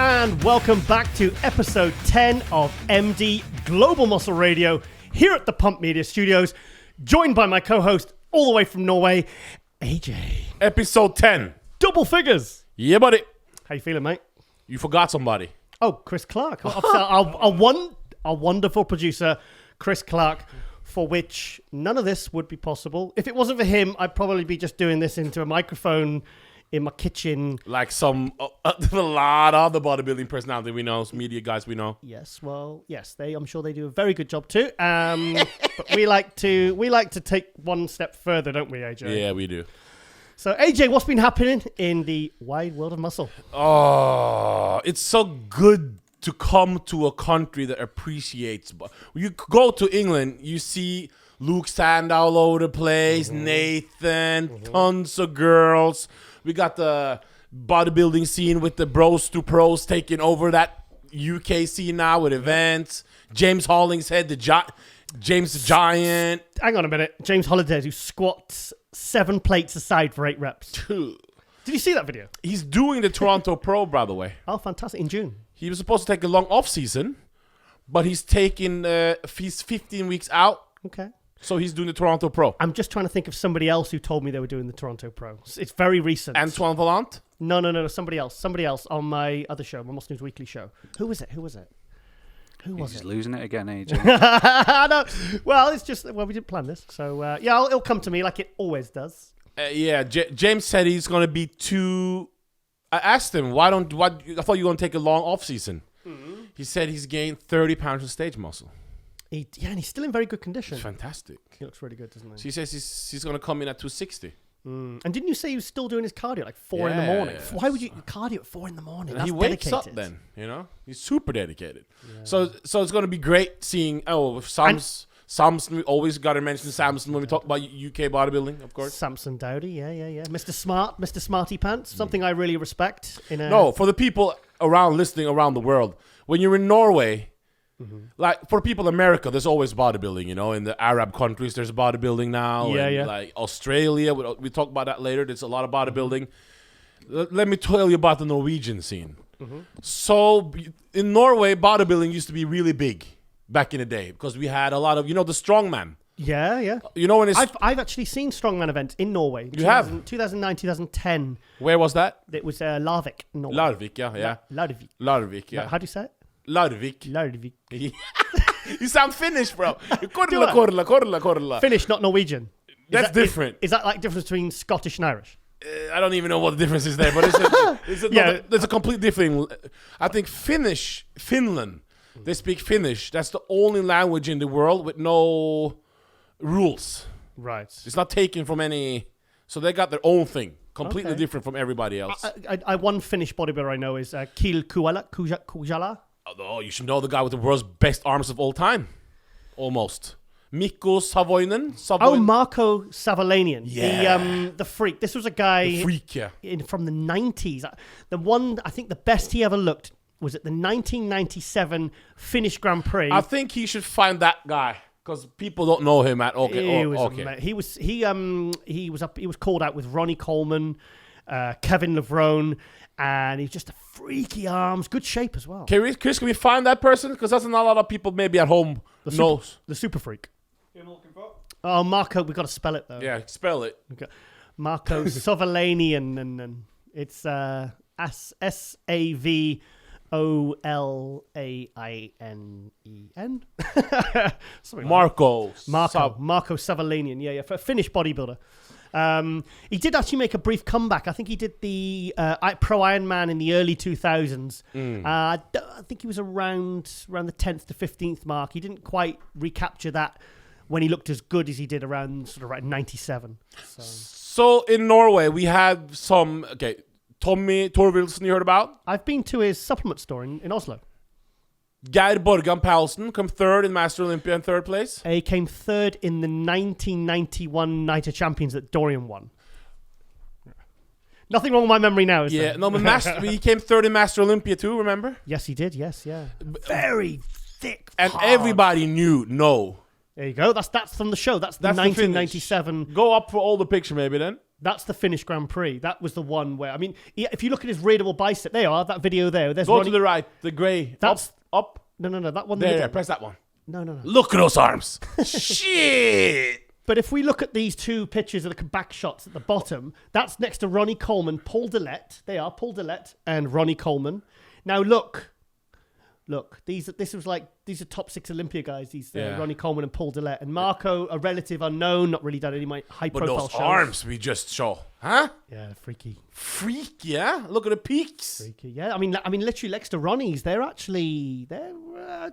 and welcome back to episode 10 of MD Global Muscle Radio here at the Pump Media Studios, joined by my co-host all the way from Norway, AJ. Episode 10. Double figures. Yeah, buddy. How you feeling, mate? You forgot somebody. Oh, Chris Clark. Our wonderful producer, Chris Clark, for which none of this would be possible. If it wasn't for him, I'd probably be just doing this into a microphone in my kitchen. Like a lot of the bodybuilding personality we know, media guys we know. Yes, well, yes, I'm sure they do a very good job too. But we like to take one step further, don't we, AJ? Yeah, we do. So, AJ, what's been happening in the wide world of muscle? Oh, it's so good to come to a country that appreciates. You go to England, you see Luke Sandoe all over the place, Nathan, tons of girls. We got the bodybuilding scene with the Bros to Pros taking over that UK scene now with events. James Hollingshead, James the Giant. Hang on a minute. James Hollingshead, who squats 7 plates aside for 8 reps. Did you see that video? He's doing the Toronto Pro, by the way. Oh, fantastic. In June. He was supposed to take a long off season, but he's taking he's 15 weeks out. Okay. So he's doing the Toronto Pro. I'm just trying to think of somebody else who told me they were doing the Toronto Pro. It's very recent. Antoine Valant? No. Somebody else on my other show, my Muscle News Weekly show. Who was it? He's just losing it again, AJ. No. Well, it's just, we didn't plan this. So, it'll come to me like it always does. James said he's going to be too... I asked him, I thought you were going to take a long off season. Mm-hmm. He said he's gained 30 pounds of stage muscle. And he's still in very good condition. It's fantastic. He looks really good, doesn't he? So he says he's going to come in at 260. And didn't you say he was still doing his cardio at like 4 in the morning? Yeah. Why would you cardio at 4 in the morning? That's he wakes dedicated. up then, you know? He's super dedicated. Yeah. So it's going to be great seeing, Samson, we always got to mention Samson when we talk about UK bodybuilding, of course. Samson Dowdy, yeah. Mr. Smart, Mr. Smarty Pants, something I really respect. No, for the people listening around the world, when you're in Norway, like for people in America, there's always bodybuilding, you know. In the Arab countries, there's bodybuilding now. Yeah. Like Australia, we talk about that later. There's a lot of bodybuilding. Let me tell you about the Norwegian scene. So in Norway, bodybuilding used to be really big back in the day because we had a lot of, the strongman. Yeah. You know when it's... I've actually seen strongman events in Norway. You have? 2009, 2010. Where was that? It was Larvik, Norway. Larvik, yeah. Larvik, yeah. How do you say it? Larvik. You sound Finnish, bro. Korla. Finnish, not Norwegian. That's different. Is that like difference between Scottish and Irish? I don't even know what the difference is there, but there's a complete different. I think Finland, they speak Finnish. That's the only language in the world with no rules. Right. It's not taken from any. So they got their own thing, completely different from everybody else. One Finnish bodybuilder I know is Kiel Kujala. Oh, you should know the guy with the world's best arms of all time. Almost. Mikko Savoinen. Oh, Marco Savalanian. Yeah. The freak. This was a guy... The freak, yeah. From the 90s. The one, I think the best he ever looked was at the 1997 Finnish Grand Prix. I think he should find that guy. Because people don't know him at He was called out with Ronnie Coleman, Kevin Levrone, and he's just a freaky arms, good shape as well. Chris, can we find that person? Because that's not a lot of people maybe at home knows. The super freak. Who am I looking for? Oh, Marco, we've got to spell it though. Yeah, spell it. Okay. Marco Savalanian, and it's SAVOLAINEN. Marco Savalanian, yeah, for a Finnish bodybuilder. He did actually make a brief comeback. I think he did the Pro Ironman in the early 2000s. I think he was around the 10th to 15th mark. He didn't quite recapture that when he looked as good as he did around 97. So in Norway, we had some... Okay, Tommy Torvilsen you heard about? I've been to his supplement store in Oslo. Geir Borgan Paulsen come third in Master Olympia in third place. He came third in the 1991 Night of Champions that Dorian won. Nothing wrong with my memory now, is there? Yeah, no, but he came third in Master Olympia too, remember? Yes, he did, yes, yeah. Very thick, and everybody knew, no. There you go, that's from the show. That's the 1997. Go up for all the picture maybe then. That's the Finnish Grand Prix. That was the one where, I mean, if you look at his raidable bicep, that video there. There's Go Ronnie. to the right, the grey. That's up. No, that one. There, press that one. No. Look at those arms. Shit. But if we look at these two pictures of the back shots at the bottom, that's next to Ronnie Coleman, Paul Dillette. They are Paul Dillette and Ronnie Coleman. Now look, these are top 6 Olympia guys. These Ronnie Coleman and Paul Dillette, and Marco, a relative unknown, not really done any high profile But those shows. arms we just show, huh? Yeah, freaky. Freak, yeah. Look at the peaks. Freaky, yeah. I mean, literally next to Ronnie's, they're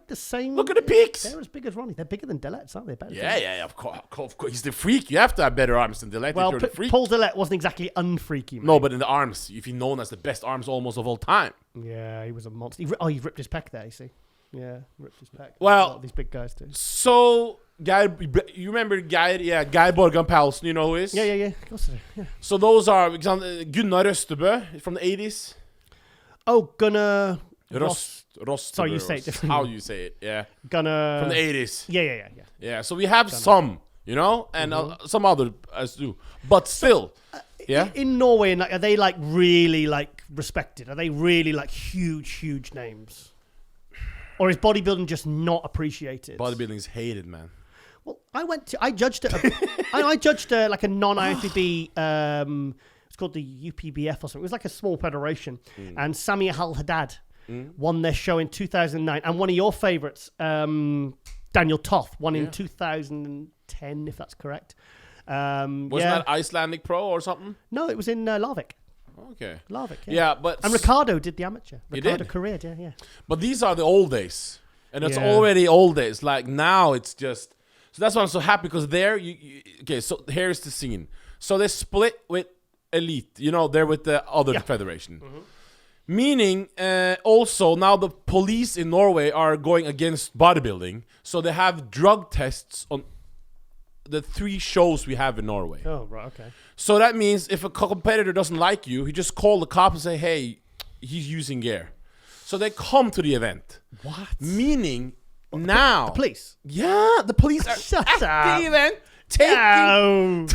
the same. Look at the peaks. They're as big as Ronnie. They're bigger than Dillette's, aren't they? Better Yeah, of course. He's the freak. You have to have better arms than Dillette Well, if you're the freak. Paul Dillette wasn't exactly unfreaky, mate. No, but in the arms, if he's known as the best arms almost of all time. Yeah, he was a monster. He ripped his pec there, you see. Yeah, ripped his pec. Well, these big guys do. So, you remember Guy Borgan Paulsen, you know who he is? Yeah. Of course I do. Yeah. So those are Gunnar Røstebø from the 80s. Oh, Gunnar Røstebø. Sorry, you say it differently. How you say it, yeah. Gunnar From the 80s. Yeah. Yeah, so we have some, you know, and some other as do. But still, yeah. In Norway, are they really respected? Are they really huge names? Or is bodybuilding just not appreciated? Bodybuilding is hated, man. Well, I judged it. I judged like a non-IFBB. It's called the UPBF or something. It was like a small federation, and Sami Al Haddad won their show in 2009, and one of your favorites, Daniel Toth, won in 2010, if that's correct. Wasn't that Icelandic Pro or something? No, it was in Larvik. Okay. Larvik, Yeah, but... And Ricardo did the amateur. He Ricardo did? Correa, yeah. But these are the old days. And it's Yeah. already old days. Like, now it's just... So that's why I'm so happy, because there... Okay, so here's the scene. So they split with Elite. You know, they're with the other federation. Meaning, also, now the police in Norway are going against bodybuilding. So they have drug tests on the 3 shows we have in Norway. Oh, right, okay. So that means if a competitor doesn't like you, he just call the cop and say, hey, he's using gear. So they come to the event. What? Meaning now... The police? Yeah, the police are Shut at up. the event taking...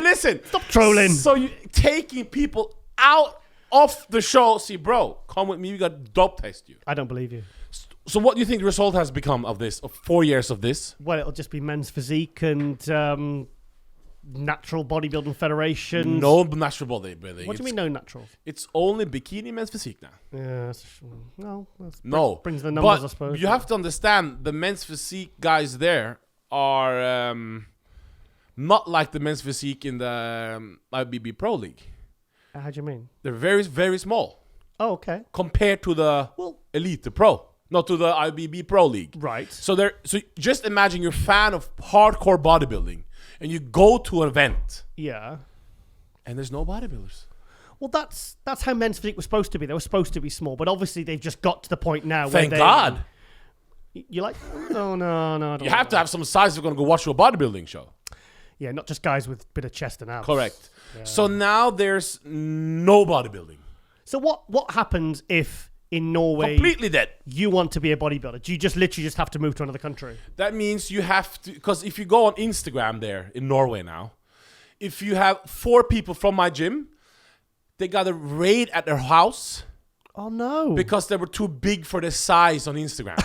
Listen. Stop trolling. So you taking people out of the show. See, bro, come with me. We got to dope test you. I don't believe you. So what do you think the result has become of this, of 4 years of this? Well, it'll just be men's physique and natural bodybuilding federations. No natural bodybuilding. What do you mean no natural? It's only bikini men's physique now. Yeah, No. brings the numbers, But I suppose. you have to understand, the men's physique guys there are not like the men's physique in the IBB Pro League. How do you mean? They're very, very small Oh, okay. compared to the Elite, the Pro. Not to the IBB Pro League. Right. So just imagine you're a fan of hardcore bodybuilding and you go to an event Yeah. and there's no bodybuilders. Well, that's how men's physique was supposed to be. They were supposed to be small, but obviously they've just got to the point now Thank where God. You're like, no. I don't You have to have some size if you're going to go watch a bodybuilding show. Yeah, not just guys with a bit of chest and abs. Correct. Yeah. So now there's no bodybuilding. So what happens if in Norway Completely dead. you want to be a bodybuilder? Do you just literally just have to move to another country? That means you have to, because if you go on Instagram there in Norway now, if you have 4 people from my gym, they got a raid at their house Oh no. because they were too big for the size on Instagram.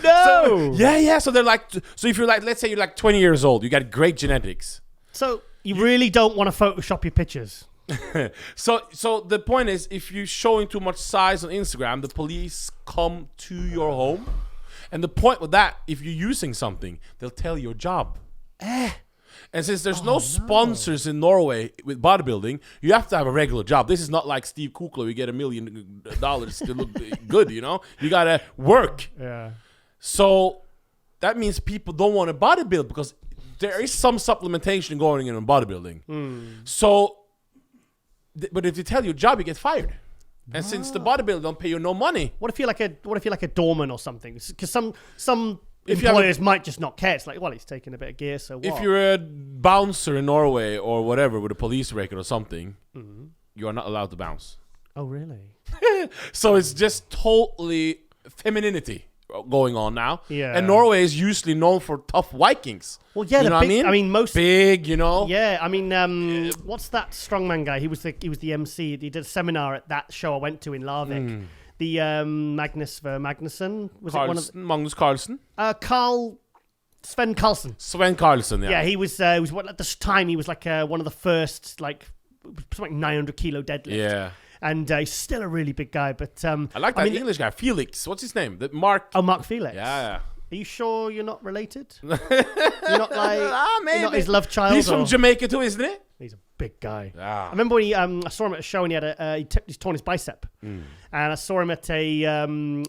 No. Yeah. So they're like, so if you're like, let's say you're like 20 years old, you got great genetics. So you really don't want to Photoshop your pictures? So the point is, if you're showing too much size on Instagram, the police come to your home. And the point with that, if you're using something, they'll tell your job. And since there's no sponsors in Norway with bodybuilding, you have to have a regular job. This is not like Steve Kukla, you get $1 million to look good, you know? You gotta work. Yeah. So that means people don't want to bodybuild because there is some supplementation going in bodybuilding. So, but if you tell your job, you get fired. And since the bodybuilder don't pay you no money, What if you're like a doorman or something? Because some If you have employers might just not care. It's like, well, he's taking a bit of gear, so what? if you're a bouncer in Norway or whatever with a police record or something, you are not allowed to bounce. Oh, really? So it's just totally femininity going on now. Yeah. And Norway is usually known for tough Vikings. Well, yeah, you know what I mean? I mean, most big, you know. Yeah, I mean, what's that strongman guy? He was the MC. He did a seminar at that show I went to in Larvik. The Magnus Magnusson was it one of Magnus Carlsen? Sven Carlsen. Sven Carlsen, yeah. Yeah, he was at this time he was like one of the first like something like 900 kilo deadlift. Yeah. And he's still a really big guy, but I like that English guy, Felix. What's his name? Mark. Oh, Mark Felix. Yeah. Are you sure you're not related? You're not like maybe. You're not his love child. He's from Jamaica too, isn't he? He's a big guy. Yeah. I remember when I saw him at a show and he had he's torn his bicep, and I saw him at a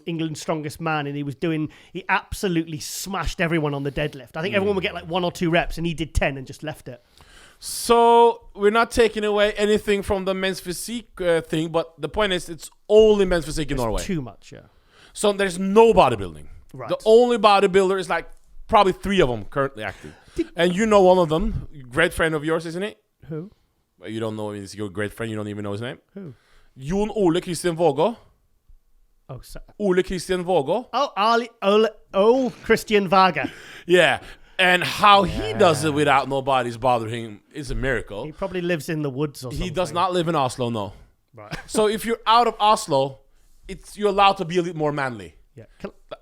England's Strongest Man, and he absolutely smashed everyone on the deadlift. I think everyone would get like 1 or 2 reps, and he did 10 and just left it. So we're not taking away anything from the men's physique thing, but the point is it's only men's physique in Norway. Too much, yeah. So there's no bodybuilding. Right. The only bodybuilder is like probably 3 of them currently active. And you know one of them, great friend of yours, isn't it? Who? You don't know him, he's your great friend, you don't even know his name? Who? Jon Ole Christian Vågå. Oh, so, Ole Christian Vågå. Oh, Christian Vaga. Yeah. And how he does it without nobody's bothering him is a miracle. He probably lives in the woods or something. He does not live in Oslo, no. Right. So if you're out of Oslo, you're allowed to be a little more manly. Yeah.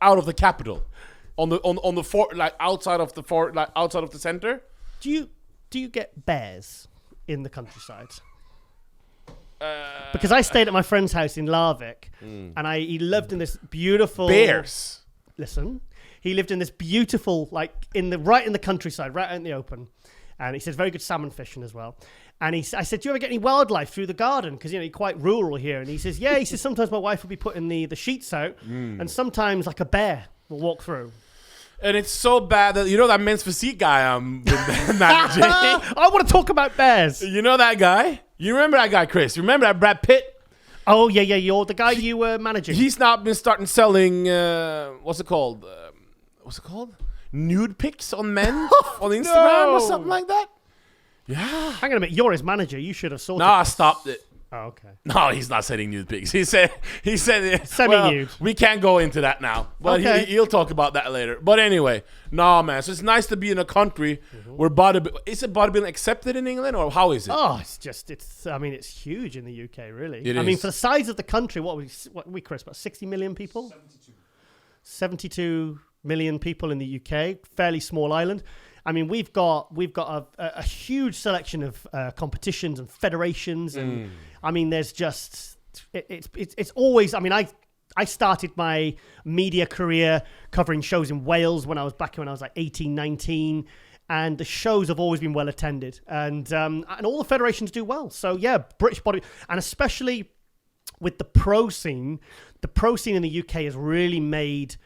Out of the capital, on the fort, like outside of the fort, like outside of the center. Do you get bears in the countryside? Because I stayed at my friend's house in Larvik, and he lived in this beautiful bears. Listen, he lived in this beautiful, like right in the countryside, right out in the open, and he says very good salmon fishing as well. And I said, do you ever get any wildlife through the garden? Because you're quite rural here. And he says, yeah. He says sometimes my wife will be putting the sheets out, and sometimes like a bear will walk through. And it's so bad that you know that men's physique guy I'm managing. I want to talk about bears. You know that guy? You remember that guy, Chris? You remember that Brad Pitt? Oh yeah, you're the guy you were managing. He's now been starting selling. What's it called? Nude pics on men on Instagram or something like that. Yeah. Hang on a minute, you're his manager. You should have sorted. No, I stopped it. Oh, okay. No, he's not sending nude pics. He said semi-nude. We can't go into that now, but okay. he'll talk about that later. But anyway, no, man. So it's nice to be in a country where is it bodybuilding accepted in England, or how is it? Oh, it's huge in the UK, really. It I mean, is. for the size of the country, what we Chris, about 60 million people? 72 million people in the UK, fairly small island. I mean, we've got a huge selection of competitions and federations, and I mean, there's just it's always. I mean, I started my media career covering shows in Wales when I was like 18, 19, and the shows have always been well attended, and all the federations do well. So yeah, British body, and especially with the pro scene in the UK has really made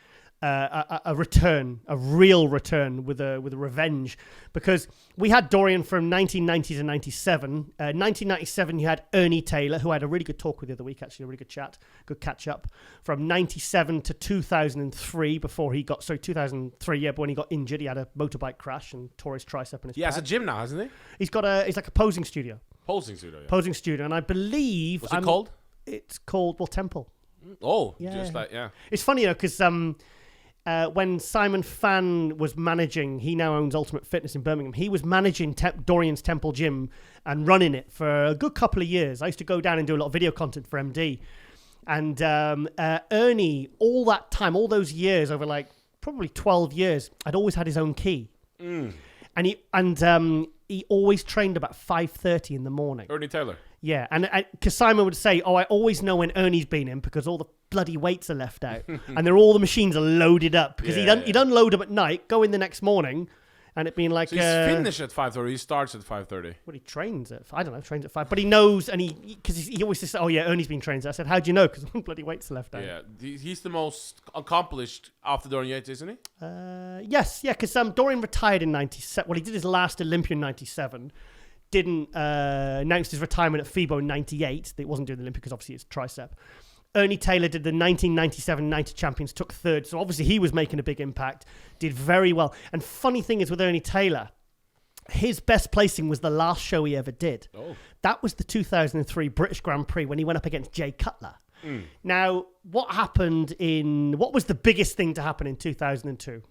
a real return with a revenge, because we had Dorian from 1990 to 97. 1997, you had Ernie Taylor, who I had a really good talk with the other week, actually, a really good chat, good catch up. From 97 to 2003, 2003, yeah, but when he got injured, he had a motorbike crash and tore his tricep and his He has a gym now, hasn't he? He's like a posing studio. Posing studio, yeah. Posing studio, and I believe... What's it called? It's called, Temple. Oh, yeah. Just like, yeah. It's funny, because... when Simon Fan was managing, he now owns Ultimate Fitness in Birmingham. He was managing Dorian's Temple Gym and running it for a good couple of years. I used to go down and do a lot of video content for MD. And Ernie, all that time, all those years, over like probably 12 years, I'd always had his own key. And he always trained about 5:30 in the morning. Ernie Taylor. Yeah, and because Simon would say, I always know when Ernie's been in because all the bloody weights are left out and all the machines are loaded up, because he'd unload them at night, go in the next morning, and it'd been like... So he's finished at 5:30, he starts at 5:30. Well, he trains at, I don't know, trains at 5, but he knows, and because he always says, oh yeah, Ernie's been trained. I said, how do you know? Because all the bloody weights are left out. Yeah, he's the most accomplished after Dorian Yates, isn't he? Yes, yeah, because Dorian retired in 97. Well, he did his last Olympia in 97. Didn't announce his retirement at FIBO in 98. It wasn't doing the Olympia because obviously it's tricep. Ernie Taylor did the 1997 Night Champions, took third. So obviously he was making a big impact, did very well. And funny thing is with Ernie Taylor, his best placing was the last show he ever did. Oh. That was the 2003 British Grand Prix when he went up against Jay Cutler. Now, what was the biggest thing to happen in 2002?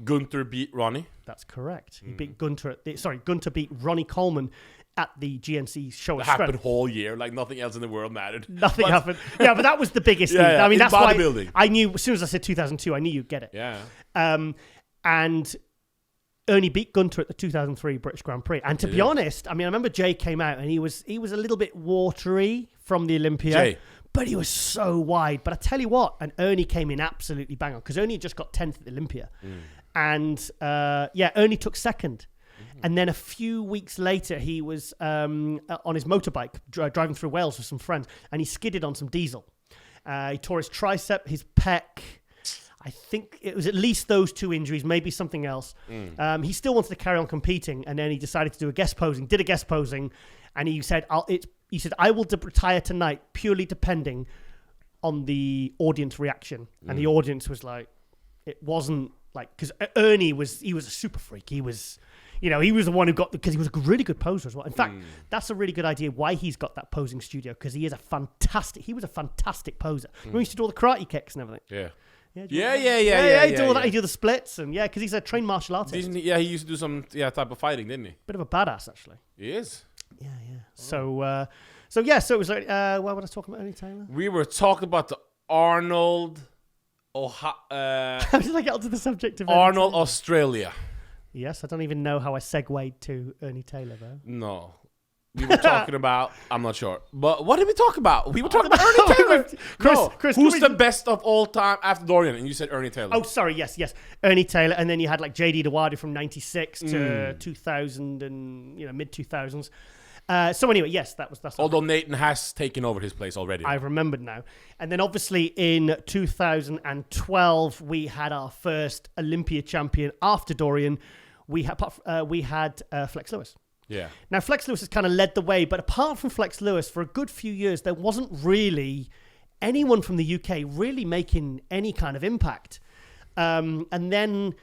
Gunther beat Ronnie. That's correct. He beat Gunther beat Ronnie Coleman at the GNC show. That happened whole year, like nothing else in the world mattered. Nothing happened. Yeah, but that was the biggest thing. Yeah, I mean, in that's bodybuilding. why I knew as soon as I said 2002, I knew you'd get it. Yeah. And Ernie beat Gunther at the 2003 British Grand Prix. And to be honest, I mean, I remember Jay came out and he was a little bit watery from the Olympia. Jay. But he was so wide. But I tell you what, and Ernie came in absolutely bang on because Ernie had just got 10th at the Olympia. And Ernie took second. And then a few weeks later, he was on his motorbike driving through Wales with some friends, and he skidded on some diesel. He tore his tricep, his pec. I think it was at least those two injuries, maybe something else. He still wanted to carry on competing, and then he decided to do did a guest posing, and he said, I will retire tonight purely depending on the audience reaction. And the audience was like, it wasn't like, because Ernie was a super freak. He was the one who got, because he was a really good poser as well. In fact, that's a really good idea why he's got that posing studio, because he was a fantastic poser. He used to do all the karate kicks and everything. Yeah. Yeah, he do all that. He do the splits, and because he's a trained martial artist. He used to do some type of fighting, didn't he? Bit of a badass, actually. He is. Yeah. So it was like, what was I talking about, Ernie Taylor? We were talking about the Arnold. How did I get onto the subject of Arnold, Australia? Yes, I don't even know how I segued to Ernie Taylor, though. No. We were talking about, I'm not sure. But what did we talk about? We were talking about Ernie Taylor. Chris, who's the best of all time after Dorian? And you said Ernie Taylor. Oh, sorry, yes. Ernie Taylor. And then you had like JD Dewadi from 96 to 2000 and, mid-2000s. So anyway, yes, that's. Although Nathan has taken over his place already. I've remembered now. And then obviously in 2012, we had our first Olympia champion after Dorian. We had Flex Lewis. Yeah. Now, Flex Lewis has kind of led the way, but apart from Flex Lewis, for a good few years, there wasn't really anyone from the UK really making any kind of impact. And then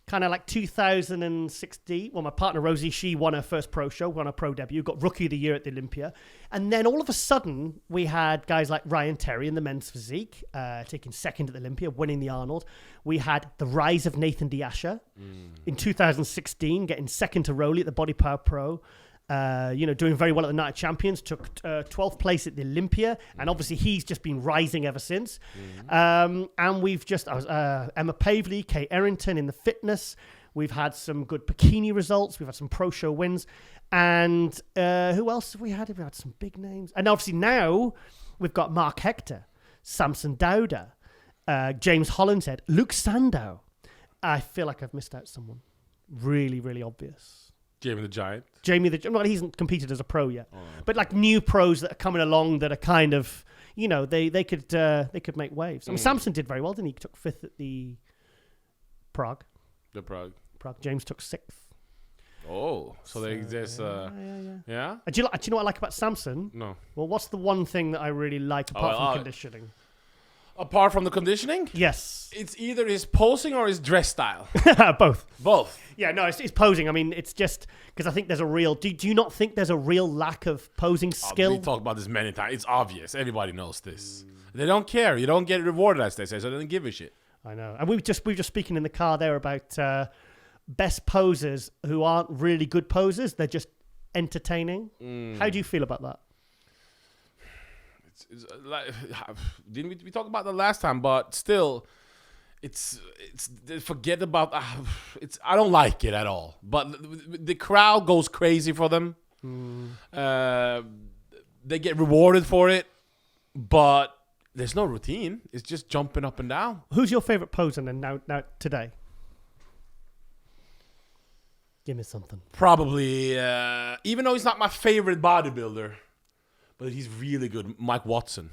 kind of like 2016, my partner Rosie, she won her first pro show, won her pro debut, got Rookie of the Year at the Olympia. And then all of a sudden, we had guys like Ryan Terry in the men's physique, taking second at the Olympia, winning the Arnold. We had the rise of Nathan Diasha in 2016, getting second to Rowley at the Body Power Pro. Doing very well at the Night of Champions, took 12th place at the Olympia, and obviously he's just been rising ever since. And we've just, Emma Pavley, Kay Errington in the fitness. We've had some good bikini results. We've had some pro show wins. And who else have we had? We've had some big names. And obviously now we've got Mark Hector, Samson Dowda, James Hollinshead, Luke Sandoe. I feel like I've missed out someone. Really, really obvious. Jamie the Giant. Well, he hasn't competed as a pro yet, but like new pros that are coming along that are kind of, they could make waves. I mean, Samson did very well, didn't he? He took 5th at the Prague. The Prague. James took 6th. Oh, so they exist. Yeah. Do you know what I like about Samson? No. Well, what's the one thing that I really like apart from conditioning? Apart from the conditioning? Yes. It's either his posing or his dress style. Both. Yeah, no, it's posing. I mean, it's just because I think there's a real... Do you not think there's a real lack of posing skill? We talked about this many times. It's obvious. Everybody knows this. They don't care. You don't get rewarded, as they say, so they don't give a shit. I know. And we were just speaking in the car there about best posers who aren't really good posers. They're just entertaining. How do you feel about that? It's like, didn't we talk about that last time? But still, it's forget about it's. I don't like it at all. But the crowd goes crazy for them. They get rewarded for it, but there's no routine. It's just jumping up and down. Who's your favorite poser then now today? Give me something. Probably, even though he's not my favorite bodybuilder. But he's really good. Mike Watson.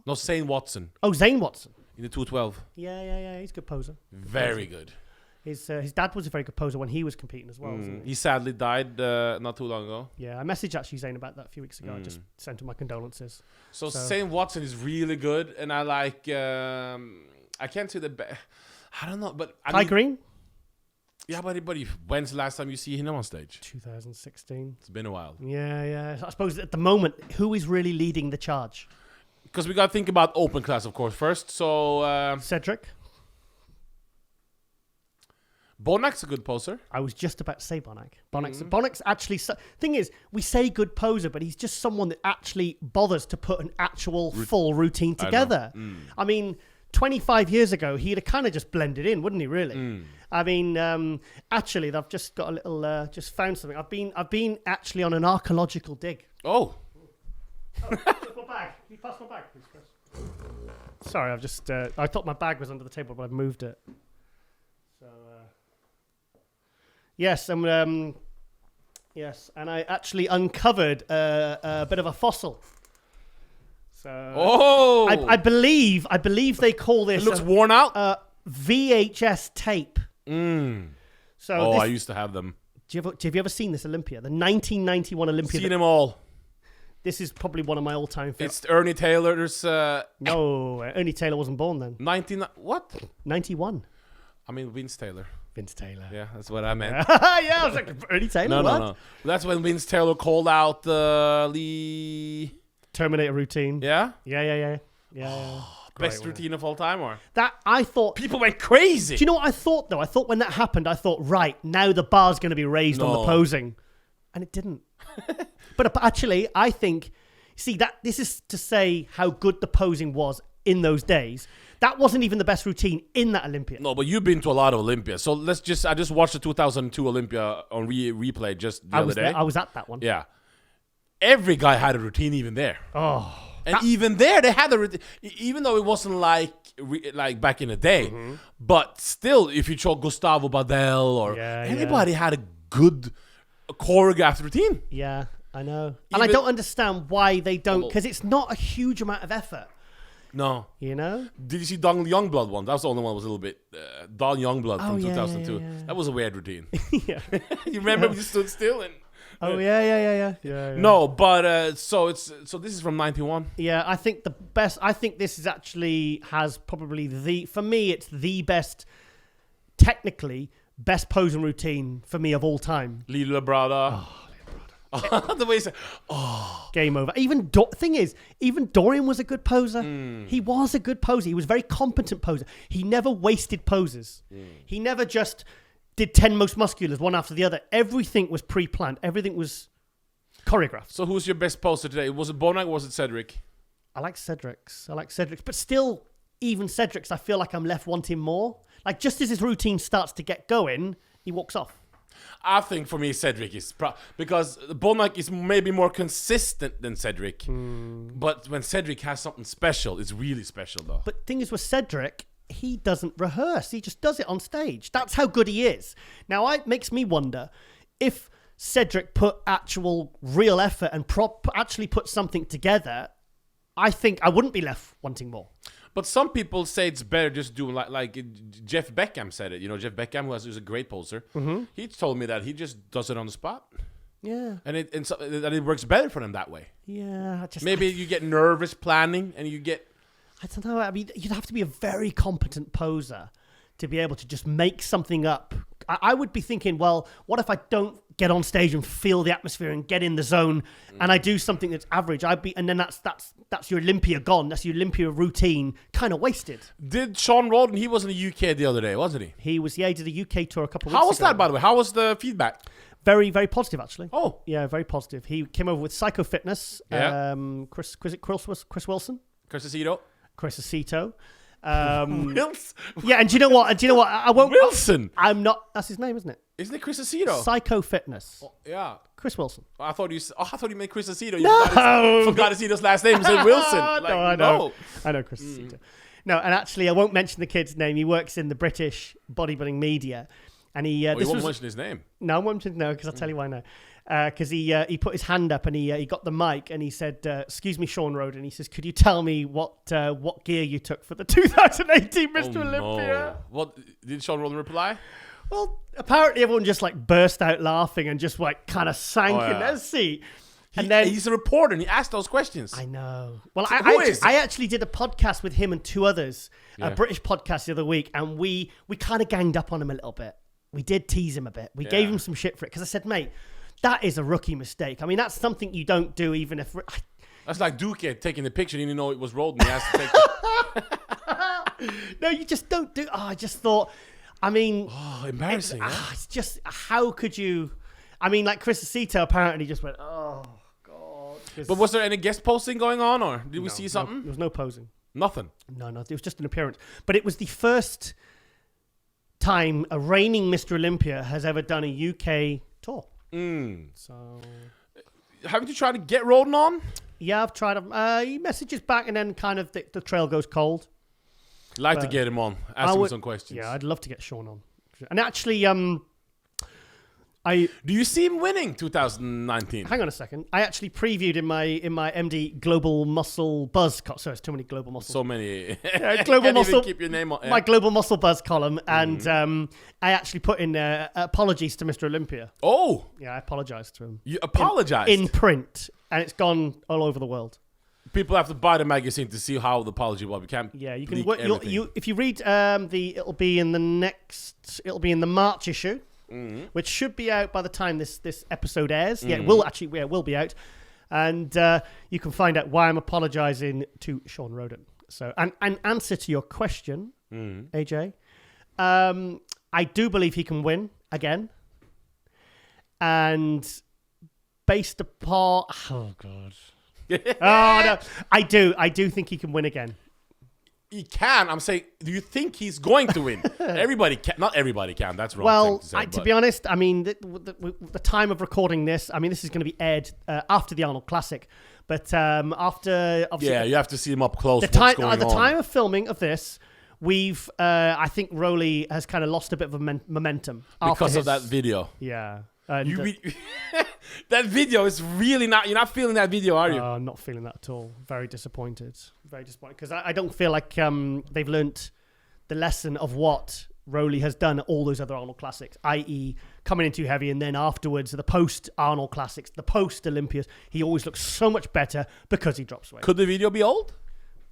No, Zane Watson. Oh, Zane Watson. In the 212. Yeah. He's a good poser. Very good. His dad was a very good poser when he was competing as well. Wasn't he? He sadly died not too long ago. Yeah, I messaged actually Zane about that a few weeks ago. I just sent him my condolences. So Zane Watson is really good. And I like... I can't say the... I don't know, but... Ty Green? Yeah, but when's the last time you see him on stage? 2016. It's been a while. Yeah. I suppose at the moment, who is really leading the charge? because we got to think about open class, of course, first. So Cedric. Bonac's a good poser. I was just about to say Bonac. Bonac's actually... Thing is, we say good poser, but he's just someone that actually bothers to put an actual full routine together. I mean, 25 years ago, he'd have kind of just blended in, wouldn't he, really? I mean, actually, I've just got a little... just found something. I've been actually on an archaeological dig. Oh. My bag. Can you pass my bag, please, Chris? Sorry, I've just... I thought my bag was under the table, but I've moved it. So... Yes, and I actually uncovered a bit of a fossil. So, I believe they call this. It looks worn out. VHS tape. So, I used to have them. Have you ever seen this Olympia? The 1991 Olympia. Seen them all. This is probably one of my all-time favorites. It's Ernie Taylor. There's no, Ernie Taylor wasn't born then. 91. I mean Vince Taylor. Vince Taylor. Yeah, that's what I meant. Yeah, I was like, Ernie Taylor? No. That's when Vince Taylor called out the... Terminator routine. Yeah? Yeah. Best routine of all time, or? That, I thought... People went crazy. Do you know what I thought, though? I thought when that happened, I thought, right, now the bar's going to be raised on the posing. And it didn't. But actually, I think... See, this is to say how good the posing was in those days. That wasn't even the best routine in that Olympia. No, but you've been to a lot of Olympia. So I just watched the 2002 Olympia on replay just the other day. I was at that one. Yeah. Every guy had a routine even there. Oh. And even there, they had a routine. Even though it wasn't like back in the day. But still, if you saw Gustavo Badell or everybody had a good choreographed routine. Yeah, I know. And I don't understand why they don't, because it's not a huge amount of effort. No. You know? Did you see Don Youngblood one? That was the only one that was a little bit... Don Youngblood from 2002. Yeah. That was a weird routine. Yeah. You remember when you stood still? And Oh, yeah. No, but... So this is from 91? Yeah, I think the best... I think this is actually has probably the... For me, it's the best... Technically, best posing routine for me of all time. Lilo Brada. The way he said, game over. Even thing is, even Dorian was a good poser. He was a good poser. He was a very competent poser. He never wasted poses. He never just did 10 most musculars one after the other. Everything was pre-planned. Everything was choreographed. So who's your best poser today? Was it Bonac or was it Cedric? I like Cedric's, but still, even Cedric's, I feel like I'm left wanting more. Like just as his routine starts to get going, he walks off. I think for me Cedric is because Bonac is maybe more consistent than Cedric, but when Cedric has something special, it's really special though. But thing is with Cedric, he doesn't rehearse; he just does it on stage. That's how good he is. Now it makes me wonder if Cedric put actual real effort and actually put something together. I think I wouldn't be left wanting more. But some people say it's better just doing like Jeff Beckham said it. You know, Jeff Beckham, who's a great poser. He told me that he just does it on the spot. Yeah. And it works better for them that way. Yeah. Maybe you get nervous planning and you get... I don't know. I mean, you'd have to be a very competent poser to be able to just make something up. I would be thinking, well, what if I don't get on stage and feel the atmosphere and get in the zone and I do something that's average? And then that's your Olympia gone. That's your Olympia routine kind of wasted. Did Shawn Rhoden, he was in the UK the other day, wasn't he? He did a UK tour a couple of weeks ago. How was that, by the way? How was the feedback? Very, very positive, actually. Oh. Yeah, very positive. He came over with Psycho Fitness. Yeah. Chris Wilson? Chris Aceto. Chris Aceto. Wilson? Yeah, and do you know what? I won't... Wilson? I'm not... That's his name, isn't it? Isn't it Chris Aceto? Psycho Fitness. Oh, yeah. Chris Wilson. I thought you meant Chris Aceto. You No! forgot Aceto's last name and said Wilson. No, I know. I know Chris Aceto. No, and actually, I won't mention the kid's name. He works in the British bodybuilding media. And he... you won't mention his name? No, I won't mention... No, because I'll tell you why now. Because he put his hand up and he got the mic and he said, "Excuse me, Shawn Rhoden." He says, "Could you tell me what gear you took for the 2018 Mr. Olympia?" No. What did Shawn Rhoden reply? Well, apparently everyone just like burst out laughing and just like kind of sank in their seat. And then he's a reporter and he asked those questions. I know. Well, So I actually did a podcast with him and two others, a British podcast the other week, and we kind of ganged up on him a little bit. We did tease him a bit. We gave him some shit for it because I said, "Mate, that is a rookie mistake. I mean, that's something you don't do even if... That's like Duque taking the picture. He didn't know it was Rhoden. He has to take it. No, you just don't do. I just thought. I mean, embarrassing. it's just how could you? I mean, like Chris Aceto apparently just went, oh god. But was there any guest posting going on, or did we see something? There was no posing. Nothing. No, it was just an appearance. But it was the first time a reigning Mr. Olympia has ever done a UK tour. So, haven't you tried to get Rhoden on? Yeah, I've tried. He messages back, and then kind of the trail goes cold. Like to get him on. Ask him some questions. Yeah, I'd love to get Shawn on. And actually, do you see him winning 2019? Hang on a second. I actually previewed in my MD Global Muscle Buzz. Sorry, it's too many Global Muscle. So many. Global Can't Muscle. even keep your name on. Yeah. My Global Muscle Buzz column, and I actually put in apologies to Mr. Olympia. Oh, Yeah, I apologized to him. you apologized. In print, and it's gone all over the world. People have to buy the magazine to see how the apology was. We can't. Yeah, you can. leak everything. If you read it'll be in the March issue, which should be out by the time this episode airs. Yeah, it will be out, and you can find out why I'm apologizing to Shawn Rhoden. So, and answer to your question, AJ, I do believe he can win again, and based upon oh no, I do think he can win again. He can. I'm saying, do you think he's going to win? Everybody can. Not everybody can. That's wrong. Well, thing to say, to be honest, I mean, the time of recording this, I mean, this is going to be aired after the Arnold Classic, but after obviously, yeah, you have to see him up close. the time of filming of this, we've I think Rowley has kind of lost a bit of momentum because of that video. Yeah. And, that video is really not. You're not feeling that video, are you? I'm not feeling that at all. Very disappointed. Very disappointed because I don't feel like they've learnt the lesson of what Rowley has done at all those other Arnold Classics, i.e., coming in too heavy, and then afterwards the post Arnold Classics, the post Olympias, he always looks so much better because he drops weight. Could the video be old?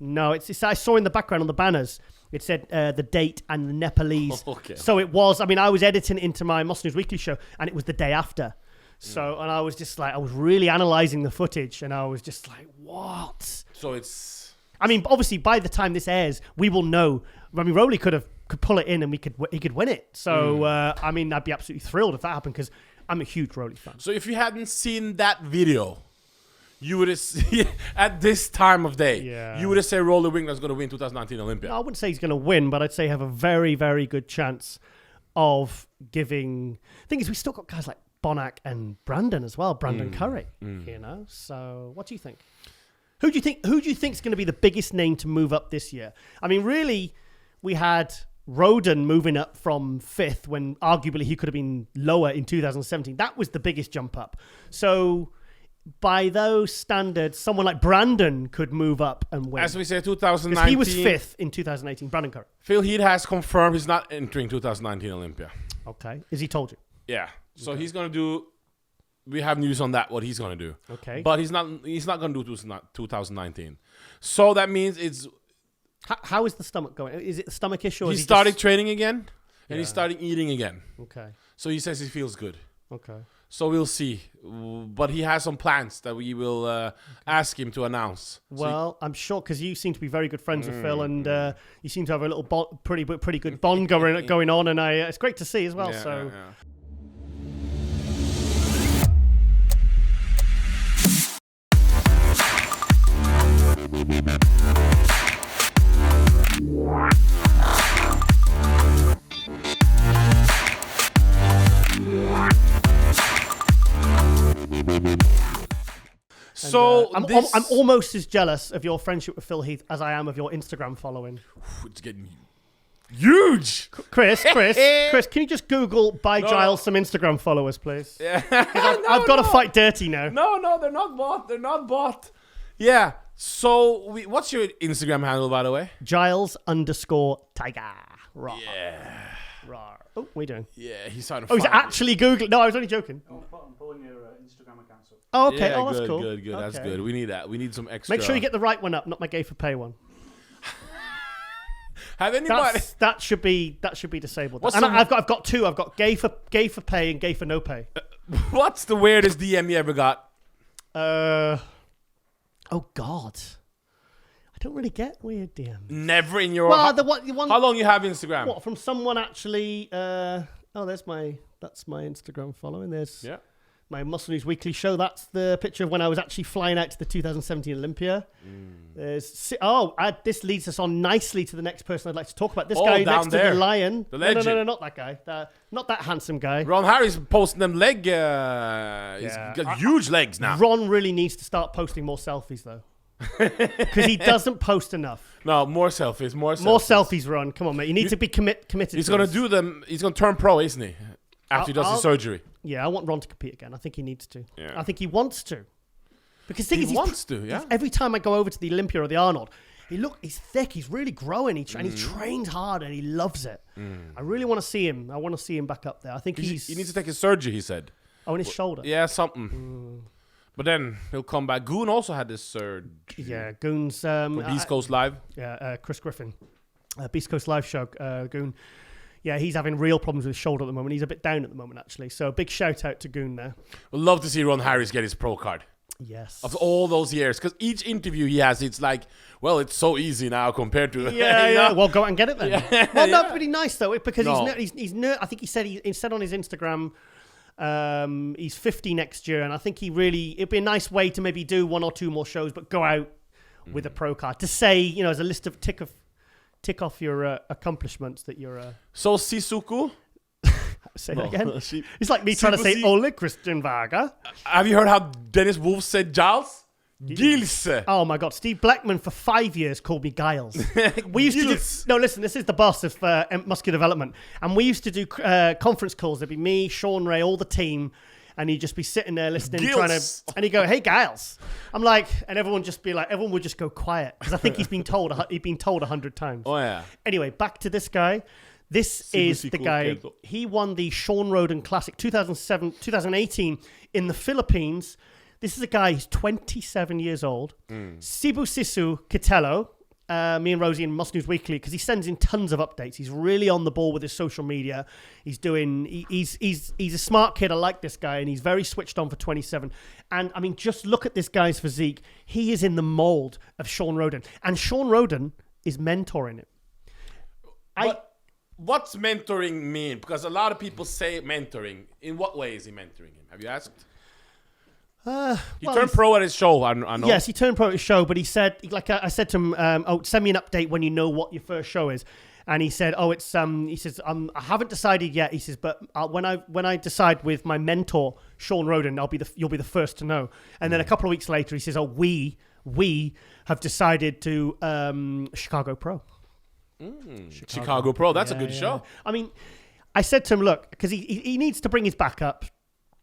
No, it's I saw in the background on the banners. It said the date and the Nepalese. Okay. So it was. I mean, I was editing it into my Muscle News Weekly show, and it was the day after. So, and I was just like, I was really analysing the footage, and I was just like, what? So it's. I mean, obviously, by the time this airs, we will know. I mean, Rowley could pull it in, and he could win it. So, I mean, I'd be absolutely thrilled if that happened because I'm a huge Rowley fan. So if you hadn't seen that video, you would have at this time of day. Yeah. You would have said Rowley Winklaar's going to win 2019 Olympia. No, I wouldn't say he's going to win, but I'd say have a very, very good chance of giving. The thing is, we still got guys like Bonac and Brandon as well. Brandon Curry, you know. So, what do you think? Who do you think is going to be the biggest name to move up this year? I mean, really, we had Rhoden moving up from 5th when arguably he could have been lower in 2017. That was the biggest jump up. So, by those standards, someone like Brandon could move up and win. As we say, 2019. He was 5th in 2018. Brandon Curry. Phil Heath has confirmed he's not entering 2019 Olympia. Okay. Has he told you? Yeah. So he's going to do. We have news on that. What he's going to do. Okay. But he's not going to do 2019. So that means it's. How is the stomach going? Is it the stomach issue? Or He started training again, and he's starting eating again. Okay. So he says he feels good. Okay. So we'll see. But he has some plans that we will ask him to announce. Well, I'm sure because you seem to be very good friends with Phil, and you seem to have a little pretty good bond going on, and it's great to see as well. Yeah. So I'm almost as jealous of your friendship with Phil Heath as I am of your Instagram following. It's getting huge. Chris, can you just Google buy Giles some Instagram followers, please? Yeah. I've got to fight dirty now. No, they're not bought. They're not bought. Yeah. So what's your Instagram handle, by the way? Giles_Tiger. Rawr. Yeah. Rawr. Oh, what are you doing? Yeah, he's trying to. Oh, he's actually Googling. No, I was only joking. I'm pulling your Instagram account up. Oh, okay. Yeah, That's cool. Good. Okay. That's good. We need that. We need some extra. Make sure you get the right one up, not my gay for pay one. Have anybody? That should be disabled. I've got two. I've got gay for pay and gay for no pay. What's the weirdest DM you ever got? I Oh, God. I don't really get weird DMs. Never in your... Well, the one... How long you have Instagram? What, from someone actually... that's my Instagram following. There's my Muscle News Weekly show. That's the picture of when I was actually flying out to the 2017 Olympia. There's this leads us on nicely to the next person I'd like to talk about. This guy next to the lion. The legend. No, not that guy. Not that handsome guy. Ron Harry's posting them leg. He's got huge legs now. Ron really needs to start posting more selfies though, because he doesn't post enough. No, more selfies. More selfies, Ron. Come on, mate. You need to be committed. He's gonna do them. He's gonna turn pro, isn't he? After he does his surgery. Yeah, I want Ron to compete again. I think he needs to. Yeah. I think he wants to. Because the thing is, wants to, yeah. Every time I go over to the Olympia or the Arnold, he's thick, he's really growing, and he trains hard, and he loves it. I really want to see him. I want to see him back up there. I think he needs to take his surgery, he said. Oh, in his shoulder? Yeah, something. But then he'll come back. Goon also had this surgery. Yeah, Goon's... from Beast Coast Live. Yeah, Chris Griffin. Beast Coast Live show, Goon. Yeah, he's having real problems with his shoulder at the moment. He's a bit down at the moment, actually. So big shout out to Goon there. We'd love to see Ron Harris get his pro card. Yes. Of all those years. Because each interview he has, it's like, well, it's so easy now compared to... Yeah. Well, go out and get it then. Yeah. Well, not pretty nice, though, because he's I think he said on his Instagram, he's 50 next year, and I think it'd be a nice way to maybe do one or two more shows, but go out with a pro card. To say, as a list of tick off your accomplishments that you're... So, Sisuku? Say that again. It's like me trying to say Ole Christian Vaga. Have you heard how Dennis Wolf said Giles? Giles. Oh my God. Steve Blackman for 5 years called me Giles. We used to do... No, listen, this is the boss of muscular development. And we used to do conference calls. There'd be me, Shawn Ray, all the team. And he'd just be sitting there listening, and he'd go, "Hey, Giles." I'm like, and everyone would just go quiet. Because I think he'd been told 100 times. Oh, yeah. Anyway, back to this guy. This is the guy. He won the Shawn Rhoden Classic 2018 in the Philippines. This is a guy, he's 27 years old. Sibusiso Kitelo. Me and Rosie in Muscle News Weekly, because he sends in tons of updates. He's really on the ball with his social media. He's a smart kid. I like this guy, and he's very switched on for 27. And I mean, just look at this guy's physique. He is in the mold of Shawn Rhoden, and Shawn Rhoden is mentoring him. What's mentoring mean? Because a lot of people say mentoring. In what way is he mentoring him? Have you asked? He turned pro at his show, I know. Yes, he turned pro at his show, but he said, I said to him, send me an update when you know what your first show is. And he said, he says, I haven't decided yet. He says, but when I decide with my mentor, Shawn Rhoden, you'll be the first to know. And then a couple of weeks later, he says, we have decided to Chicago Pro. Chicago Pro, that's a good show. I mean, I said to him, look, because he needs to bring his back up.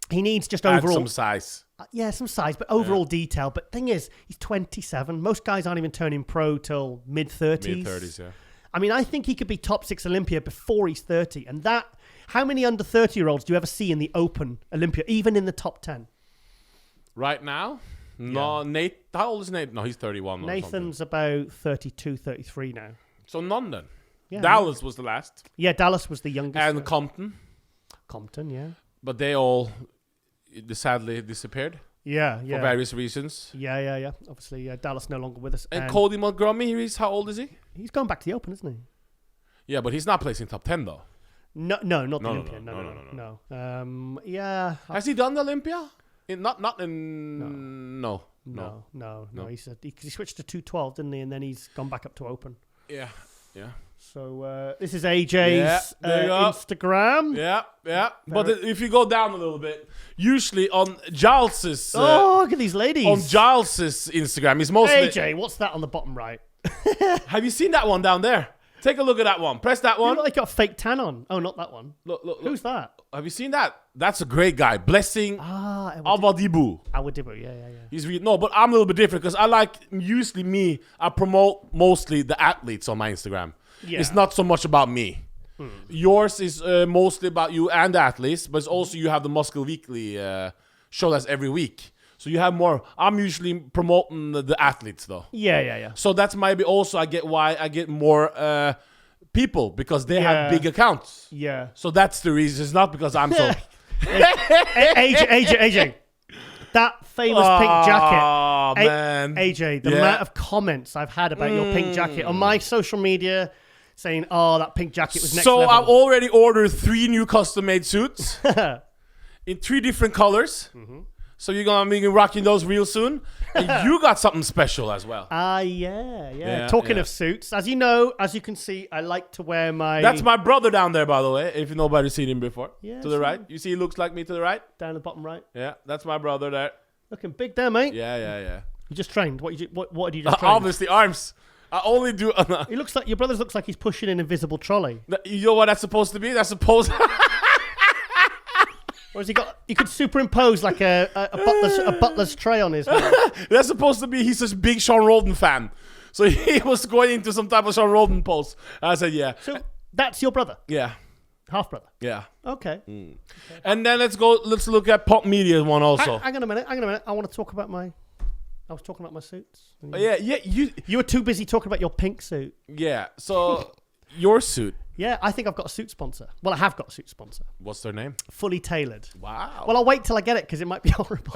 He needs just Add overall... some size. Some size, but overall detail. But thing is, he's 27. Most guys aren't even turning pro till mid-30s. Mid-30s, yeah. I mean, I think he could be top 6 Olympia before he's 30. And how many under 30-year-olds do you ever see in the Open Olympia, even in the top 10? Right now? No, Nate. How old is Nate? No, he's 31. Nathan's about 32, 33 now. So none then. Yeah, Dallas was the last. Yeah, Dallas was the youngest. And Compton. Compton, yeah. But they all sadly disappeared. Yeah. For various reasons. Yeah. Obviously, Dallas no longer with us. And Cody Montgomery, how old is he? He's going back to the Open, isn't he? Yeah, but he's not placing top 10 though. No, not the Olympia. No. Yeah. Has he done the Olympia? Not in... No. He said he switched to 212, didn't he? And then he's gone back up to Open. Yeah. So this is AJ's Instagram. Yeah. But if you go down a little bit, usually on Giles's... look at these ladies. On Giles's Instagram, he's mostly... AJ, what's that on the bottom right? Have you seen that one down there? Take a look at that one. Press that one. You look like you got a fake tan on. Oh, not that one. Look. Who's that? Have you seen that? That's a great guy. Blessing Awadibu. Awadibu, yeah. He's but I'm a little bit different because I promote mostly the athletes on my Instagram. Yeah. It's not so much about me. Yours is mostly about you and the athletes, but it's also you have the Muscle Weekly show that's every week. So you have more. I'm usually promoting the athletes though. Yeah. So that's maybe also I get more people because they have big accounts. Yeah. So that's the reason. It's not because I'm so... AJ. that famous pink jacket. Oh, man. AJ, the amount of comments I've had about your pink jacket on my social media saying, oh, that pink jacket was next So level. I've already ordered 3 new custom-made suits in 3 different colors. So you're going to be rocking those real soon. And you got something special as well. Yeah. Talking of suits, as you know, as you can see, I like to wear my... That's my brother down there, by the way, if nobody's seen him before. Yeah, to the right. You see he looks like me to the right? Down the bottom right. Yeah, that's my brother there. Looking big there, mate. Yeah. You just trained. What did you just train? Obviously, arms. I only do... He looks like... Your brother looks like he's pushing an invisible trolley. You know what that's supposed to be? That's supposed... Or has he got... You could superimpose like a butler's tray on his head. That's supposed to be... He's such a big Shawn Rhoden fan. So he was going into some type of Shawn Rhoden post. I said, yeah. So that's your brother? Yeah. Half brother? Yeah. Okay. And then let's look at Pop Media one also. Hang on a minute. I want to talk about my... I was talking about my suits. You were too busy talking about your pink suit. Yeah. So your suit. Yeah, I think I've got a suit sponsor. Well, I have got a suit sponsor. What's their name? Fully Tailored. Wow. Well, I'll wait till I get it because it might be horrible.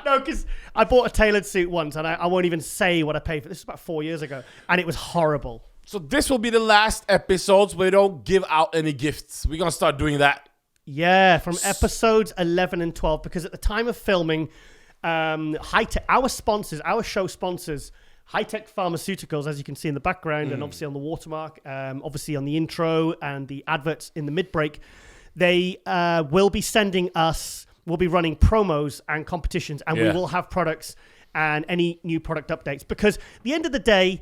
No, because I bought a tailored suit once and I won't even say what I paid for. This was about 4 years ago and it was horrible. So this will be the last episodes where we don't give out any gifts. We're going to start doing that. Yeah, from episodes 11 and 12 because at the time of filming, our sponsors, our show sponsors, High Tech Pharmaceuticals, as you can see in the background, and obviously on the watermark, obviously on the intro and the adverts in the mid-break, they will be sending us, we'll be running promos and competitions, and we will have products and any new product updates. Because at the end of the day,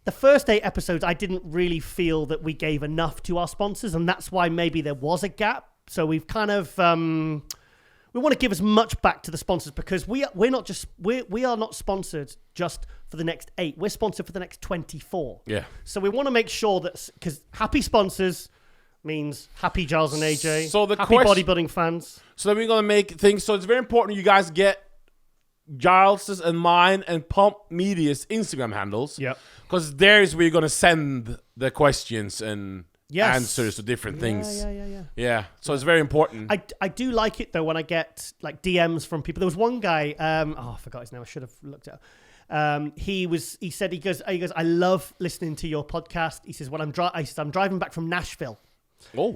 the first 8 episodes, I didn't really feel that we gave enough to our sponsors, and that's why maybe there was a gap. So we've kind of... we want to give as much back to the sponsors because we are not sponsored just for the next 8. We're sponsored for the next 24. Yeah. So we want to make sure that because happy sponsors means happy Giles and AJ. So the happy bodybuilding fans. So then we're gonna make things. So it's very important you guys get Giles's and mine and Pump Media's Instagram handles. Yep. Because there's where you're gonna send the questions and answers to different things. Yeah. So it's very important. I do like it though when I get like DMs from people. There was one guy, I forgot his name. I should have looked it up. He goes, I love listening to your podcast. He says, I'm driving back from Nashville,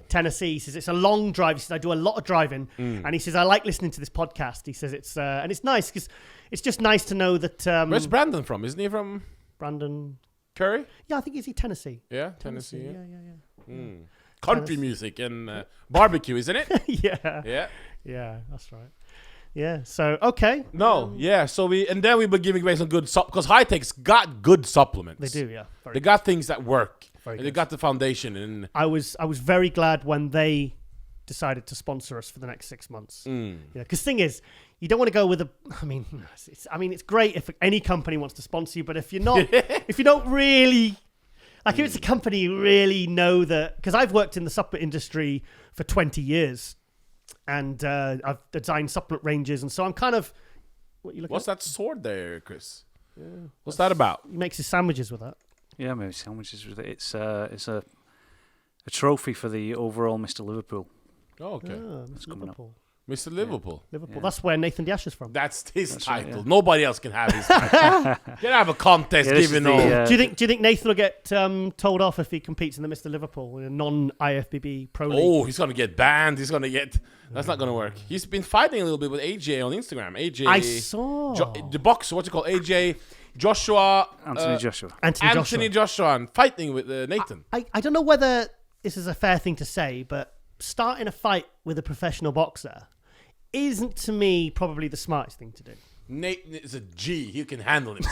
Tennessee. He says, it's a long drive. He says, I do a lot of driving. And he says, I like listening to this podcast. He says, it's nice because it's just nice to know that. Where's Brandon from? Isn't he from? Brandon Curry? Yeah, I think he's Tennessee. Yeah, Tennessee. Yeah. Country music and barbecue, isn't it? Yeah, that's right. Yeah, so, okay. So then we've been giving away some good because High Tech's got good supplements. They do, yeah. They got things that work. Very They good. got the foundation. And I was very glad when they decided to sponsor us for the next 6 months. Because thing is, you don't want to go with it's great if any company wants to sponsor you, but if you're not, if you don't really, like if it's a company you really know that, because I've worked in the supplement industry for 20 years and I've designed supplement ranges, and so I'm kind of, what's that sword there, Chris? Yeah, what's that about? He makes his sandwiches with that. Yeah, maybe sandwiches with it. It's a trophy for the overall Mr. Liverpool. Oh, okay. That's coming up. Mr. Liverpool. Liverpool. Yeah. That's where Nathan Diash is from. That's his title. Right, yeah. Nobody else can have his title. You can have a contest giving all. Do you think Nathan will get told off if he competes in the Mr. Liverpool in a non-IFBB pro league? Oh, he's gonna get banned. That's not gonna work. He's been fighting a little bit with AJ on Instagram. AJ. I saw the boxer. What's it called? AJ. Joshua. Anthony Joshua. And fighting with Nathan. I don't know whether this is a fair thing to say, but starting a fight with a professional boxer isn't, to me, probably the smartest thing to do. Nathan is a G. He can handle him.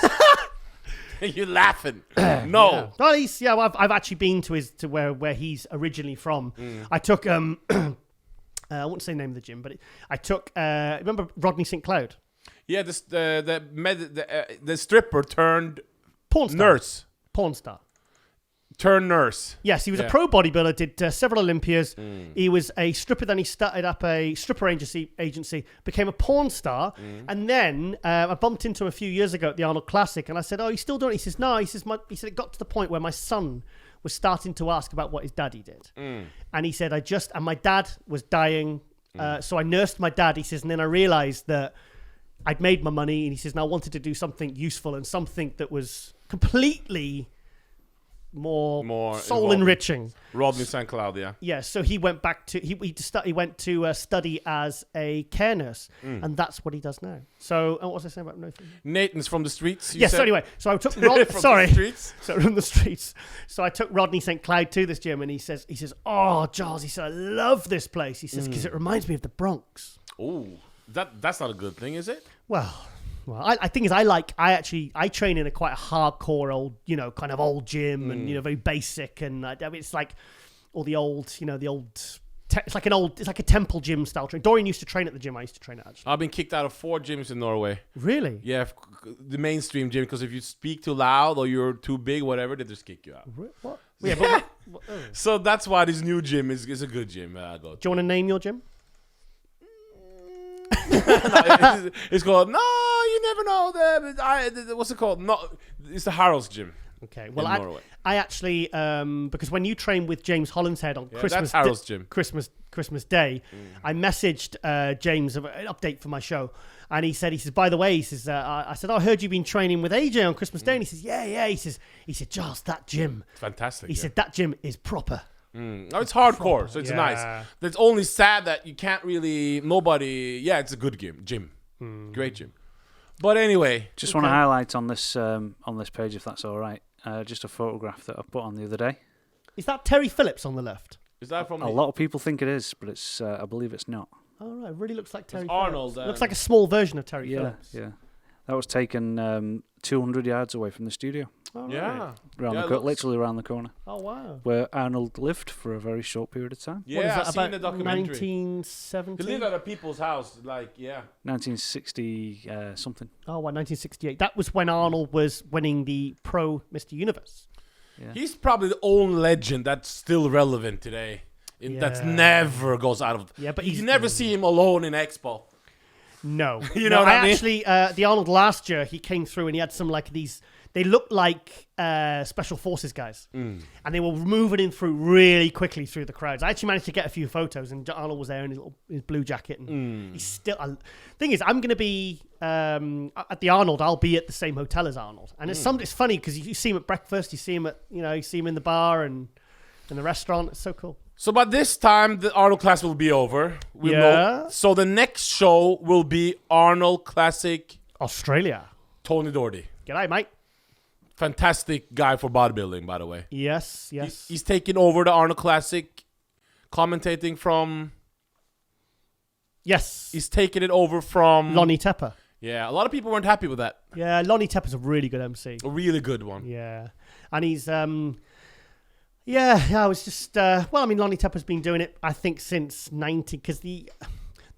You're laughing. No. Yeah. Well, I've actually been to where he's originally from. I took I won't say the name of the gym, but I took remember Rodney St. Cloud? Yeah, the stripper turned porn star. Nurse. Porn star. Turned nurse. Yes, he was a pro bodybuilder, did several Olympias. He was a stripper, then he started up a stripper agency, became a porn star, and then I bumped into him a few years ago at the Arnold Classic, and I said, "Oh, you still doing it?" He says, "No." He said, "It got to the point where my son was starting to ask about what his daddy did," and he said, and my dad was dying So I nursed my dad, he says, and then I realized that I'd made my money, and he says, and I wanted to do something useful and something that was completely more soul enriching. Rodney St. Cloud, yeah. Yeah, so he went back to he went to study as a care nurse, and that's what he does now. So, what was I saying about Nathan? Nathan's from the streets. Yes. Said? So anyway, so I took Rod. From sorry, the streets. so from the streets. So I took Rodney St. Cloud to this gym, and he says, "Oh, Giles," he said, "I love this place." He says, "Because it reminds me of the Bronx." Oh, that's not a good thing, is it? Well, I think I train in a quite a hardcore old, kind of old gym, and very basic, and I mean it's like all the old, it's like a temple gym style training. Dorian used to train at the gym I used to train at. Actually, I've been kicked out of 4 gyms in Norway. Really? Yeah, the mainstream gym, because if you speak too loud or you're too big, whatever, they just kick you out. What? Yeah, but So that's why this new gym is a good gym. I go to. Do you want to name your gym? It's called you never know them. What's it called? No, it's the Harold's gym. Okay. Well, in Norway. I actually because when you trained with James Hollinshead on that's Harold's gym. Christmas Day, I messaged James an update for my show, and he said, by the way, he says, I said, I heard you've been training with AJ on Christmas Day, and he says, yeah. He said, Giles, that gym. It's fantastic. He said that gym is proper. No, it's hardcore, so it's nice. It's only sad that you can't really nobody. Yeah, it's a good gym. Great gym. But anyway, just want to highlight on this page, if that's all right, just a photograph that I put on the other day. Is that Terry Phillips on the left? Is that from a lot of people think it is, but it's I believe it's not. Oh right, it really looks like Terry Arnold. Phillips. Looks like a small version of Terry Phillips. Yeah. That was taken 200 yards away from the studio. Oh, right. Yeah. Literally around the corner. Oh wow. Where Arnold lived for a very short period of time. Yeah, I've seen the about documentary. 1970. He lived at a people's house, 1960 something. Oh, 1968. That was when Arnold was winning the Pro Mr. Universe. Yeah. He's probably the only legend that's still relevant today. That's never goes out of. Yeah, but you never see him alone in Expo. No. You know what I mean? Actually, the Arnold last year, he came through and he had some like these. They looked like special forces guys, and they were moving in through really quickly through the crowds. I actually managed to get a few photos, and Arnold was there in his blue jacket, and he's still. Thing is, I'm going to be at the Arnold. I'll be at the same hotel as Arnold, and it's funny because you see him at breakfast, you see him in the bar and in the restaurant. It's so cool. So by this time, the Arnold Classic will be over. We'll know. So the next show will be Arnold Classic Australia. Tony Doherty. G'day, mate. Fantastic guy for bodybuilding, by the way. Yes. He's taking over the Arnold Classic, commentating from... Yes. He's taking it over from... Lonnie Tepper. Yeah, a lot of people weren't happy with that. Yeah, Lonnie Tepper's a really good MC. A really good one. Yeah. And he's... I was just... Lonnie Tepper's been doing it, I think, since 90... Because the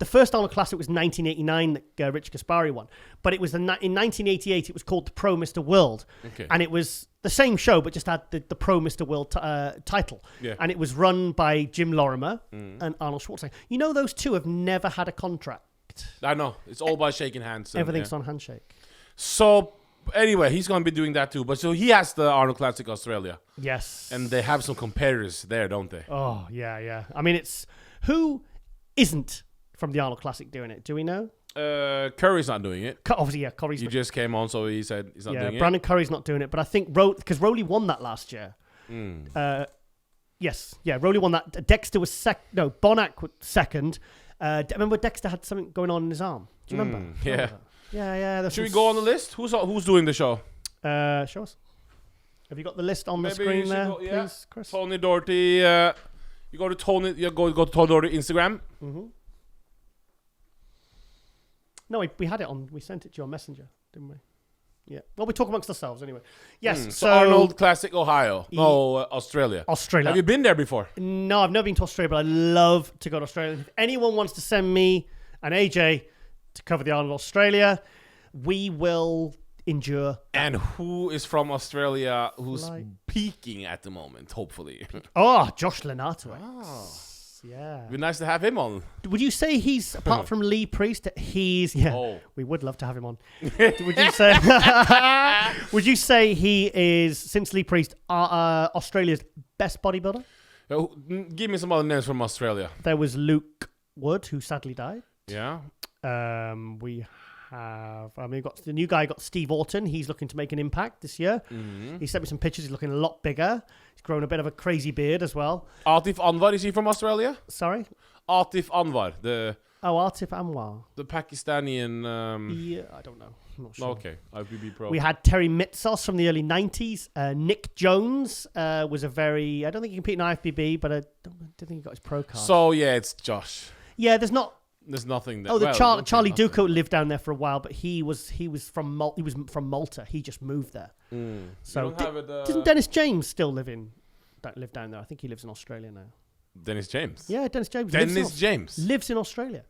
first Arnold Classic was 1989 that Rich Gaspari won. But it was in 1988, it was called the Pro Mr. World. Okay. And it was the same show, but just had the Pro Mr. World title. Yeah. And it was run by Jim Lorimer and Arnold Schwarzenegger. You know, those two have never had a contract. I know. It's all by shaking hands. Everything's on handshake. So... Anyway, he's going to be doing that too. But so he has the Arnold Classic Australia. Yes. And they have some competitors there, don't they? Oh, yeah. I mean, it's... Who isn't from the Arnold Classic doing it? Do we know? Curry's not doing it. Obviously, yeah. Curry's He just came on, so he said he's not doing it. Brandon Curry's not doing it. But I think... Because Rowley won that last year. Yes. Yeah, Rowley won that. Dexter was Bonac was second. Remember Dexter had something going on in his arm? Do you remember? Yeah. Yeah. Should we go on the list? Who's doing the show? Show us. Have you got the list on the screen there, please, Chris? Tony Doherty. You go to Tony. You go to Tony Doherty Instagram. Mm-hmm. No, we had it on. We sent it to you on Messenger, didn't we? Yeah. Well, we talk amongst ourselves anyway. Yes. So Arnold Classic, Ohio. Australia. Australia. Have you been there before? No, I've never been to Australia, but I'd love to go to Australia. If anyone wants to send me an AJ to cover the Arnold Australia, we will endure. And who is from Australia who's peaking at the moment, hopefully? Josh Lenato. Yeah. It'd be nice to have him on. Would you say he's, apart from Lee Priest, we would love to have him on. Would you say he is, since Lee Priest, Australia's best bodybuilder? Give me some other names from Australia. There was Luke Wood, who sadly died. Yeah. We have, we've got the new guy, got Steve Orton. He's looking to make an impact this year. He sent me some pictures. He's looking a lot bigger. He's grown a bit of a crazy beard as well. Atif Anwar, is he from Australia? Sorry? Atif Anwar, the Atif Anwar. the Pakistani Yeah, I don't know. I'm not sure. Okay, IFBB Pro. We had Terry Mitsos from the early 90s. Nick Jones was a very... I don't think he competed in IFBB, but I don't think he got his pro card. So, yeah, it's Josh. Yeah, there's nothing there. Oh, well, Charlie nothing. Duco lived down there for a while, but he was from Malta. He just moved there. So doesn't Dennis James still live down there? I think he lives in Australia now. Dennis James? Yeah, Dennis James. Lives in Australia.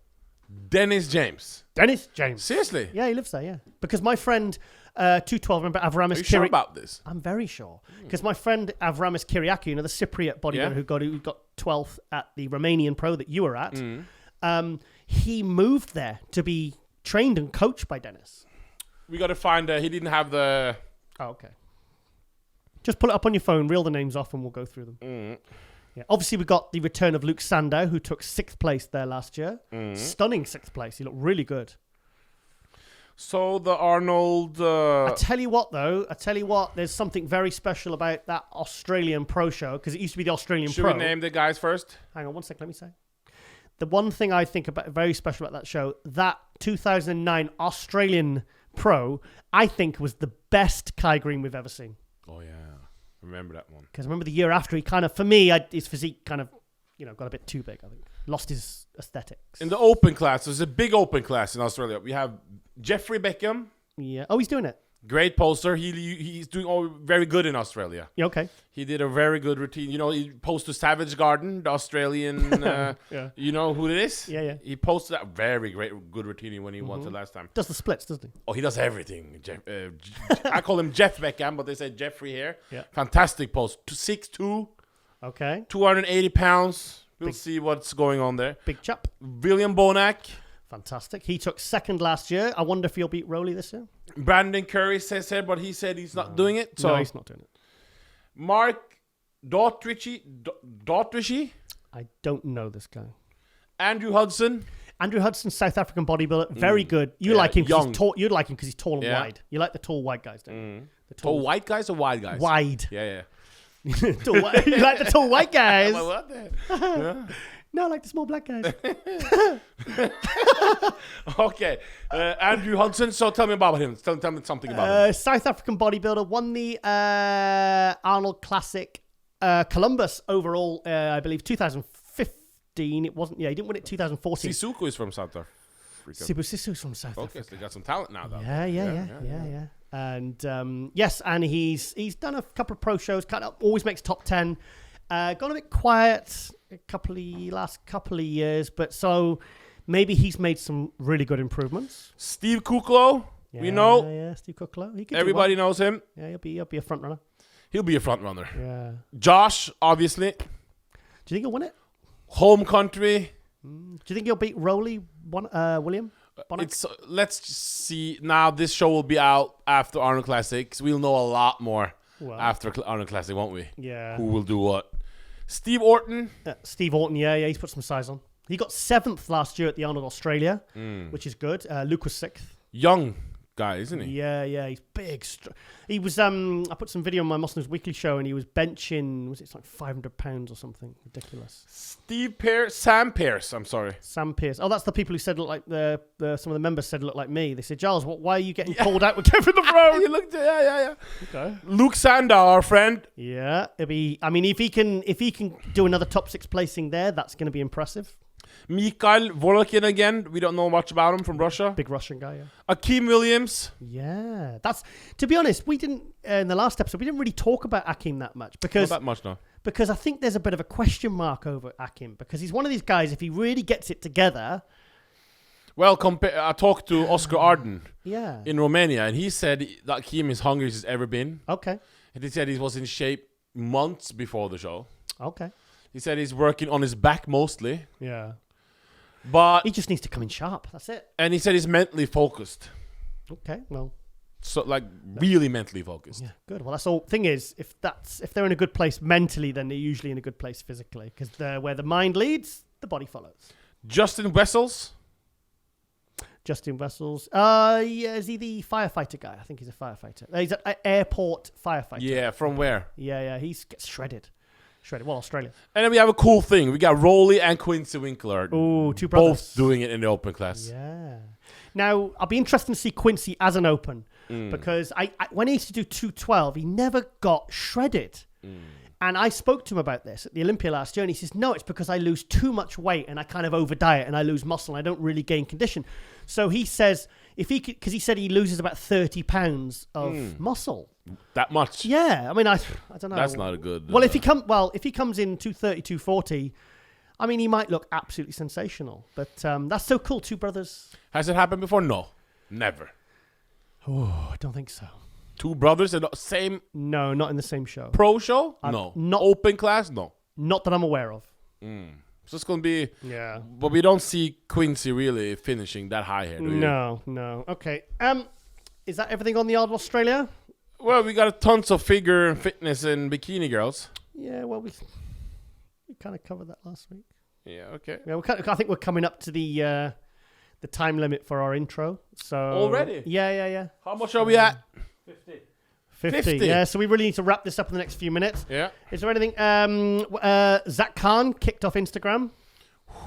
Dennis James? Seriously? Yeah, he lives there, yeah. Because my friend, 212, remember Avramis Are you sure about this? I'm very sure. Because my friend Avramis Kyriakou, the Cypriot bodybuilder who got 12th at the Romanian Pro that you were at, he moved there to be trained and coached by Dennis. We got to find... he didn't have the... Oh, okay. Just pull it up on your phone, reel the names off, and we'll go through them. Yeah. Obviously, we got the return of Luke Sandoe, who took 6th place there last year. Stunning 6th place. He looked really good. So the Arnold... I tell you what, though. There's something very special about that Australian Pro show, because it used to be the Australian Pro. Should we name the guys first? Hang on one second, let me say. The one thing I think about very special about that show, that 2009 Australian Pro, I think was the best Kai Green we've ever seen. Oh, yeah. Remember that one. Because I remember the year after, he kind of, for me, his physique kind of, got a bit too big, I think. Lost his aesthetics. In the open class, there's a big open class in Australia. We have Jeffrey Beckham. Yeah. Oh, he's doing it. Great poster. He's doing very good in Australia. Yeah, okay. He did a very good routine. He posted to Savage Garden, the Australian. Yeah. You know who it is? Yeah. He posted that very good routine when he won the last time. Does the splits, doesn't he? Oh, he does everything. I call him Jeff Beckham, but they say Jeffrey here. Yeah. Fantastic post. 6'2". Okay. 280 pounds. We'll see what's going on there. Big chap. William Bonac. Fantastic. He took 2nd last year. I wonder if he'll beat Rowley this year. Brandon Curry says here, but he said he's not doing it. So no, he's not doing it. Mark Daughtrishy? I don't know this guy. Andrew Hudson, South African bodybuilder, very good. You like him because he's tall. You'd like him because he's tall and wide. You like the tall white guys, don't you? The tall white guys or wide guys? Wide. Yeah. You like the tall white guys? What the? No, I like the small black guys. Okay, Andrew Hudson. So tell me about him. Tell me something about him. South African bodybuilder, won the Arnold Classic Columbus overall, I believe, 2015. It wasn't. Yeah, he didn't win it 2014. Sissoko is from South Africa. Sibu Sissu's from South Africa. Okay, so they got some talent now, though. Yeah. And yes, and he's done a couple of pro shows. Always makes top 10. Gone a bit quiet last couple of years, but so maybe he's made some really good improvements. Steve Kuklo, we know. Yeah, Steve Kuklo. Everybody knows him. Yeah, he'll be a front runner. He'll be a front runner. Yeah. Josh, obviously. Do you think he'll win it? Home country. Do you think he'll beat Rowley, William Bonac? Let's see. Now this show will be out after Arnold Classic. So we'll know a lot more after Arnold Classic, won't we? Yeah. Who will do what? Steve Orton. Steve Orton, yeah, he's put some size on. He got 7th last year at the Arnold Australia, which is good. Luke was 6th. Young guy, isn't he? Yeah, he's big. He was, I put some video on my Muslims Weekly show, and he was benching, like 500 pounds or something. Ridiculous. Sam Pierce, I'm sorry. Sam Pierce. Oh, that's the people who said look like some of the members said look like me. They said, Giles, why are you getting called out with Kevin the Pro? You looked, yeah. Okay. Luke Sandoe, our friend. Yeah, if he can do another top 6 placing there, that's going to be impressive. Mikhail Volokin again. We don't know much about him from Russia. Big Russian guy, yeah. Akeem Williams. Yeah. That's, to be honest, we didn't, in the last episode, we didn't really talk about Akeem that much. Because, not that much, no. Because I think there's a bit of a question mark over Akeem. Because he's one of these guys, if he really gets it together... Well, I talked to Oscar Arden in Romania, and he said that Akeem is hungry as he's ever been. Okay. And he said he was in shape months before the show. Okay. He said he's working on his back mostly. Yeah. But he just needs to come in sharp. That's it. And he said he's mentally focused. Okay, well. So really mentally focused. Yeah, good. Well, that's all. Thing is, if they're in a good place mentally, then they're usually in a good place physically. Because where the mind leads, the body follows. Justin Wessels. Justin Wessels. Yeah, is he the firefighter guy? I think he's a firefighter. He's an airport firefighter. Yeah, from where? Yeah. He gets shredded. Well, Australia. And then we have a cool thing. We got Rolly and Quincy Winklaar. Oh, two brothers. Both doing it in the open class. Yeah. Now, I'll be interested to see Quincy as an open because I when he used to do 212, he never got shredded. And I spoke to him about this at the Olympia last year, and he says, no, it's because I lose too much weight and I kind of over diet and I lose muscle and I don't really gain condition. So he says, if he could, because he said he loses about 30 pounds of muscle. That much? Yeah. I mean, I don't know. That's not a good... Well, if he comes in 230, 240, I mean, he might look absolutely sensational. But that's so cool. Two brothers. Has it happened before? No. Never. Oh, I don't think so. Two brothers in the same... No, not in the same show. Pro show? No. Not open class? No. Not that I'm aware of. So it's going to be... Yeah. But we don't see Quincy really finishing that high here, do you? No. Okay. Is that everything on the Odd Australia? Well, we got tons of figure and fitness and bikini girls. Yeah, well, we kind of covered that last week. Yeah, okay. Yeah, I think we're coming up to the time limit for our intro. So already? Yeah. How much are we at? 50. Yeah, so we really need to wrap this up in the next few minutes. Yeah. Is there anything? Zach Khan kicked off Instagram.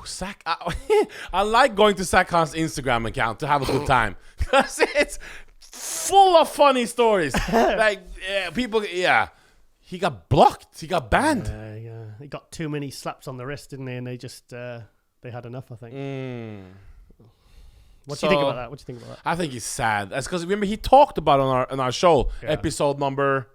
Zach, I like going to Zach Khan's Instagram account to have a good time because it's full of funny stories. People. He got blocked. He got banned. Yeah. He got too many slaps on the wrist, didn't he? And they just they had enough, I think. What do you think about that? I think he's sad. That's because remember he talked about on our show, episode number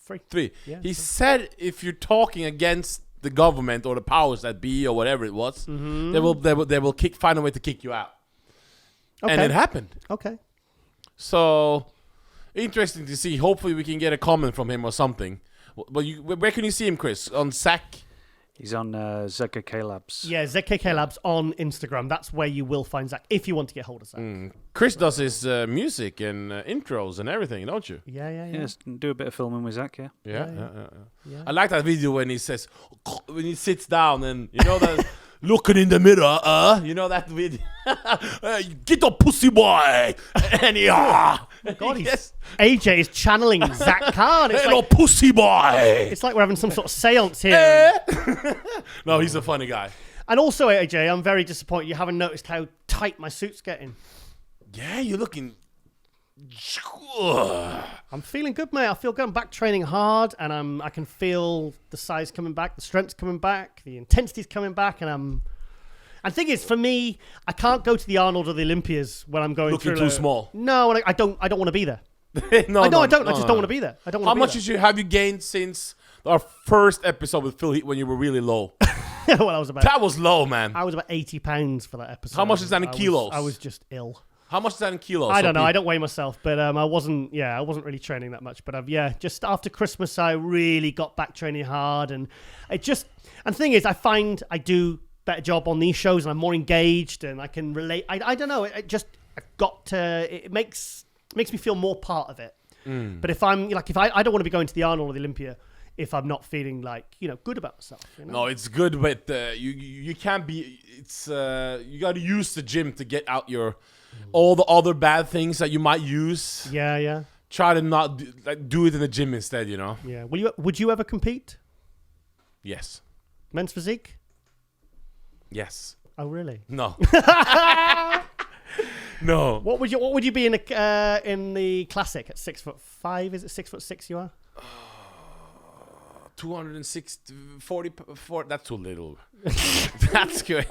3. Yeah, he said if you're talking against the government or the powers that be or whatever it was, they will find a way to kick you out. Okay. And it happened. Okay. So interesting to see. Hopefully we can get a comment from him or something. But where can you see him, Chris? On Zach? He's on ZKK Labs. Yeah, ZKK Labs on Instagram. That's where you will find Zach if you want to get hold of Zach. Chris does his music and intros and everything, don't you? Yeah. Yes, do a bit of filming with Zach, yeah. Yeah. I like that video when he says, when he sits down and, you know, that looking in the mirror, you know that video? Get up, pussy boy! And he, God, AJ is channeling Zach Khan. It's hello, like, pussy boy! It's like we're having some sort of seance here. No, he's a funny guy. And also, AJ, I'm very disappointed you haven't noticed how tight my suit's getting. Yeah, you're looking... I'm feeling good, mate. I feel good. I'm back training hard, and I can feel the size coming back, the strength's coming back, the intensity's coming back, and the thing is, for me, I can't go to the Arnold or the Olympias when I'm going looking through. Too small. No, I don't want to be there. I don't. I just don't want to be there. I don't want. How much have you gained since our first episode with Phil Heath when you were really low? Well, that was low, man. I was about 80 pounds for that episode. How much is that in kilos? I was just ill. How much is that in kilos? I don't know. I don't weigh myself, but I wasn't really training that much. But just after Christmas, I really got back training hard, and the thing is, I find I do better job on these shows, and I'm more engaged, and I can relate. I don't know. It makes me feel more part of it. But if I don't want to be going to the Arnold or the Olympia if I'm not feeling good about myself. You know? No, it's good, but you can't be. It's you got to use the gym to get out all the other bad things that you might use. Yeah. Try to not do it in the gym instead. You know. Yeah. Would you ever compete? Yes. Men's physique? Yes. Oh, really? No. No. What would you be in the classic at 6'5"? Is it 6'6" you are? 260, 44. That's too little. That's good.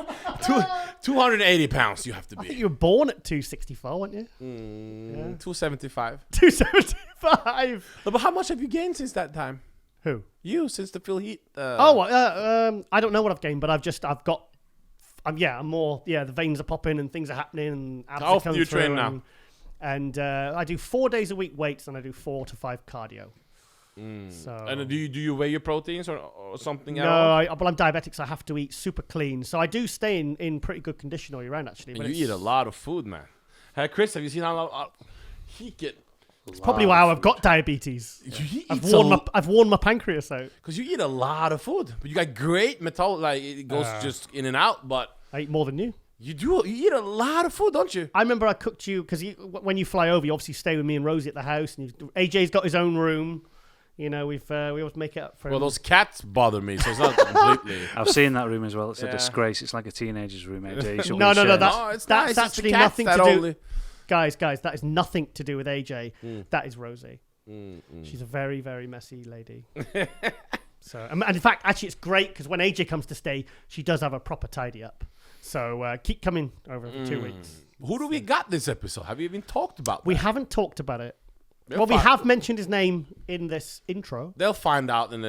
280 pounds you have to be. I think you were born at 264, weren't you? 275. 275. No, but how much have you gained since that time? Who? You, since the Phil Heath. I don't know what I've gained, but I'm more. Yeah, the veins are popping and things are happening. And abs how often do you train now? And I do 4 days a week weights, and I do 4 to 5 cardio. So. And do you weigh your proteins or something? No, I'm diabetic, so I have to eat super clean. So I do stay in pretty good condition all year round, actually. But you eat a lot of food, man. Hey, Chris, have you seen how he get? It's probably why I've got diabetes. I've worn my pancreas out. Because you eat a lot of food, but you got great metal. Like it goes just in and out. But I eat more than you. You do. You eat a lot of food, don't you? I remember I cooked you because when you fly over, you obviously stay with me and Rosie at the house, and AJ's got his own room. You know, we always make it up for him. Well, those cats bother me, so it's not completely. I've seen that room as well. It's a disgrace. It's like a teenager's room, AJ. No, It's that's nice. actually nothing to do. Guys, that is nothing to do with AJ. That is Rosie. She's a very, very messy lady. So, and in fact, actually, it's great because when AJ comes to stay, she does have a proper tidy up. So keep coming over for 2 weeks. Who do we got this episode? Have you even talked about that? We haven't talked about it. We have mentioned his name in this intro. They'll find out and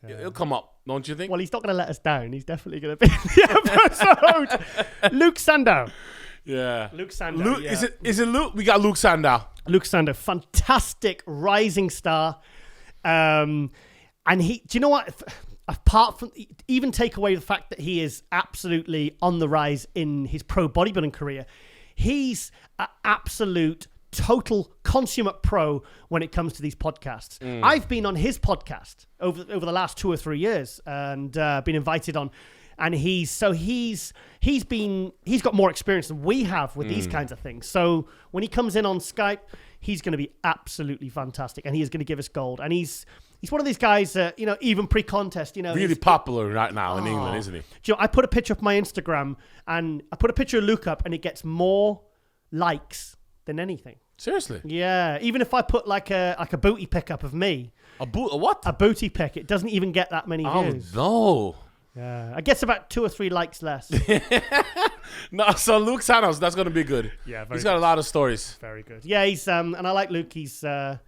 it'll come up, don't you think? Well, he's not going to let us down. He's definitely going to be in the episode. Luke Sandoe. Yeah. Luke Sandoe. Is it Luke? We got Luke Sandoe. Luke Sandoe, fantastic rising star. And do you know what? Apart from, even take away the fact that he is absolutely on the rise in his pro bodybuilding career, he's an absolute total consummate pro when it comes to these podcasts. I've been on his podcast over the last 2 or 3 years and been invited on, and he's got more experience than we have with these kinds of things. So when he comes in on Skype, he's going to be absolutely fantastic, and he is going to give us gold. And he's one of these guys that, you know, even pre-contest, you know, really popular right now in England, isn't he? Do you know, I put a picture of my Instagram, and I put a picture of Luke up, and it gets more likes than anything. Seriously? Yeah, even if I put like a booty pic up of me. A what? A booty pic. It doesn't even get that many views. Oh, no. Yeah, it gets about 2 or 3 likes less. No, so Luke Sandoe, that's going to be good. Yeah, he's got a lot of stories. Very good. Yeah, he's and I like Luke. He's a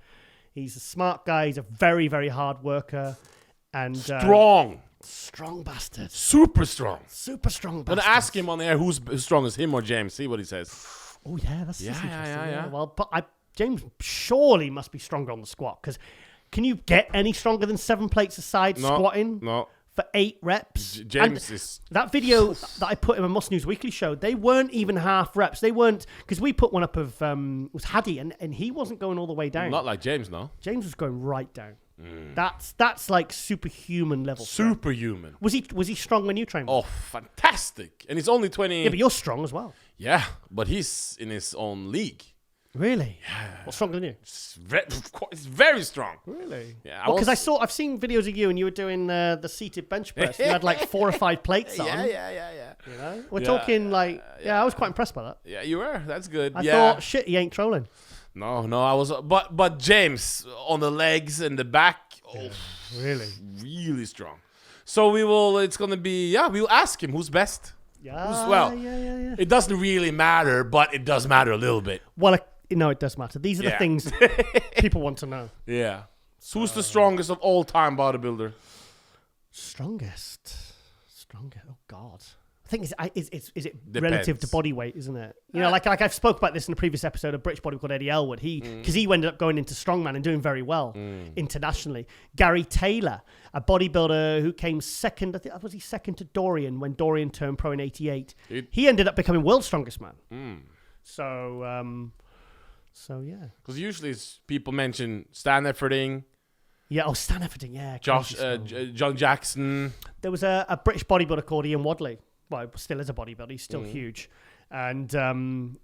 smart guy. He's a very, very hard worker. And strong bastard. Super strong. Super strong bastard. I'm going to ask him on the air who's strongest, him or James. See what he says. Oh, yeah, that's interesting. Yeah. Well, but James surely must be stronger on the squat, because can you get any stronger than 7 plates a side squatting? No. For 8 reps. James is... That video that I put in my Must News Weekly show, they weren't even half reps. They weren't... Because we put one up of... it was Haddy, and he wasn't going all the way down. Not like James, no. James was going right down. That's like superhuman level. Superhuman. Was he strong when you trained? Oh, fantastic. And he's only 20... Yeah, but you're strong as well. Yeah, but he's in his own league. Really? Yeah. What's stronger than you? It's very strong. Really? Yeah. Well, because I've seen videos of you and you were doing the seated bench press. You had like 4 or 5 plates on. Yeah. You know, we're talking like I was quite impressed by that. Yeah, you were. That's good. I thought, shit, he ain't trolling. No, I was. But James on the legs and the back. Oh, really strong. So we will. It's gonna be. Yeah, we'll ask him who's best. Yeah. It doesn't really matter, but it does matter a little bit. Well, no, it does matter. These are the things people want to know. Yeah. So who's the strongest of all time bodybuilder? Strongest. Oh God. I think is it Depends. relative to body weight, isn't it? You know, like I've spoke about this in a previous episode of British bodybuilder called Eddie Elwood. Because he ended up going into strongman and doing very well internationally. Gary Taylor, a bodybuilder who came second. I think was he second to Dorian when Dorian turned pro in '88. He ended up becoming world's strongest man. So yeah. Because usually people mention Stan Efforting. Yeah, Stan Efforting, yeah. John Jackson. There was a British bodybuilder called Ian Wadley. Well, still is a bodybuilder. He's still huge. And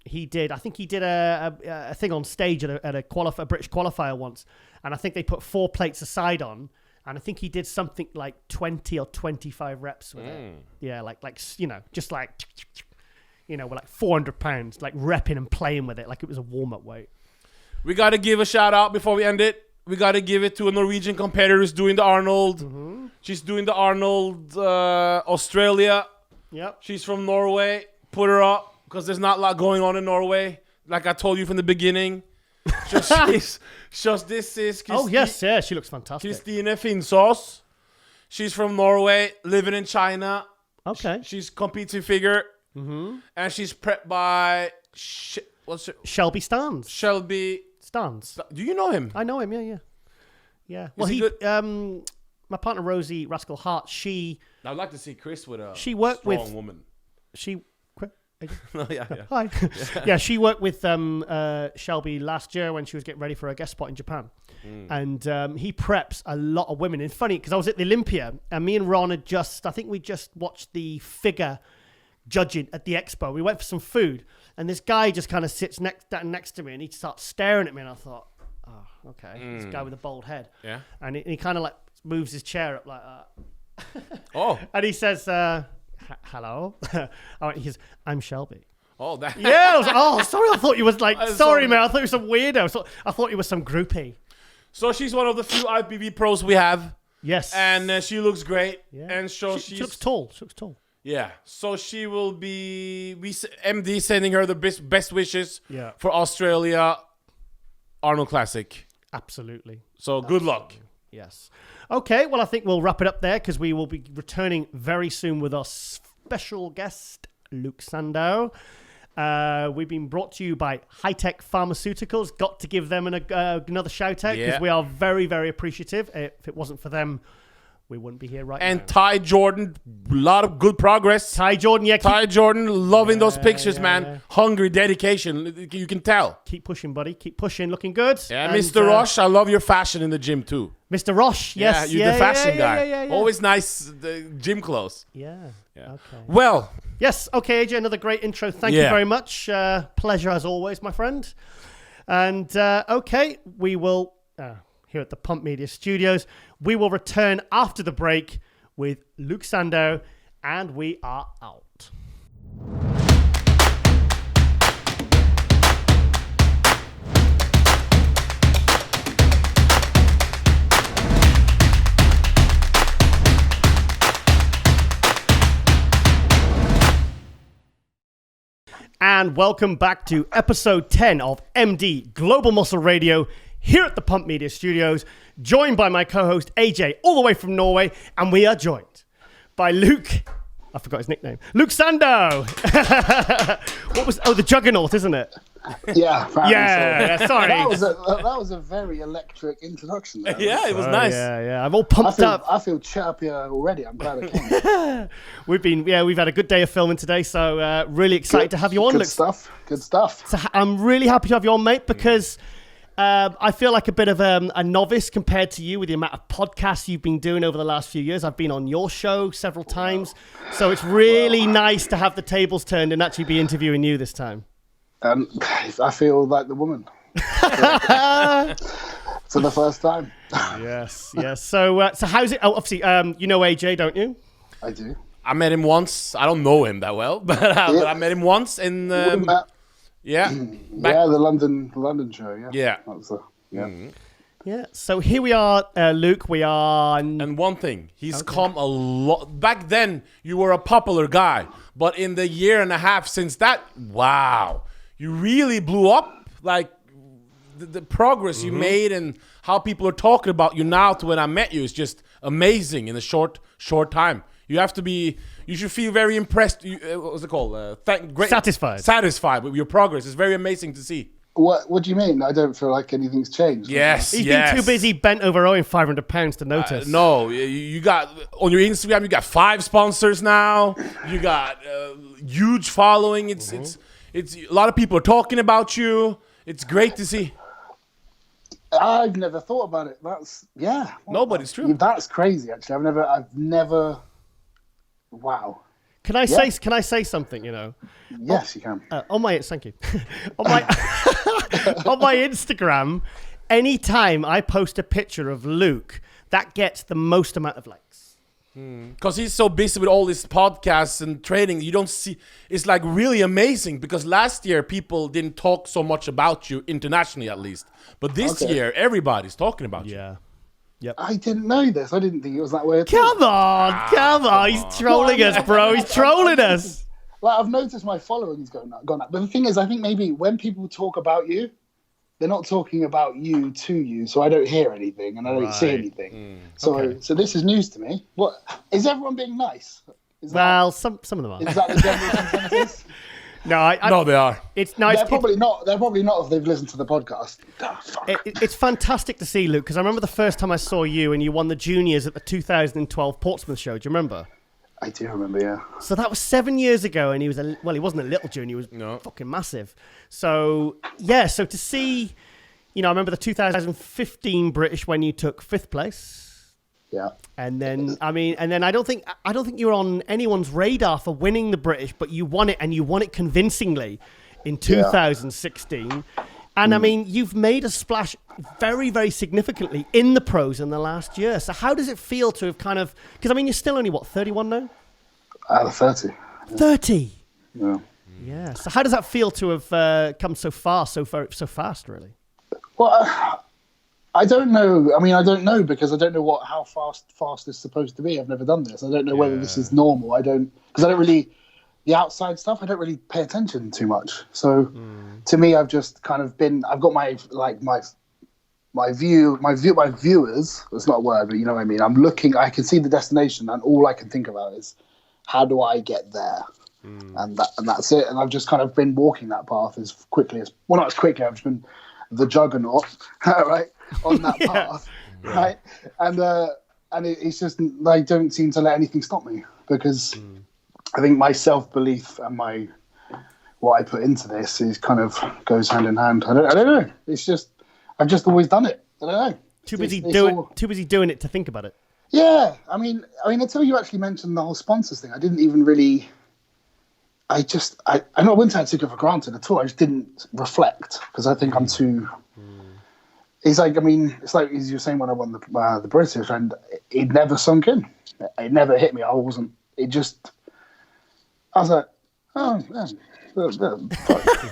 he did a thing on stage at a British qualifier once. And I think they put 4 plates aside on. And I think he did something like 20 or 25 reps with it. Yeah, like you know, just like, you know, with like 400 pounds, like repping and playing with it like it was a warm-up weight. We got to give a shout out before we end it. We got to give it to a Norwegian competitor who's doing the Arnold. She's doing the Arnold Australia. Yep. She's from Norway. Put her up because there's not a lot going on in Norway. Like I told you from the beginning. This is Oh, yes, yeah. She looks fantastic. Kristine Finsås. She's from Norway, living in China. Okay. She's competes in figure. And she's prepped by... what's her? Shelby Stans. Shelby... Stans. Do you know him? I know him, yeah. Well, he good? My partner Rosie Rascal Hart, I'd like to see Chris with a strong woman. Hi. Yeah, she worked with Shelby last year when she was getting ready for her guest spot in Japan. And he preps a lot of women. It's funny because I was at the Olympia and me and Ron we just watched the figure judging at the expo. We went for some food, and this guy just kind of sits next to me, and he starts staring at me, and I thought, oh, okay, this guy with a bald head. Yeah. And he kind of like moves his chair up like that. Oh. And he says, hello. He says, I'm Shelby. Oh, that. Yeah, I was like, oh, sorry, I thought you was like, I'm sorry, sorry. man, I thought you was some weirdo. I thought you was some groupie. So she's one of the few IPV pros we have. Yes. And she looks great. Yeah. And so she looks tall. She looks tall. Yeah. So she will be... MD sending her the best wishes for Australia Arnold Classic. Absolutely. So good luck. Yes. Okay, well, I think we'll wrap it up there because we will be returning very soon with our special guest, Luke Sandoe. We've been brought to you by High Tech Pharmaceuticals. Got to give them another shout out because we are very, very appreciative. If it wasn't for them, we wouldn't be here right now. And Ty Jordan, a lot of good progress. Ty Jordan, Ty Jordan, loving those pictures, man. Yeah. Hungry, dedication. You can tell. Keep pushing, buddy. Keep pushing. Looking good. Yeah, and, Mr. Roche, I love your fashion in the gym too. Mr. Roche, yes. Yeah, you're the fashion guy. Yeah. Always nice gym clothes. Yeah. Yeah. Okay. Well. Yes. Okay, AJ, another great intro. Thank you very much. Pleasure as always, my friend. And okay, we will, here at the Pump Media Studios, we will return after the break with Luke Sandoe, and we are out. And welcome back to episode 10 of MD Global Muscle Radio here at the Pump Media Studios, joined by my co-host AJ all the way from Norway, and we are joined by Luke, I forgot his nickname, Luke Sandoe. The Juggernaut, isn't it? Yeah, yeah, sorry. That was a very electric introduction. Yeah, it was nice. Yeah. I'm all pumped up. I feel chirpier already. I'm glad I came. We've had a good day of filming today, so really excited to have you on. Good stuff. So I'm really happy to have you on, mate, because I feel like a bit of a novice compared to you with the amount of podcasts you've been doing over the last few years. I've been on your show several times, so it's really nice to have the tables turned and actually be interviewing you this time. I feel like the woman for the first time. Yes. So how's it? Oh, obviously, you know AJ, don't you? I do. I met him once. I don't know him that well, but I met him once in. The London show. Yeah. That was yeah. Mm-hmm. Yeah. So here we are, Luke. We are. And one thing, he's come a lot. Back then, you were a popular guy, but in the year and a half since that, wow. You really blew up, like the progress you made and how people are talking about you now to when I met you is just amazing in a short time. You should feel very impressed. What's it called? Satisfied with your progress. It's very amazing to see. What do you mean? I don't feel like anything's changed. Yes, He's been too busy bent over owing £500 to notice. No, you got on your Instagram. You got 5 sponsors now. You got huge following. It's a lot of people are talking about you. It's great to see. I've never thought about it. No, but it's true. That's crazy. Actually, I've never. Wow. Can I say something? You know. Yes, you can. Thank you. on my Instagram, anytime I post a picture of Luke, that gets the most amount of likes. Because he's so busy with all these podcasts and training, you don't see. It's like really amazing because last year people didn't talk so much about you internationally, at least. But this year, everybody's talking about you. Yeah. Yep. I didn't know this. I didn't think it was that way at all. Come on. He's trolling us, bro. He's trolling us. Like, I've noticed my following has gone up. But the thing is, I think maybe when people talk about you, they're not talking about you to you, so I don't hear anything and I don't see anything. So this is news to me. What is everyone being nice? Some of them are. Is that the general consensus? No, they are. It's nice. They're probably not if they've listened to the podcast. It's fantastic to see, Luke, because I remember the first time I saw you and you won the juniors at the 2012 Portsmouth show. Do you remember? I do remember, yeah. So that was 7 years ago, and he wasn't a little junior, he was fucking massive. So, so to see, I remember the 2015 British when you took 5th place. Yeah. And then I don't think you were on anyone's radar for winning the British, but you won it, and you won it convincingly in 2016. And I mean, you've made a splash very, very significantly in the pros in the last year. So how does it feel to have kind of, because I mean, you're still only 31 now? 30. 30. Yeah. Yeah. So how does that feel to have come so far, so fast, really? Well, I don't know. I mean, I don't know because I don't know how fast is supposed to be. I've never done this. I don't know whether this is normal. Because I don't really, the outside stuff, I don't really pay attention too much. So to me, I've just kind of I've got my viewers, it's not a word, but you know what I mean? I can see the destination, and all I can think about is how do I get there? And that's it. And I've just kind of been walking that path as quickly as, well, not as quickly, I've just been the juggernaut, right, on that path, right? And it's just, I don't seem to let anything stop me, because I think my self-belief and what I put into this is kind of goes hand in hand. I don't know. It's just, I've just always done it. I don't know. Too busy doing it to think about it. Yeah. I mean, until you actually mentioned the whole sponsors thing, I didn't even really, I wouldn't say I took it for granted at all. I just didn't reflect, because I think I'm too, it's like, I mean, it's like, as you were saying, when I won the British, and it never sunk in. It never hit me. I was like, oh, yeah.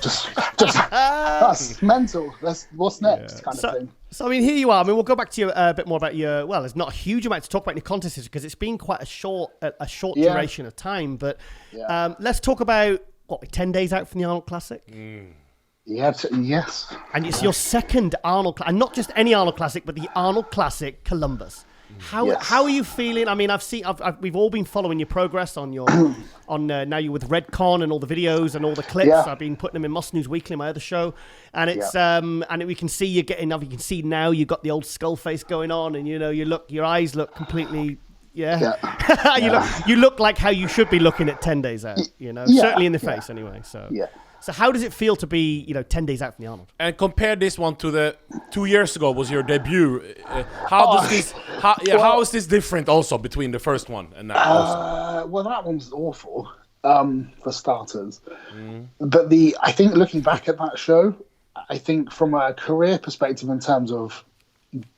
just that's mental. What's next, kind of thing. So I mean, here you are. I mean, we'll go back to you a bit more about your. Well, there's not a huge amount to talk about in your contest because it's been quite a short duration of time. But let's talk about 10 days out from the Arnold Classic. Yeah, yes. And it's your second Arnold, and not just any Arnold Classic, but the Arnold Classic Columbus. How are you feeling? I mean, we've all been following your progress on your now you're with Redcon and all the videos and all the clips. I've been putting them in Must News Weekly, my other show, and it's and we can see you getting up. You can see now you've got the old skull face going on, and your eyes look completely you look like how you should be looking at 10 days out. Certainly in the face anyway. So how does it feel to be 10 days out from the Arnold? And compare this one to the 2 years ago was your debut. How is this different also between the first one and now? Well, that one was awful for starters. But I think looking back at that show, I think from a career perspective in terms of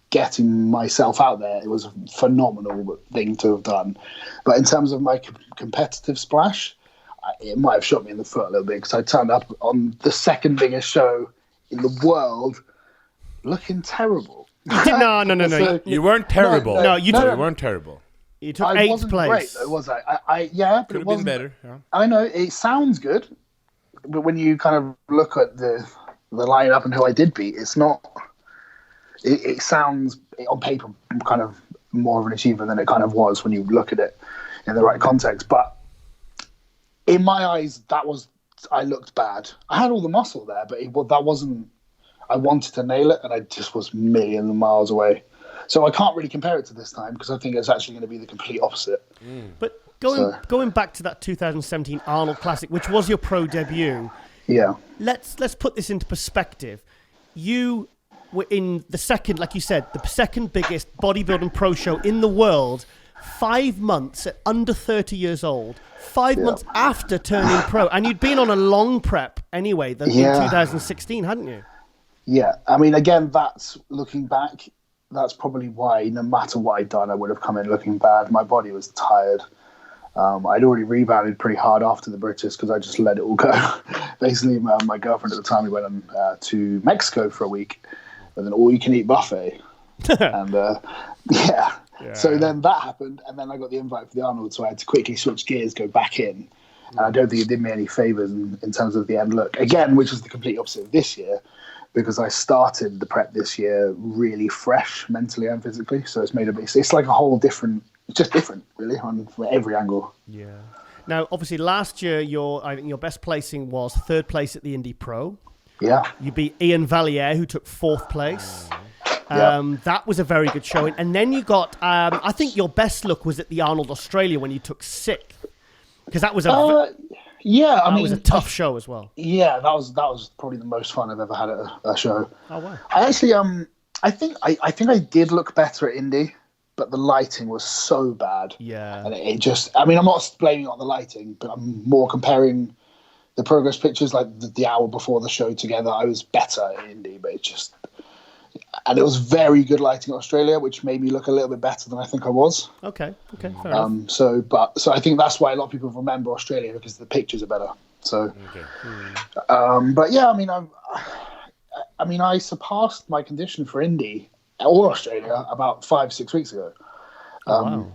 getting myself out there, it was a phenomenal thing to have done. But in terms of my competitive splash, it might have shot me in the foot a little bit, because I turned up on the second biggest show in the world looking terrible. No. So, you weren't terrible. You weren't terrible. You took 8th place. Great, though, was I? Yeah, but could have been better. Yeah. I know it sounds good, but when you kind of look at the lineup and who I did beat, it's not. It sounds on paper kind of more of an achievement than it kind of was when you look at it in the right context, but. In my eyes, I looked bad. I had all the muscle there, but that wasn't. I wanted to nail it, and I just was millions of miles away. So I can't really compare it to this time, because I think it's actually going to be the complete opposite. But going back to that 2017 Arnold Classic, which was your pro debut. Yeah. Let's put this into perspective. You were in the second, like you said, the second biggest bodybuilding pro show in the world. 5 months at under 30 years old, 5 months after turning pro. And you'd been on a long prep anyway in 2016, hadn't you? Yeah. I mean, again, that's looking back, that's probably why no matter what I'd done, I would have come in looking bad. My body was tired. I'd already rebounded pretty hard after the British because I just let it all go. Basically, my girlfriend at the time, we went on to Mexico for a week with an all-you-can-eat buffet. And so then that happened, and then I got the invite for the Arnold, so I had to quickly switch gears, go back in. And I don't think it did me any favours in terms of the end look. Again, which is the complete opposite of this year, because I started the prep this year really fresh, mentally and physically. So it's like a whole different, it's just different, really, on every angle. Yeah. Now, obviously, last year, I think your best placing was 3rd place at the Indy Pro. Yeah. You beat Ian Valliere, who took 4th place. That was a very good showing. And then you got, I think your best look was at the Arnold Australia when you took 6th. Because that was was a tough show as well. Yeah, that was probably the most fun I've ever had at a show. Oh, wow. I actually, I think I did look better at Indy. but the lighting was so bad. Yeah. And it just, I mean, I'm not blaming it on the lighting, but I'm more comparing the progress pictures, like the hour before the show together. I was better in Indy, but it just, and it was very good lighting in Australia, which made me look a little bit better than I think I was. Okay, fair enough. So I think that's why a lot of people remember Australia, because the pictures are better. So, but yeah, I mean, I surpassed my condition for Indy or Australia about 5-6 weeks ago. Wow.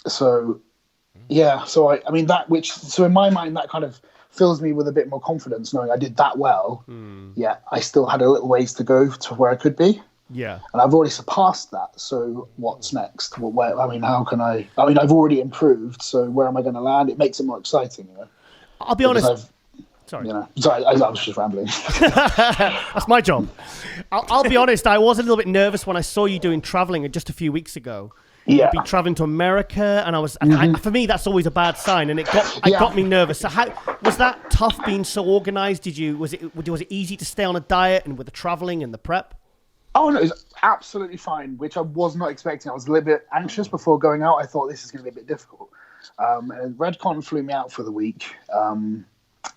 So, yeah, so I mean so in my mind that kind of fills me with a bit more confidence, knowing I did that well. Yeah, I still had a little ways to go to where I could be. Yeah. And I've already surpassed that. So what's next? Well, I mean, how can I mean, I've already improved. So where am I going to land? It makes it more exciting, you know. I'll be honest. Sorry. You know, sorry, I was just rambling. That's my job. I'll be honest. I was a little bit nervous when I saw you doing traveling just a few weeks ago. Yeah. You'd be traveling to America, and I was. For me, that's always a bad sign, and it got me nervous. So, how was that tough being so organized? Was it easy to stay on a diet and with the traveling and the prep? Oh no, it was absolutely fine, which I was not expecting. I was a little bit anxious before going out. I thought this is going to be a bit difficult. And Redcon flew me out for the week,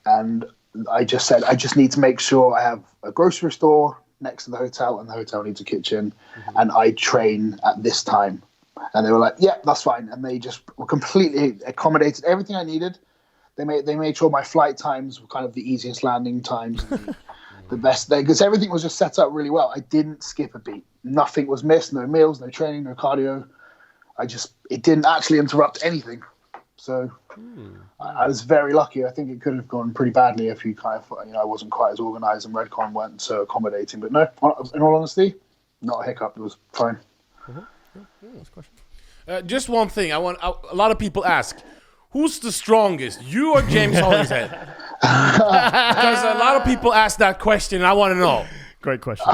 and I just said, I just need to make sure I have a grocery store next to the hotel, and the hotel needs a kitchen, and I train at this time. And they were like, yeah, that's fine. And they just were completely accommodated everything I needed. They made sure my flight times were kind of the easiest landing times, and the best day, because everything was just set up really well. I didn't skip a beat. Nothing was missed. No meals, no training, no cardio. It didn't actually interrupt anything. So I was very lucky. I think it could have gone pretty badly if I wasn't quite as organized and Redcon weren't so accommodating. But no, in all honesty, not a hiccup. It was fine. Just one thing. A lot of people ask, who's the strongest, you or James Hollingshead? Because a lot of people ask that question, and I want to know. Great question.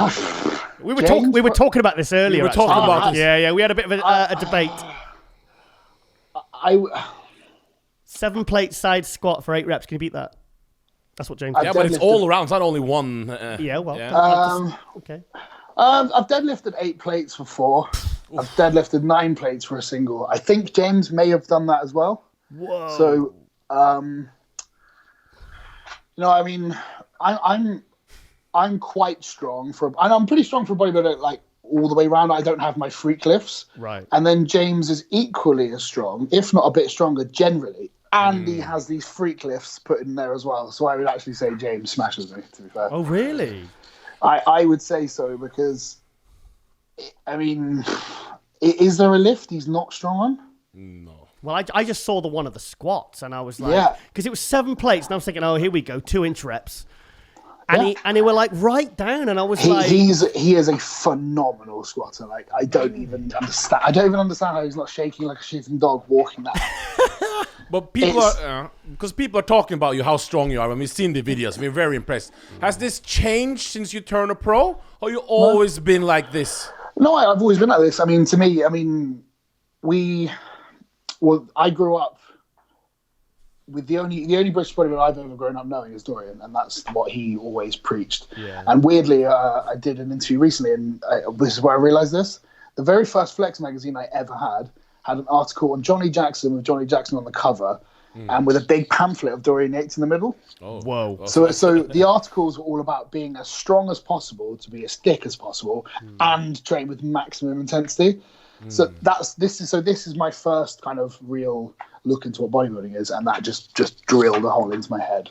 We were talking about this earlier. We were talking about this. Yeah. We had a bit of a debate. 7 plate side squat for 8 reps. Can you beat that? That's what James. Yeah, but it's all around. It's not only one. Okay. I've deadlifted 8 plates for 4. I've deadlifted 9 plates for a single. I think James may have done that as well. Whoa. So, I mean, I'm quite strong and I'm pretty strong for a bodybuilder, like all the way around. I don't have my freak lifts. Right. And then James is equally as strong, if not a bit stronger generally. And he has these freak lifts put in there as well. So I would actually say James smashes me, to be fair. Oh, really? I would say so, because, I mean, is there a lift he's not strong on? No. Well, I just saw the one of the squats, and I was like, because it was 7 plates, and I was thinking, oh, here we go, 2-inch reps. And they were like right down, and I was he is a phenomenal squatter. Like, I don't even understand how he's not shaking like a shitting dog walking that. But people are talking about you, how strong you are. When we've seen the videos, we're very impressed. Has this changed since you turned a pro, or you always been like this? No, I've always been like this. I mean, to me, I grew up with the only British bodybuilder I've ever grown up knowing is Dorian, and that's what he always preached. Yeah. And weirdly, I did an interview recently, and this is where I realized this. The very first Flex magazine I ever had an article on Johnny Jackson, with Johnny Jackson on the cover, and with a big pamphlet of Dorian Yates in the middle. Oh, whoa! So the articles were all about being as strong as possible, to be as thick as possible, and train with maximum intensity. So this is my first kind of real look into what bodybuilding is, and that just drilled a hole into my head,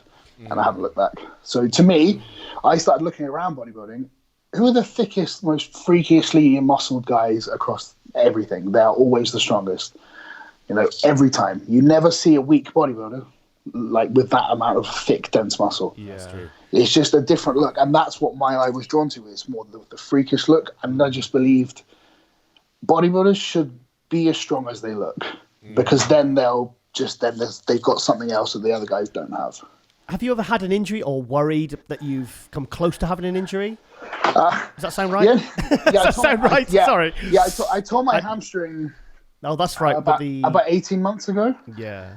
and I haven't looked back. So to me, I started looking around bodybuilding. Who are the thickest, most freakishly muscled guys across everything? They're always the strongest. Every time. You never see a weak bodybuilder like with that amount of thick, dense muscle. Yeah, that's true. It's just a different look, and that's what my eye was drawn to. It's more the freakish look, and I just believed bodybuilders should be as strong as they look, because then they've got something else that the other guys don't have. Have you ever had an injury or worried that you've come close to having an injury? Does that sound right? Yeah. Does that sound right? Sorry. Yeah, I tore my hamstring. Oh, that's right. About 18 months ago. Yeah.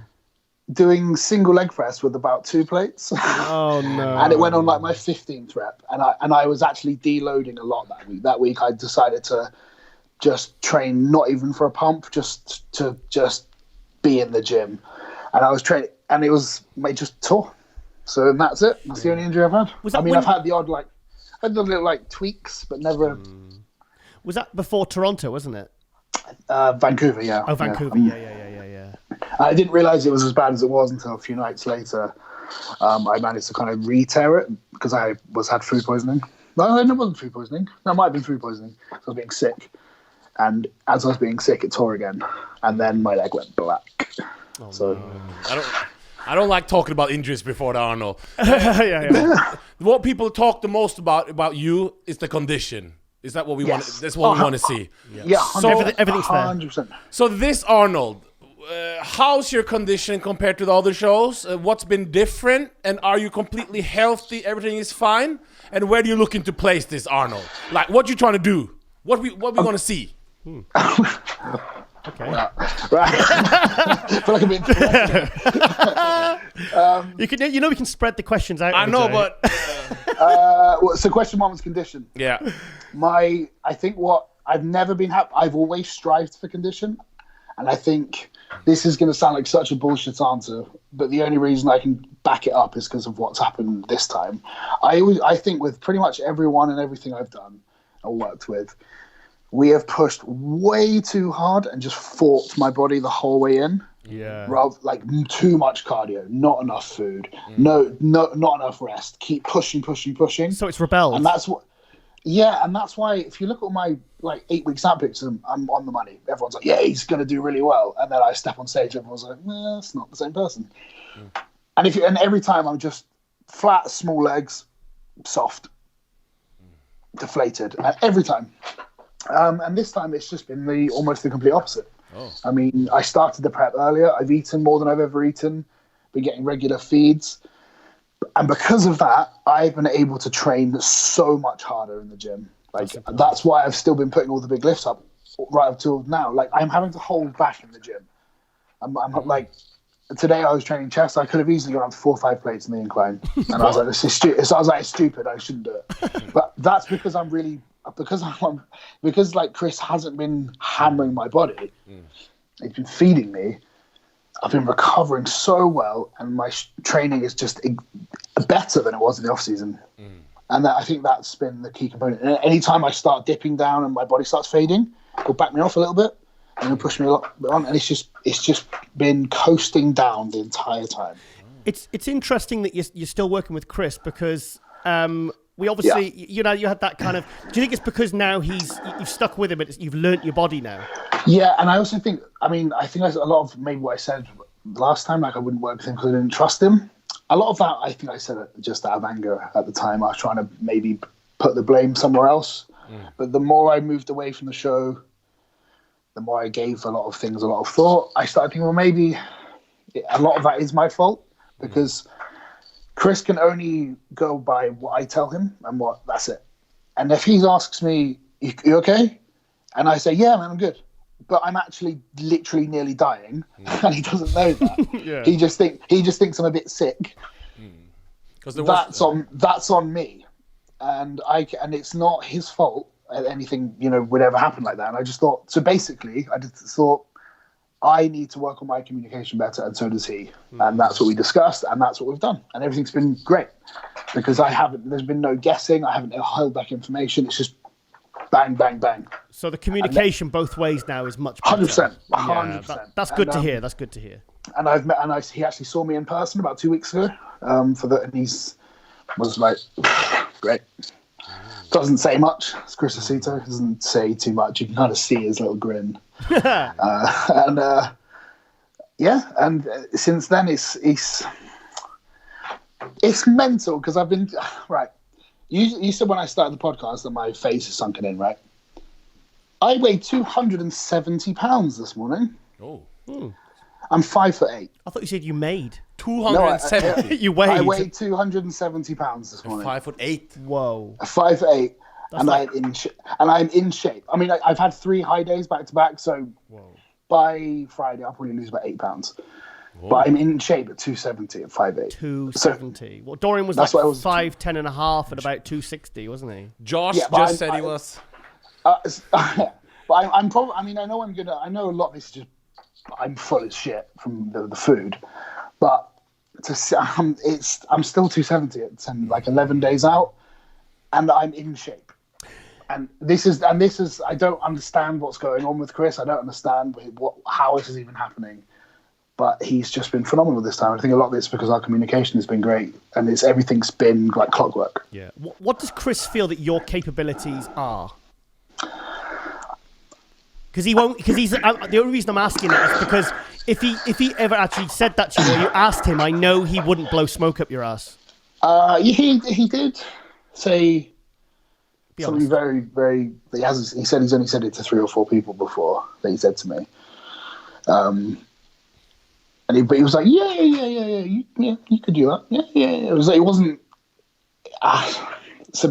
Doing single leg press with about 2 plates. Oh no! And it went on like my 15th rep, and I was actually deloading a lot that week. That week I decided to just train, not even for a pump, just to be in the gym. And I was training, and it just tore. So that's it. That's the only injury I've had. I've had the odd little tweaks, but never. Was that before Toronto, wasn't it? Vancouver, yeah. Oh, Vancouver, yeah. I didn't realise it was as bad as it was until a few nights later. I managed to kind of re-tear it because I had food poisoning. No, it wasn't food poisoning. No, it might have been food poisoning. I was being sick. And as I was being sick, it tore again. And then my leg went black. Oh, so no. I don't like talking about injuries before the Arnold. What people talk the most about you is the condition. Is that what we want? That's what we want to see. Yeah, so everything's there. 100%. So this Arnold, how's your condition compared to the other shows? What's been different? And are you completely healthy? Everything is fine? And where do you looking to place this Arnold? Like, what you trying to do? What we want to see? Okay. Right. I feel like I'm being we can spread the questions out. I know, but so question one was condition. yeah. I think what I've never been happy. I've always strived for condition, and I think this is going to sound like such a bullshit answer, but the only reason I can back it up is because of what's happened this time. I think with pretty much everyone and everything I've done or worked with, we have pushed way too hard and just fought my body the whole way in. Yeah. Rather, like too much cardio, not enough food, not enough rest. Keep pushing. So it's rebelled. And that's what. Yeah, and that's why if you look at my 8-week snap pictures, I'm on the money. Everyone's like, yeah, he's going to do really well. And then I step on stage, everyone's like, nah, it's not the same person. And every time I'm just flat, small legs, soft, deflated, every time. And this time it's just been almost the complete opposite. Oh. I mean, I started the prep earlier. I've eaten more than I've ever eaten, been getting regular feeds. And because of that, I've been able to train so much harder in the gym. That's why I've still been putting all the big lifts up right up till now. Like, I'm having to hold back in the gym. I'm like, today I was training chest. I could have easily gone up to 4 or 5 plates in the incline. And I was like, this is stupid. So I was like, it's stupid. I shouldn't do it. But that's because because Chris hasn't been hammering my body. He's been feeding me. I've been recovering so well, and my training is just better than it was in the off season. And I think that's been the key component. And anytime I start dipping down and my body starts fading, it'll back me off a little bit and it'll push me a lot bit on. And it's just been coasting down the entire time. It's interesting that you're still working with Chris because we obviously you had that kind of. Do you think it's because now you've stuck with him and you've learnt your body now? Yeah, and I also think a lot of maybe what I said last time, like I wouldn't work with him because I didn't trust him. A lot of that, I think I said it just out of anger at the time. I was trying to maybe put the blame somewhere else. But the more I moved away from the show, the more I gave a lot of things a lot of thought. I started thinking, well, maybe a lot of that is my fault because Chris can only go by what I tell him and that's it. And if he asks me, you okay? And I say, yeah, man, I'm good. But I'm actually literally nearly dying, and he doesn't know that. He just thinks I'm a bit sick. That's on me, and it's not his fault. Anything would ever happen like that. And I just thought. So basically, I just thought I need to work on my communication better, and so does he. And that's what we discussed, and that's what we've done. And everything's been great because there's been no guessing. I haven't held back information. It's just bang, bang, bang. So the communication both ways now is much better. 100%. 100%. That's good to hear. That's good to hear. And he actually saw me in person about 2 weeks ago. And was like, great. Doesn't say much. It's Chris Aceto. Doesn't say too much. You can kind of see his little grin. And since then it's mental because I've been right. You said when I started the podcast that my face is sunken in, right? I weighed 270 pounds this morning. Oh. I'm 5'8". I thought you said you made 270. You weighed. I weighed 270 pounds this morning. 5'8". Whoa. 5'8", and I'm in shape. I mean, I've had 3 high days back to back, so by Friday I'll probably lose about 8 pounds. Whoa. But I'm in shape at 270 at 5'8". 270. Well, Dorian was 5'10" and a half at about 260, wasn't he? Josh just said he was. But I'm probably. I mean, I know I know a lot of this is just. I'm full of shit from the food, but I'm still 270 at 11 days out, and I'm in shape. And this is I don't understand what's going on with Chris. I don't understand how this is even happening. But he's just been phenomenal this time. I think a lot of it's because our communication has been great, and everything's been like clockwork. Yeah. What does Chris feel that your capabilities are? Because he won't. Because he's the only reason I'm asking that is because if he ever actually said that to you or you asked him, I know he wouldn't blow smoke up your ass. He did say something very, very. He said he's only said it to 3 or 4 people before that he said to me. But he was like, yeah, you could do that. Yeah. It was like, it wasn't.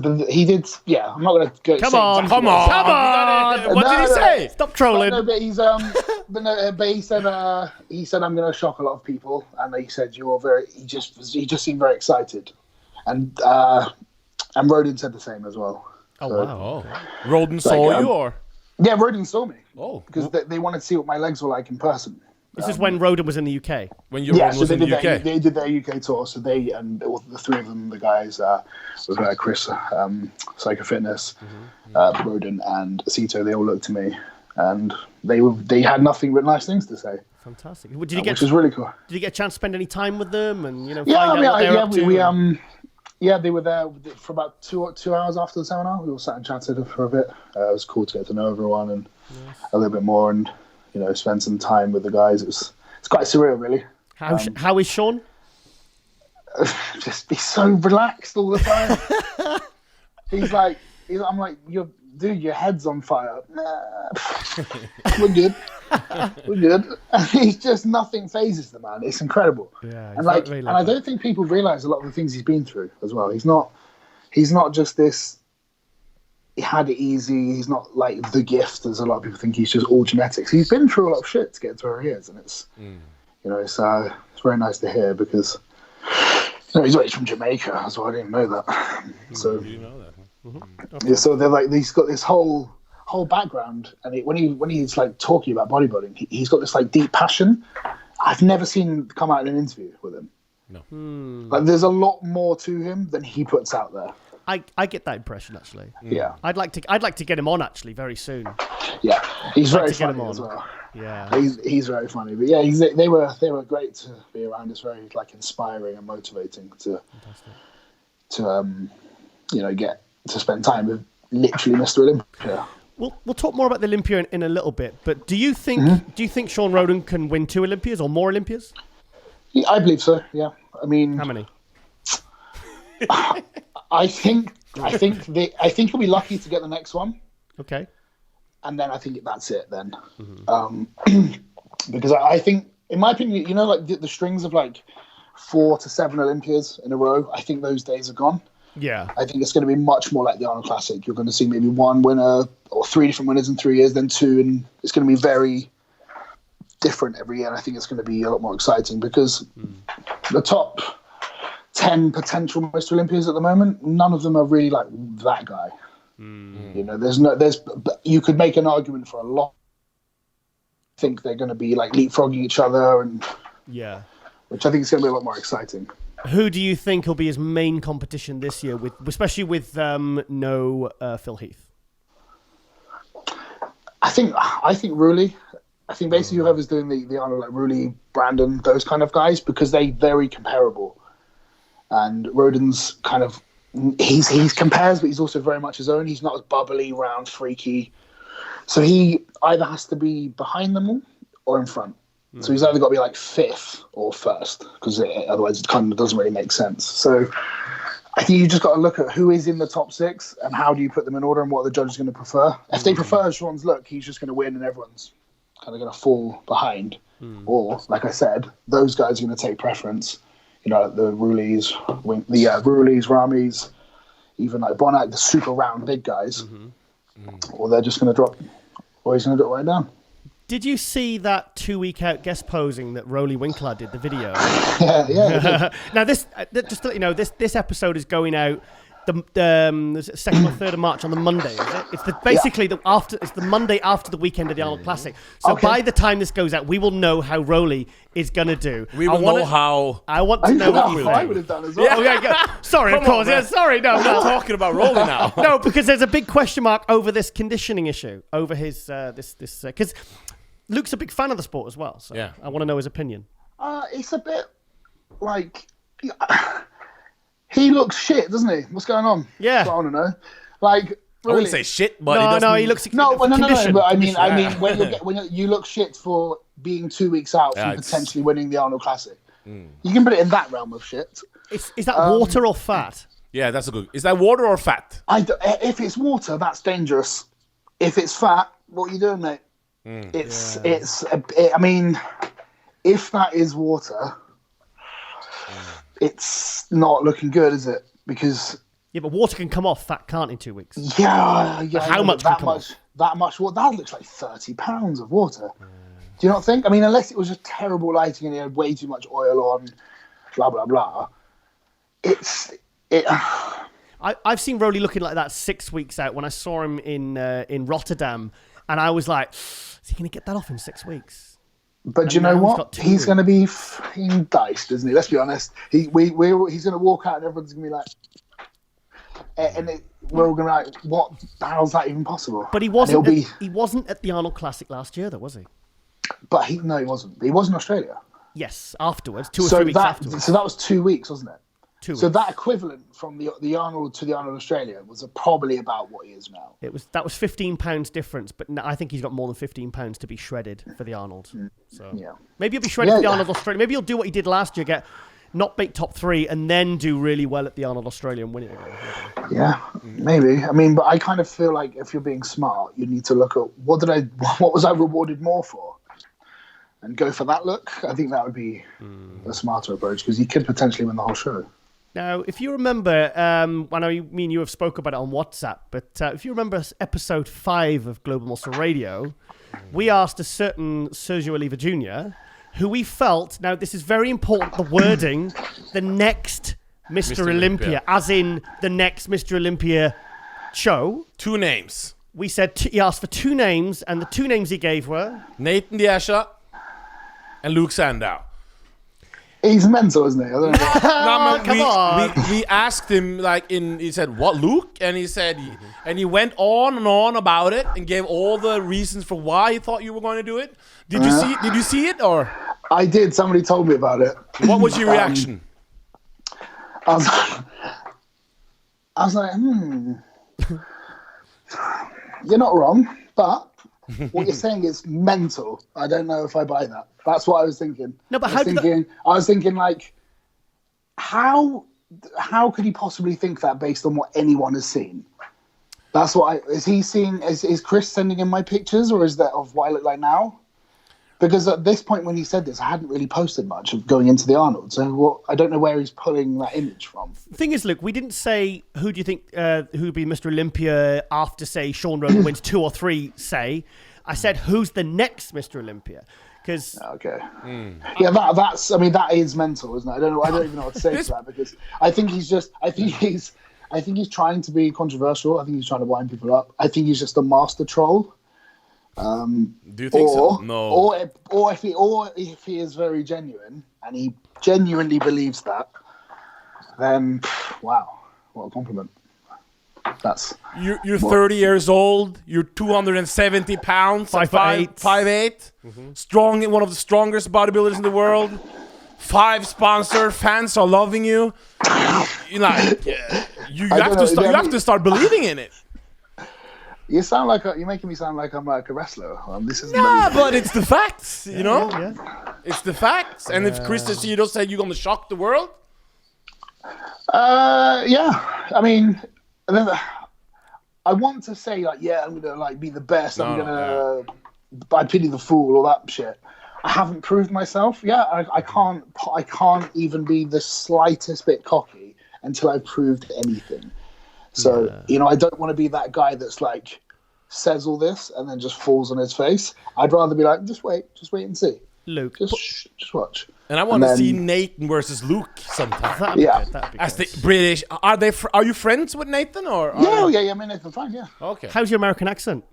But he did. Yeah, I'm not going to go. Come on. What did he say? Stop trolling. But he said I'm going to shock a lot of people, and he said he just seemed very excited, and Rhoden said the same as well. Oh wow! Rhoden saw you, or? Yeah, Rhoden saw me. Oh, because they wanted to see what my legs were like in person. This is when Rhoden was in the UK. When you was in the UK. They did their UK tour. So they and the 3 of them, the guys, was Chris, Psycho Fitness, Rhoden, and Aceto. They all looked to me, and they had nothing but nice things to say. Fantastic. Which was really cool. Did you get a chance to spend any time with them and find out what they're up to? They were there for about 2 hours after the seminar. We all sat and chatted for a bit. It was cool to get to know everyone and a little bit more, and spend some time with the guys. It's quite surreal, really. How is Shawn? Just be so relaxed all the time. I'm like, your head's on fire. We're good. He's just nothing phases the man. It's incredible. Yeah, and I don't think people realize a lot of the things he's been through as well. He's not just this. He had it easy. He's not like the gift, as a lot of people think. He's just all genetics. He's been through a lot of shit to get to where he is, and it's it's very nice to hear because he's from Jamaica as well. I didn't know that. So you know that. Mm-hmm. Yeah, so they're like he's got this whole background, and when he's like talking about bodybuilding, he's got this like deep passion. I've never seen come out in an interview with him. No, like there's a lot more to him than he puts out there. I get that impression actually. Yeah, I'd like to get him on actually very soon. Yeah, he's very funny as well. Yeah, he's very funny. But yeah, they were great to be around. It's very like inspiring and motivating to get to spend time with literally Mr. Olympia. We'll talk more about the Olympia in a little bit. But do you think Shawn Rhoden can win 2 Olympias or more Olympias? Yeah, I believe so. Yeah, I mean, how many? I think he'll be lucky to get the next one. Okay. And then I think that's it then. Because I think, in my opinion, like the strings of like 4 to 7 Olympias in a row, I think those days are gone. Yeah. I think it's going to be much more like the Arnold Classic. You're going to see maybe 1 winner or 3 different winners in 3 years, then 2, and it's going to be very different every year. And I think it's going to be a lot more exciting because the top 10 potential Mr. Olympias at the moment, none of them are really like that guy. You could make an argument for a lot. I think they're going to be like leapfrogging each other, and which I think is going to be a lot more exciting. Who do you think will be his main competition this year, especially with no Phil Heath? I think Ruli. I think basically whoever's doing the Arnold, like Ruli, Brandon, those kind of guys, because they're very comparable. And Rhoden's kind of he compares, but he's also very much his own. He's not as bubbly, round, freaky. So he either has to be behind them all or in front. So he's either got to be like 5th or 1st, because otherwise it kind of doesn't really make sense. So I think you just got to look at who is in the top 6 and how do you put them in order and what the judge is going to prefer. If they prefer Shawn's look, he's just going to win and everyone's kind of going to fall behind. Or, like I said, those guys are going to take preference. The Rulis, Ramis, even like Bonac, the super round big guys. Or they're just going to drop, or he's going to drop right down. Did you see that 2-week out guest posing that Winklaar did, the video? Yeah. Now, this just to let you know, this episode is going out is it 2nd or 3rd of March on the Monday, is it? It's basically it's the Monday after the weekend of the Arnold Classic. So by the time this goes out, we will know how Rolly is going to do. We will know how... I want to know what I would have done as well. Yeah. Sorry, of course. Yeah, sorry, no. We're not talking about Rolly now. No, because there's a big question mark over this conditioning issue, over his because Luke's a big fan of the sport as well. So I want to know his opinion. It's a bit like he looks shit, doesn't he? What's going on? Yeah, I don't know. Like, really? I wouldn't say shit, but he looks no. But I mean, conditioned. when you look shit for being 2 weeks out from potentially winning the Arnold Classic, you can put it in that realm of shit. Is that water or fat? Yeah, that's a good. Is that water or fat? If it's water, that's dangerous. If it's fat, what are you doing, mate? I mean, if that is water, it's not looking good, is it? Because but water can come off, fat can't in 2 weeks. Yeah. How much? That much water. That looks like 30 pounds of water. Do you not think? I mean, unless it was just terrible lighting and he had way too much oil on, blah blah blah. I've seen Rolly looking like that 6 weeks out when I saw him in Rotterdam, and I was like, is he going to get that off in 6 weeks? But you know what? He's going to be f***ing diced, isn't he? Let's be honest. He's going to walk out and everyone's going to be like... we're all going to be like, what the hell's that even possible? But he wasn't at the Arnold Classic last year, though, was he? But he wasn't. He was in Australia. Yes, afterwards. 2 or 3 weeks afterwards. So that was 2 weeks, wasn't it? 2 weeks. So that equivalent from the Arnold to the Arnold Australia was probably about what he is now. That was £15 difference, but I think he's got more than £15 to be shredded for the Arnold. So maybe he'll be shredded for the Arnold Australia. Maybe he'll do what he did last year, not make top 3, and then do really well at the Arnold Australia and win it again. Yeah, maybe. I mean, but I kind of feel like if you're being smart, you need to look at what was I rewarded more for, and go for that look. I think that would be a smarter approach because he could potentially win the whole show. Now, if you remember, I know me and you have spoke about it on WhatsApp, but if you remember episode 5 of Global Muscle Radio, we asked a certain Sergio Oliva Jr., who we felt, now this is very important, the wording, the next Mr. Olympia, as in the next Mr. Olympia show. 2 names. We said, he asked for 2 names, and the 2 names he gave were... Nathan Diasha and Luke Sandoe. He's mental, isn't he? I don't know. Come on. We asked him, he said, what, Luke? And he said, and he went on and on about it and gave all the reasons for why he thought you were going to do it. Did you see it, or? I did. Somebody told me about it. What was your reaction? I was like, you're not wrong, but what you're saying is mental. I don't know if I buy that. That's what I was thinking. No, but I was thinking like, how could he possibly think that based on what anyone has seen? That's what is he seeing? Is Chris sending him my pictures, or is that of what I look like now? Because at this point when he said this, I hadn't really posted much of going into the Arnold. So I don't know where he's pulling that image from. The thing is, Luke, we didn't say who do you think who would be Mr. Olympia after, say, Shawn Rhoden wins 2 or 3, say. I said, who's the next Mr. Olympia? Because yeah, that is mental, isn't it? I don't even know what to say to that, because I think he's trying to be controversial. I think he's trying to wind people up. I think he's just a master troll. Do you think so? No. Or if he is very genuine and he genuinely believes that, then wow, what a compliment. You're 30 years old. You're 270 pounds. 5'8". Strong, one of the strongest bodybuilders in the world. 5 sponsor fans are loving you. You have to start believing in it. You sound like you're making me sound like I'm like a wrestler. But it's the facts, you know. Yeah. It's the facts. And if Chris Aceto said you're gonna shock the world, yeah. I mean, I want to say I'm gonna be the best. I pity the fool, all that shit. I haven't proved myself. Yeah, I can't even be the slightest bit cocky until I've proved anything. So, I don't want to be that guy that's says all this and then just falls on his face. I'd rather be like, just wait and see. Luke. Just watch. And I want to see Nathan versus Luke sometime. That'd be Yeah. good, that'd be As good. the British, are you friends with Nathan or? Yeah. I mean, Nathan, fine. Yeah. Okay. How's your American accent?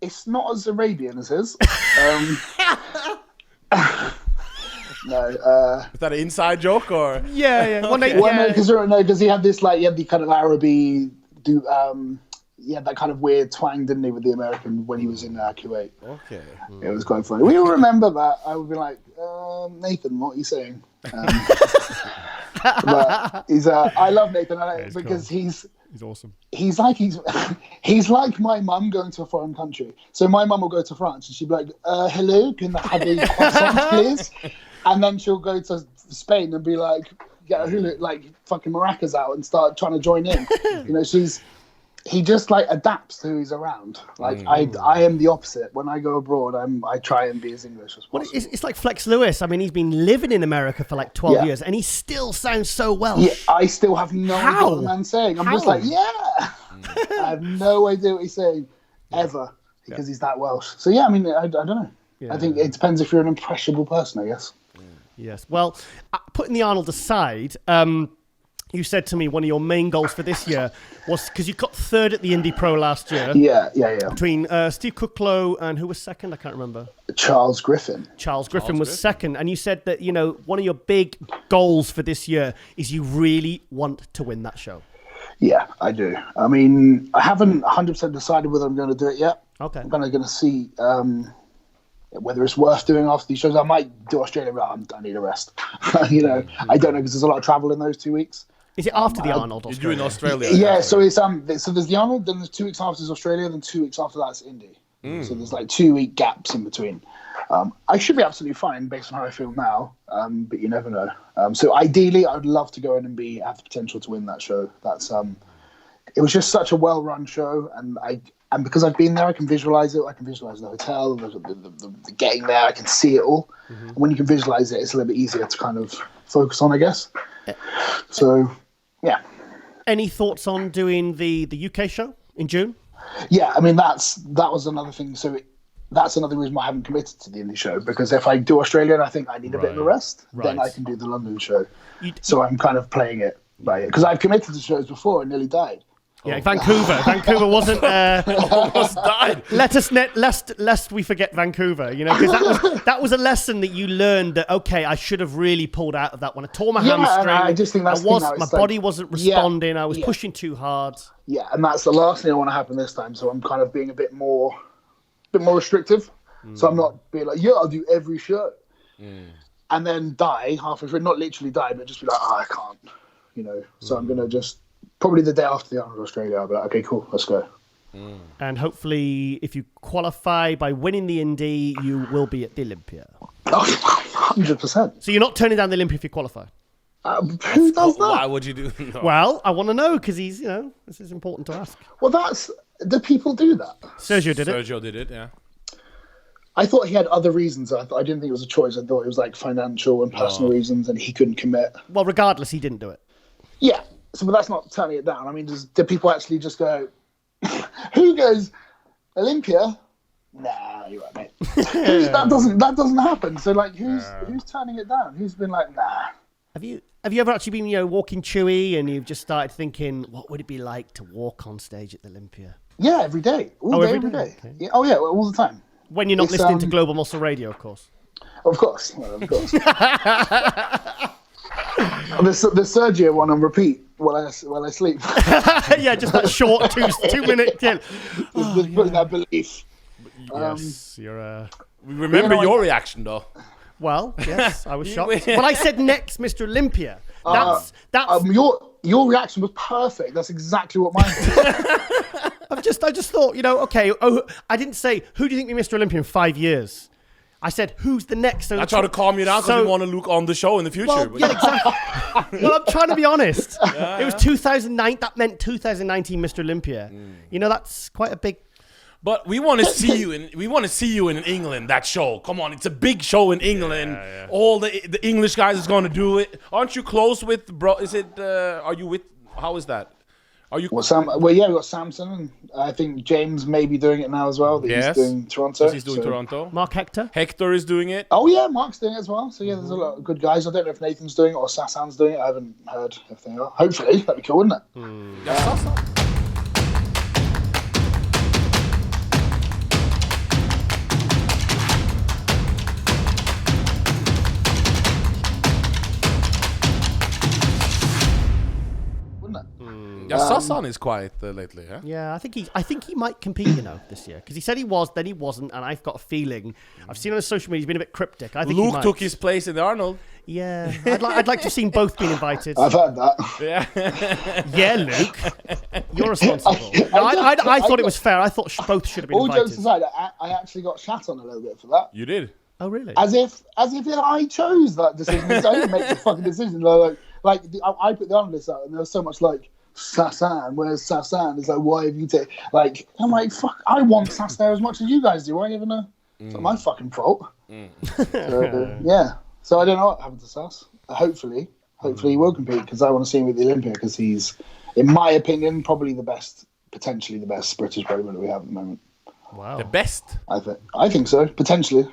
It's not as Arabian as his. No. Is that an inside joke or? Yeah. Well, Okay. Well, no, because he had this he had the kind of Araby he had that kind of weird twang, didn't he, with the American when he was in Kuwait. Okay. It was quite funny. We all remember that. I would be like, Nathan, what are you saying? But I love Nathan because cool. he's awesome. he's like my mum going to a foreign country. So my mum will go to France and she'd be like, hello, can I have a croissant, please? And then she'll go to Spain and be like, get a hula, like fucking maracas out and start trying to join in. You know, he just like adapts to who he's around. Like I am the opposite. When I go abroad, I try and be as English as possible. Well, it's like Flex Lewis. I mean, he's been living in America for like 12 years and he still sounds so Welsh. Yeah, I still have no idea what the man's saying. I'm just like, I have no idea what he's saying ever because he's that Welsh. So yeah, I mean, I don't know. Yeah. I think it depends if you're an impressionable person, I guess. Yes. Well, putting the Arnold aside, you said to me one of your main goals for this year was because you got third at the Indy Pro last year. Yeah. Between Steve Cooklow and who was second? I can't remember. Charles Griffin. Charles Griffin was second. And you said that, you know, one of your big goals for this year is you really want to win that show. Yeah, I do. I mean, I haven't 100% decided whether I'm going to do it yet. Okay. I'm going to see whether it's worth doing after these shows. I might do Australia, but I need a rest. You know, I don't know because there's a lot of travel in those 2 weeks. Is it after the Arnold? You're doing Australia. Yeah, so it's so there's the Arnold, then there's 2 weeks after is Australia, then 2 weeks after that's Indy. So there's like 2 week gaps in between. I should be absolutely fine based on how I feel now, but you never know. So ideally, I would love to go in and have the potential to win that show. That's it was just such a well-run show, and because I've been there, I can visualize it. I can visualize the hotel, the getting there. I can see it all. And when you can visualize it, it's a little bit easier to kind of focus on, I guess. So, yeah. Any thoughts on doing the UK show in June? Yeah, I mean that was another thing. So that's another reason why I haven't committed to the Indy show, because if I do Australia and I think I need a bit of a rest, then I can do the London show. So I'm kind of playing it by it because I've committed to shows before and nearly died. Yeah, Vancouver wasn't. Almost died. Lest we forget Vancouver, you know, because that was a lesson that you learned that I should have really pulled out of that one. I tore my hamstring. I just think that's my body wasn't responding. I was pushing too hard. Yeah, and that's the last thing I want to happen this time. So I'm kind of being a bit more restrictive. So I'm not being like, I'll do every show, and then die halfway through. Not literally die, but just be like, I can't, you know. So I'm gonna just. Probably the day after the Arnold Australia, I'll be like, okay, cool, let's go. And hopefully, if you qualify by winning the Indy, you will be at the Olympia. 100%. So you're not turning down the Olympia if you qualify? Who does that? Why would you do no. Well, I want to know because this is important to ask. Well, do people do that? Sergio did it. Sergio did it, yeah. I thought he had other reasons. I didn't think it was a choice. I thought it was like financial and personal reasons and he couldn't commit. Well, regardless, he didn't do it. Yeah. So, but that's not turning it down. I mean, do people actually just go, who goes, Olympia? Nah, you're right, mate. That doesn't happen. So, like, who's turning it down? Who's been like, nah? Have you ever actually been, walking Chewy and you've just started thinking, what would it be like to walk on stage at the Olympia? Yeah, every day. Every day. Okay. Yeah, oh, yeah, all the time. When you're not listening to Global Muscle Radio, of course. Of course. Well, of course. The Sergio one on repeat while I sleep. Yeah, just that short 2 minute kill. Just putting that belief. Yes, you're. We remember your reaction though. Well, yes, I was shocked. When I said next, Mr. Olympia, that's your reaction was perfect. That's exactly what mine was. I just thought, okay. Oh, I didn't say who do you think will be Mr. Olympia in 5 years. I said, who's the next? So I try to calm you down because we want to look on the show in the future. Well, yeah, exactly. Well, I'm trying to be honest. It was 2009. That meant 2019 Mr. Olympia. That's quite a big. But we want to see you in England. That show. Come on, it's a big show in England. Yeah. All the English guys is going to do it. Aren't you close with bro? Is it? Are you with? How is that? Are you? Well, we've got Samson, and I think James may be doing it now as well. Yes. He's doing Toronto. He's doing Toronto. Mark Hector. Hector is doing it. Oh yeah, Mark's doing it as well. So yeah, there's a lot of good guys. I don't know if Nathan's doing it or Sassan's doing it. I haven't heard if they are. Hopefully, that'd be cool, wouldn't it? That's awesome. Yeah, Sassan is quiet lately, huh? Yeah, I think he might compete, this year, because he said he was, then he wasn't, and I've got a feeling. I've seen on his social media he's been a bit cryptic. I think he Luke might. took his place in Arnold. Yeah, I'd like to have seen both being invited. I've heard that. Yeah. Yeah, Luke, you're responsible. No, I thought it was fair. I thought both should have been All invited. jokes aside, I actually got shat on a little bit for that. You did. Oh, really? As if I chose that decision. I didn't make the fucking decision. I put the analysts out, and there was so much like, Sassan, where's Sassan? It's like, why have you taken... Like, I'm like, fuck, I want Sass there as much as you guys do. Why you even It's not my fucking fault. So, yeah. So I don't know what happened to Sass. Hopefully he will compete, because I want to see him at the Olympia, because he's, in my opinion, probably potentially the best British bodybuilder we have at the moment. Wow. The best? I think so, potentially.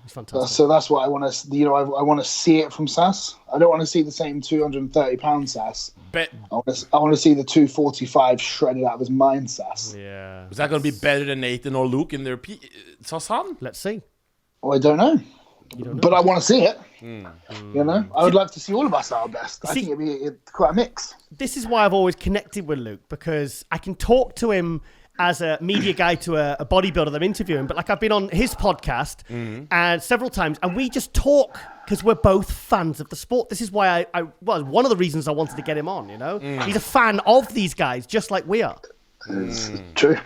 It's fantastic. So that's what I want to, I want to see it from Sass. I don't want to see the same 230-pound Sass. I want to see the 245 shredded out of his mind Sass. Yeah. Is that going to be better than Nathan or Luke in their Sassan? Let's see. Well, I don't know. But I want to see it. I would love to see all of us at our best. I think it'd be quite a mix. This is why I've always connected with Luke, because I can talk to him as a media guy to a bodybuilder that I'm interviewing, but like I've been on his podcast and several times, and we just talk because we're both fans of the sport. This is why one of the reasons I wanted to get him on. He's a fan of these guys just like we are. It's true.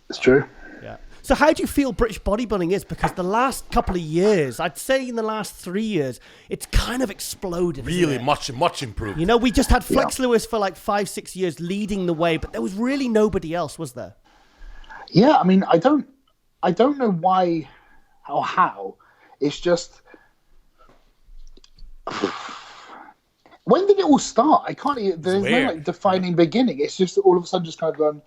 It's true. Yeah. So how do you feel British bodybuilding is? Because the last couple of years, I'd say in the last 3 years, it's kind of exploded. Really much improved. We just had Flex Lewis for like 5-6 years leading the way, but there was really nobody else, was there? Yeah, I mean, I don't know why or how. It's just, when did it all start? I can't. There's no defining beginning. It's just all of a sudden just kind of gone.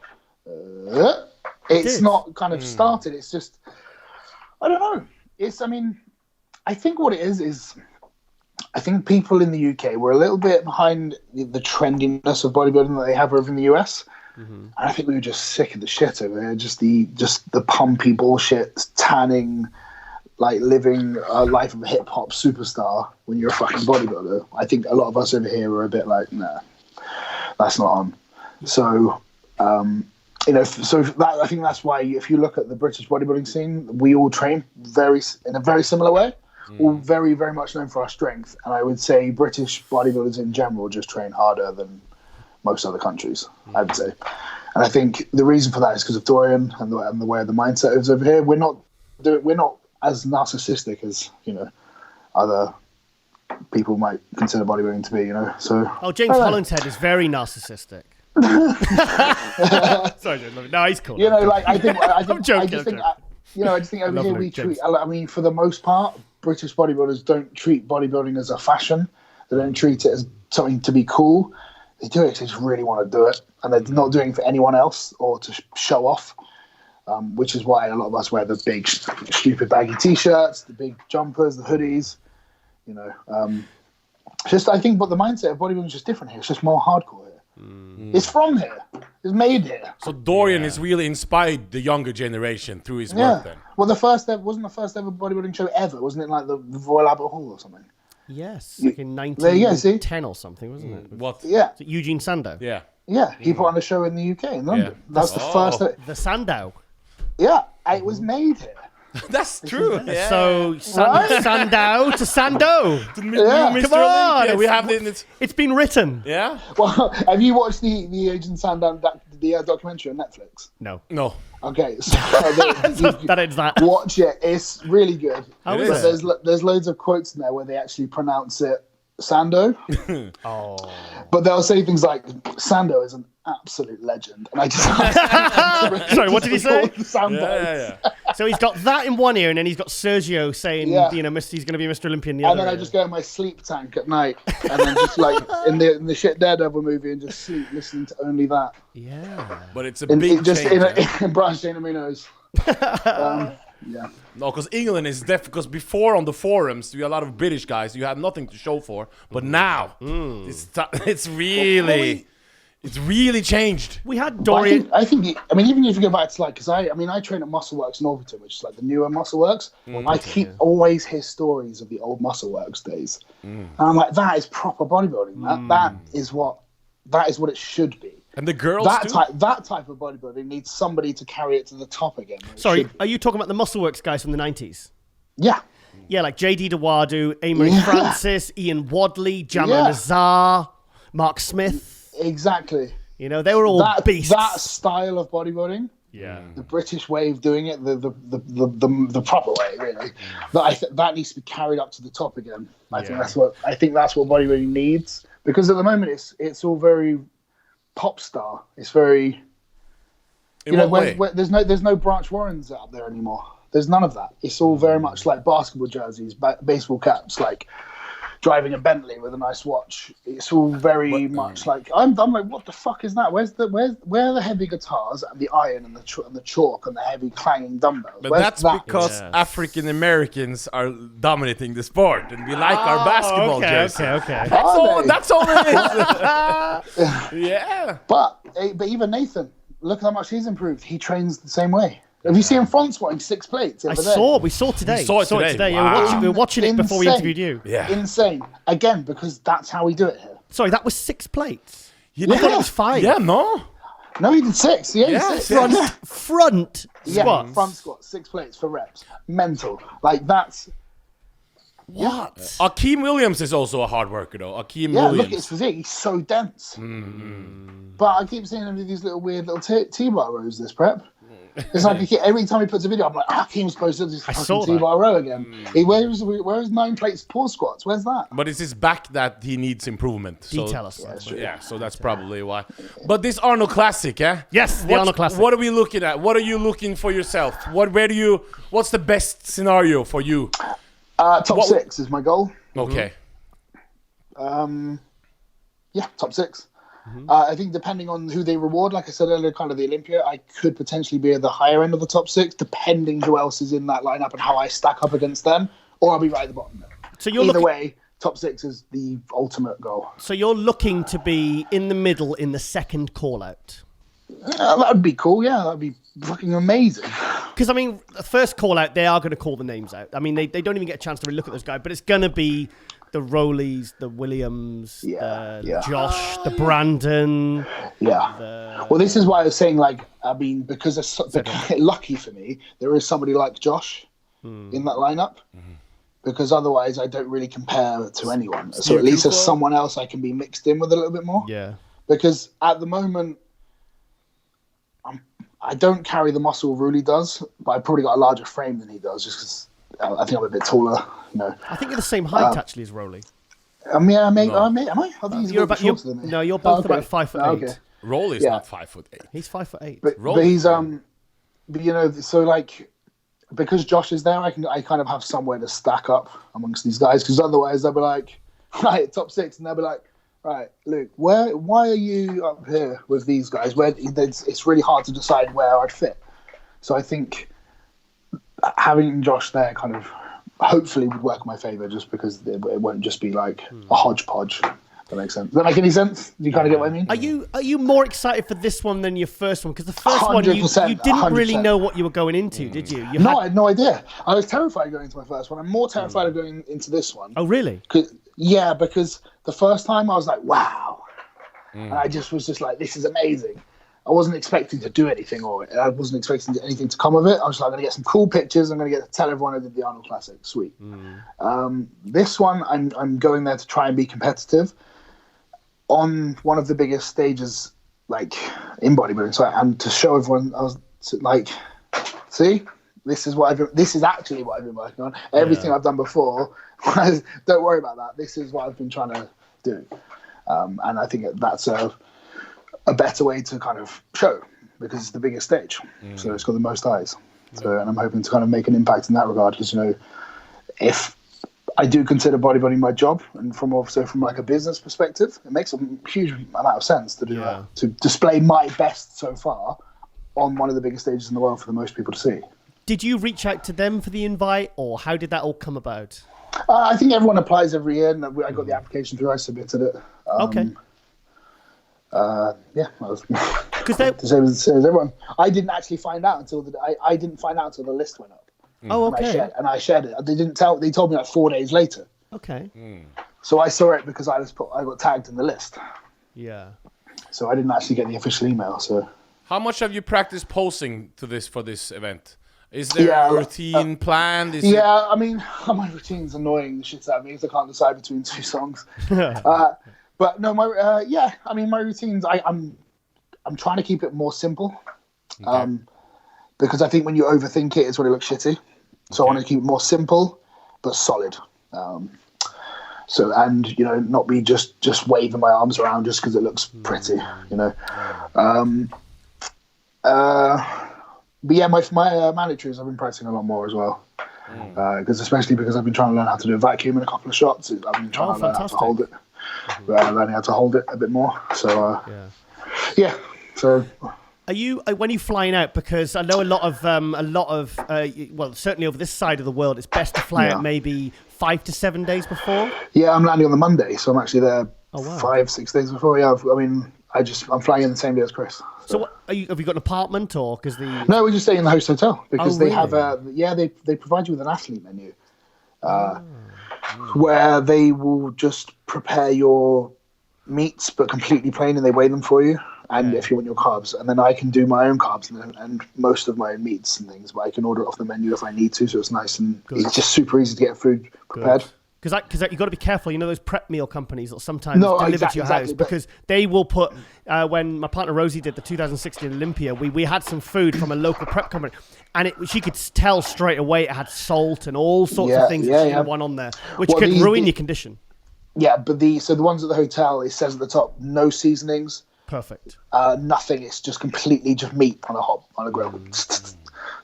It's not kind of started. It's just, I don't know. I think what it is I think people in the UK were a little bit behind the trendiness of bodybuilding that they have over in the US. And I think we were just sick of the shit over there. Just the pumpy bullshit, tanning, like living a life of a hip hop superstar when you're a fucking bodybuilder. I think a lot of us over here are a bit like, nah, that's not on. So, I think that's why if you look at the British bodybuilding scene, we all train in a very similar way. All very, very much known for our strength. And I would say British bodybuilders in general just train harder than most other countries, I would say. And I think the reason for that is because of Dorian and the way the mindset is over here. We're not as narcissistic as other people might consider bodybuilding to be. So James Hollinshead is very narcissistic. Sorry, no, he's cool. I think I'm joking. I just think over here we treat. I mean, for the most part, British bodybuilders don't treat bodybuilding as a fashion. They don't treat it as something to be cool. They do it because they just really want to do it, and they're not doing it for anyone else or to show off, which is why a lot of us wear the big, stupid baggy T-shirts, the big jumpers, the hoodies. I think, but the mindset of bodybuilding is just different here. It's just more hardcore here. It's from here. It's made here. So Dorian has really inspired the younger generation through his work then? Well, wasn't the first ever bodybuilding show ever? Wasn't it like the Royal Albert Hall or something? Yes, like in 1910 or something, wasn't it? What? Yeah. Was it Eugene Sandoe? Yeah, he put on a show in the UK, in London. That's the first... The Sandoe. Yeah, it was made here. That's true. Yeah. So Sandoe to Sandoe. Come on, we have it. It's been written. Yeah. Well, have you watched the Agent Sandoe documentary on Netflix? No. Okay, so that is that. Watch it. It's really good. How is it? There's loads of quotes in there where they actually pronounce it Sandoe. Oh. But they'll say things like, Sandoe is an absolute legend. And I just... Sorry, what did he say? Sandoe. Yeah. So he's got that in one ear, and then he's got Sergio saying, Yeah. he's going to be Mr. Olympia in the And other then I ear. just go in my sleep tank at night, and then just like in the shit Daredevil movie, and just sleep listening to only that. Yeah. But it's a In, big just change. in Brian Shane Amino's. Yeah. No, because England is because before on the forums, you had a lot of British guys. You had nothing to show for. But now, it's really changed. We had But Dorian. I think even if you go back to like, because I train at Muscleworks Northampton, which is like the newer Muscleworks. I keep always hear stories of the old Muscleworks days, and I'm like, that is proper bodybuilding. That is what it should be. And the girls That too. type of bodybuilding needs somebody to carry it to the top again. It Sorry, should- are you talking about the Muscleworks guys from the 90s? Yeah. Yeah, like JD Dewadu, Amory Francis, Ian Wadley, Jamo Yeah. Nazar, Mark Smith. Exactly. You know, they were all beasts. That style of bodybuilding, the British way of doing it, the proper way, really. That needs to be carried up to the top again. I think that's what bodybuilding needs, because at the moment it's all very pop star. It's very where there's no Branch Warrens out there anymore. There's none of that. It's all very much like basketball jerseys, baseball caps, like driving a Bentley with a nice watch. It's all very much like I'm like, what the fuck is that? Where are the heavy guitars and the iron and the chalk and the heavy clanging dumbbells? But Where's that's that? because African Americans are dominating the sport, and we like our basketball jersey. Okay. That's all it is. Yeah. But even Nathan, look how much he's improved. He trains the same way. Have you seen front squatting 6 plates? We saw today. We saw it today. Yeah, Wow. we were watching it before we interviewed you. Yeah. Insane. Again, because that's how we do it here. Sorry, that was 6 plates. You I thought it was 5. Yeah, no. No, he did 6. Yeah, Yeah, 6. Front Yeah, squat. front squat, 6 plates for reps. Mental. Like that's... What? Akeem Williams is also a hard worker, though. Akeem Yeah, Williams. look at his physique. He's so dense. But I keep seeing him do these little weird little T-bar rows this prep. It's like every time he puts a video, I'm like, Akeem's supposed to do this fucking T-bar row again. Where's 9 plates pull squats? Where's that? But it's his back that he needs improvement. So, Detail us. yeah, so that's probably why. But this Arnold Classic, eh? Yes, the Arnold Classic. What are we looking at? What are you looking for yourself? What's the best scenario for you? Top 6 is my goal. Okay. Yeah, top 6. I think depending on who they reward, like I said earlier, kind of the Olympia, I could potentially be at the higher end of the top 6, depending who else is in that lineup and how I stack up against them, or I'll be right at the bottom. So you're Either way, top 6 is the ultimate goal. So you're looking to be in the middle in the second call out. That would be cool, yeah. That would be fucking amazing. Because, I mean, the first call out, they are going to call the names out. I mean, they don't even get a chance to really look at those guys, but it's going to be the Rowleys, the Williams, the Josh, the Brandon. Yeah. Well, this is why I was saying, like, I mean, because lucky for me, there is somebody like Josh in that lineup. Because otherwise, I don't really compare to anyone. So at least there's someone else I can be mixed in with a little bit more. Yeah. Because at the moment, I don't carry the muscle Ruley does, but I've probably got a larger frame than he does, just because I think I'm a bit taller. I think you're the same height, actually, as Rowley. Am I? I think he's You're a bit shorter than me. No, you're both about 5'8". Okay. Rowley's not 5'8". He's 5'8". But he's but you know, so like, because Josh is there, I kind of have somewhere to stack up amongst these guys, because otherwise they'll be like, right, top 6, and they'll be like, right, Luke, why are you up here with these guys? It's really hard to decide where I'd fit. So I think having Josh there kind of hopefully would work in my favour, just because it won't just be like a hodgepodge. If that makes sense. Does that make any sense? Do you kind of get what I mean? Are you more excited for this one than your first one? Because the first one you didn't really know what you were going into, did you? I had no idea. I was terrified going into my first one. I'm more terrified of going into this one. Oh, really? Because the first time I was like, wow. And I was just like, this is amazing. I wasn't expecting to do anything, or I wasn't expecting anything to come of it. I was like, I'm going to get some cool pictures. I'm going to get to tell everyone I did the Arnold Classic. Sweet. This one, I'm going there to try and be competitive on one of the biggest stages, like in bodybuilding. So, and to show everyone, I was like, see, This is actually what I've been working on. Everything I've done before, don't worry about that. This is what I've been trying to do. And I think that's a better way to kind of show, because it's the biggest stage. So it's got the most eyes. So, and I'm hoping to kind of make an impact in that regard, because, you know, if I do consider bodybuilding my job, and from like a business perspective, it makes a huge amount of sense to do that, to display my best so far on one of the biggest stages in the world for the most people to see. Did you reach out to them for the invite, or how did that all come about? I think everyone applies every year, and I got the application through. I submitted it. Okay. Yeah, I was because the same as everyone. I didn't actually find out until the list went up. Oh, okay. And I shared it. They told me like 4 days later. Okay. So I saw it because I got tagged in the list. Yeah. So I didn't actually get the official email. So. How much have you practiced posting for this event? Is there a routine planned? I mean, my routine's annoying the shit out of me because I can't decide between 2 songs. But no, my routines, I'm trying to keep it more simple. Okay. Because I think when you overthink it, it's when it looks shitty. So I want to keep it more simple, but solid. So, and, you know, not be just waving my arms around just because it looks pretty, you know. But yeah, my mandatories, I've been practicing a lot more as well. Especially because I've been trying to learn how to do a vacuum in a couple of shots. I've been trying to learn how to hold it. Learning how to hold it a bit more. So, so... Are you when you flying out? Because I know a lot of well, certainly over this side of the world, it's best to fly out maybe 5 to 7 days before. Yeah, I'm landing on the Monday, so I'm actually there 5-6 days before. Yeah, I'm flying in the same day as Chris. So what, have you got an apartment or because the? No, we're just staying in the host hotel because they have they provide you with an athlete menu, where they will just prepare your meats but completely plain and they weigh them for you. And if you want your carbs, and then I can do my own carbs and most of my own meats and things, but I can order it off the menu if I need to. So it's nice and it's just super easy to get food prepared. Because you got to be careful. You know those prep meal companies that sometimes deliver to your house because they will put. When my partner Rosie did the 2016 Olympia, we had some food from a local prep company, and she could tell straight away it had salt and all sorts of things that she didn't want on there, which could ruin your condition. Yeah, but the ones at the hotel, it says at the top, no seasonings. Perfect. Nothing. It's just completely just meat on a grill.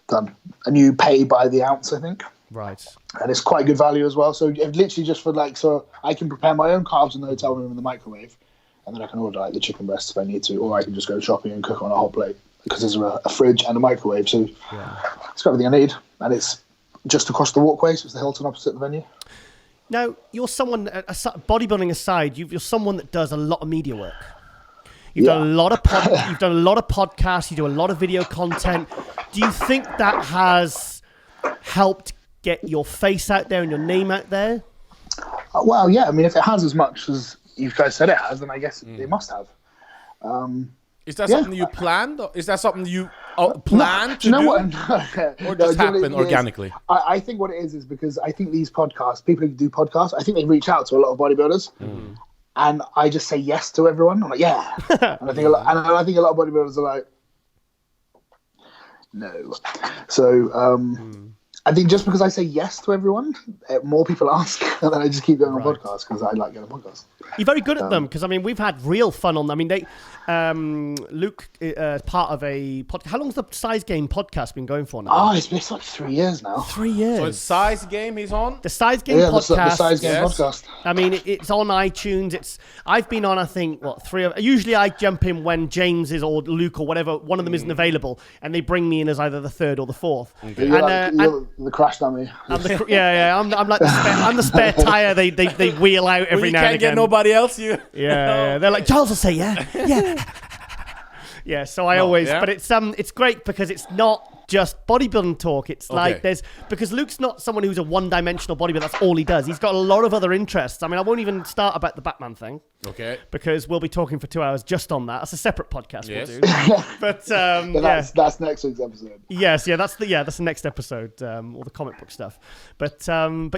Done. And you pay by the ounce, I think. Right. And it's quite good value as well. So literally just for so I can prepare my own carbs in the hotel room in the microwave, and then I can order like the chicken breasts if I need to, or I can just go shopping and cook on a hot plate because there's a fridge and a microwave. So it's got everything I need, and it's just across the walkway. So it's the Hilton opposite the venue. Now you're someone, bodybuilding aside, you're someone that does a lot of media work. You've done a lot of you've done a lot of podcasts. You do a lot of video content. Do you think that has helped get your face out there and your name out there? Well, yeah. I mean, if it has as much as you guys said it has, then I guess it must have. Is that something you planned? Or is that something you planned to do? What? Or just happen organically? I think what it is because I think these podcasts, people who do podcasts, I think they reach out to a lot of bodybuilders. And I just say yes to everyone. I'm like, yeah. And I think a lot of bodybuilders are like, no. So I think just because I say yes to everyone, more people ask, and then I just keep going on podcasts because I like going on podcasts. You're very good at them because I mean we've had real fun on them. I mean Luke part of a podcast. How long's the Size Game podcast been going for now? Oh, it's been like 3 years now. 3 years. So it's Size Game he's on? The Size Game podcast. The Size Game podcast. I mean it's on iTunes. I've been on I think usually I jump in when James is or Luke or whatever one of them isn't available and they bring me in as either the third or the fourth. Okay. You're the crash dummy. I'm like I'm the spare tire they wheel out every now and again. You can't get nobody else. Yeah. They're like Giles will say yeah. So I but it's great because it's not just bodybuilding talk. It's like because Luke's not someone who's a one-dimensional bodybuilder. That's all he does. He's got a lot of other interests. I mean, I won't even start about the Batman thing. Okay. Because we'll be talking for 2 hours just on that. That's a separate podcast we'll do. But that's next week's episode. Yes, that's the next episode, all the comic book stuff. But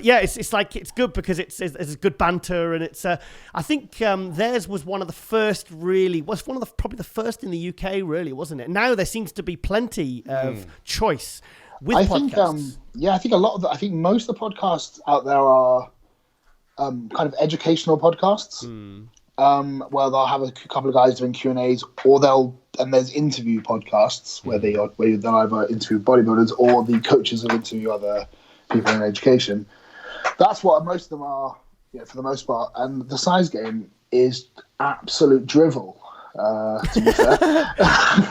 yeah, it's like it's good because it's good banter and it's I think theirs was one of the first probably the first in the UK really, wasn't it? Now there seems to be plenty of choice with I podcasts? think, I think a lot of I think most of the podcasts out there are kind of educational podcasts. Where they'll have a couple of guys doing Q&As, or there's interview podcasts where they'll either interview bodybuilders or the coaches will interview other people in education. That's what most of them are, for the most part. And the size game is absolute drivel, to be fair.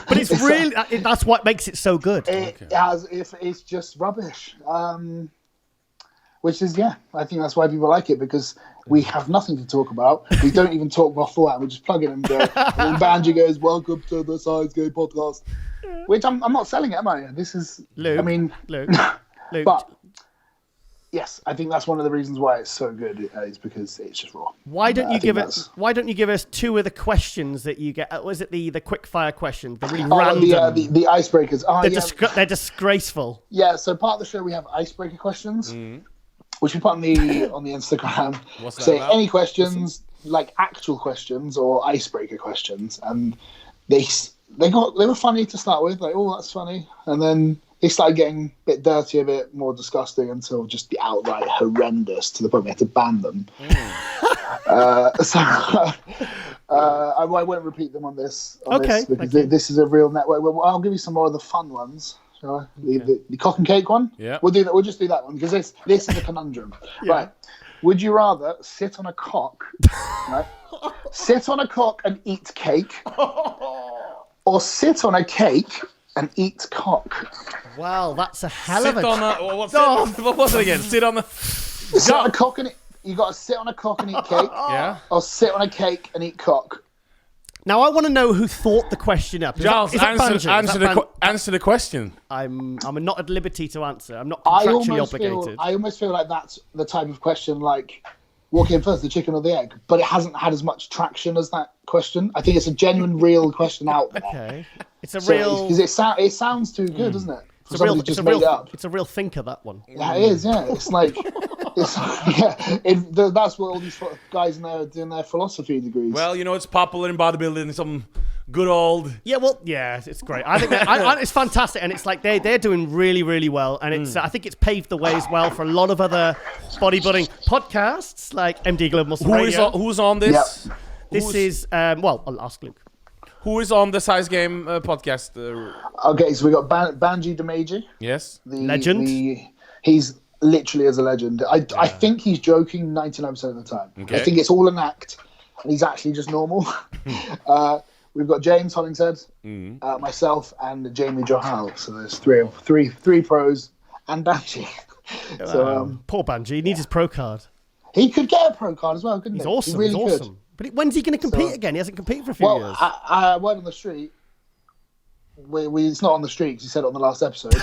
But it's really that's what makes it so good. It's just rubbish. Which is, I think that's why people like it, because we have nothing to talk about. We don't even talk beforehand. We just plug it and go. And then Banji goes, "Welcome to the Size Game Podcast," which I'm not selling it, am I? This is, Luke, I mean, Luke. But yes, I think that's one of the reasons why it's so good is because it's just raw. Why don't you give us two of the questions that you get? Was it the quick fire questions? The really random. The icebreakers. They're disgraceful. Yeah. So part of the show we have icebreaker questions. Which we put on the Instagram. What's that Say about? any questions, like actual questions or icebreaker questions, and they were funny to start with, like, oh, that's funny, and then they started getting a bit dirty, a bit more disgusting, until just the outright horrendous to the point we had to ban them. I won't repeat them on this. Because this is a real network. I'll give you some more of the fun ones. The cock and cake one. Yeah, we'll do that. We'll just do that one because this is a conundrum. Right? Would you rather sit on a cock, right? Sit on a cock and eat cake, or sit on a cake and eat cock? Wow, that's a hell of a. What was it again? Sit on the. Sit on a cock and you got to sit on a cock and eat cake. Yeah. Or sit on a cake and eat cock. Now I want to know who thought the question up. Giles, answer the question. I'm not at liberty to answer. I'm not contractually obligated. I almost feel like that's the type of question, like, what came first, the chicken or the egg? But it hasn't had as much traction as that question. I think it's a genuine, real question out there. Okay, it's a real. Because it sounds too good, doesn't it? It's a real thinker, that one. Yeah, it is. Yeah, it's like. That's what all these guys now are doing their philosophy degrees. Well, it's popular in bodybuilding. Some good old. Yeah, well, yeah, it's great. I think it's fantastic, and it's like they're doing really, really well, and it's I think it's paved the way as well for a lot of other bodybuilding podcasts like MD Global Muscle Radio. Who's on this? Yep. This is I'll ask Luke. Who is on the Size Game podcast? Okay, so we got Banji Demaji. Yes, legend. He's literally as a legend. I think he's joking 99% of the time. Okay. I think it's all an act, and he's actually just normal. We've got James Hollingshead, myself, and Jamie Johal. So there's three pros and Banji. So poor Banji, he needs his pro card. He could get a pro card as well, couldn't he? He's awesome. He really he's awesome. But when's he going to compete again? He hasn't competed for a few years. Well, word on the street. It's not on the street because he said it on the last episode.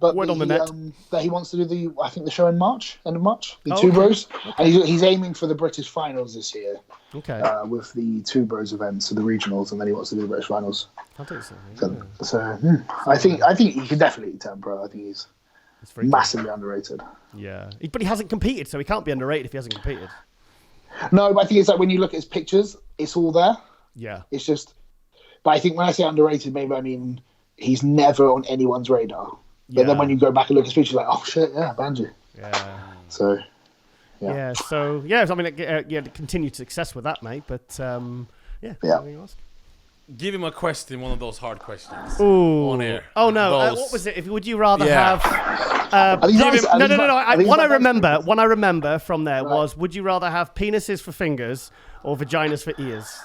But word on the net. That he wants to do the show in March, end of March, the Two Bros, and he's aiming for the British finals this year. Okay. With the Two Bros events, so the regionals, and then he wants to do the British finals. I think so. I think he could definitely turn pro. I think he's massively underrated. Yeah, but he hasn't competed, so he can't be underrated if he hasn't competed. No, but I think it's like when you look at his pictures, it's all there. Yeah. It's just, but I think when I say underrated, maybe I mean he's never on anyone's radar. But then when you go back and look at his pictures, you're like, oh shit, yeah, Banji. Yeah. So. Yeah. So I mean, continued success with that, mate. But Yeah. Give him a question, one of those hard questions. Ooh. On air. Oh no! What was it? Would you rather have? No. One I remember from there was: would you rather have penises for fingers or vaginas for ears?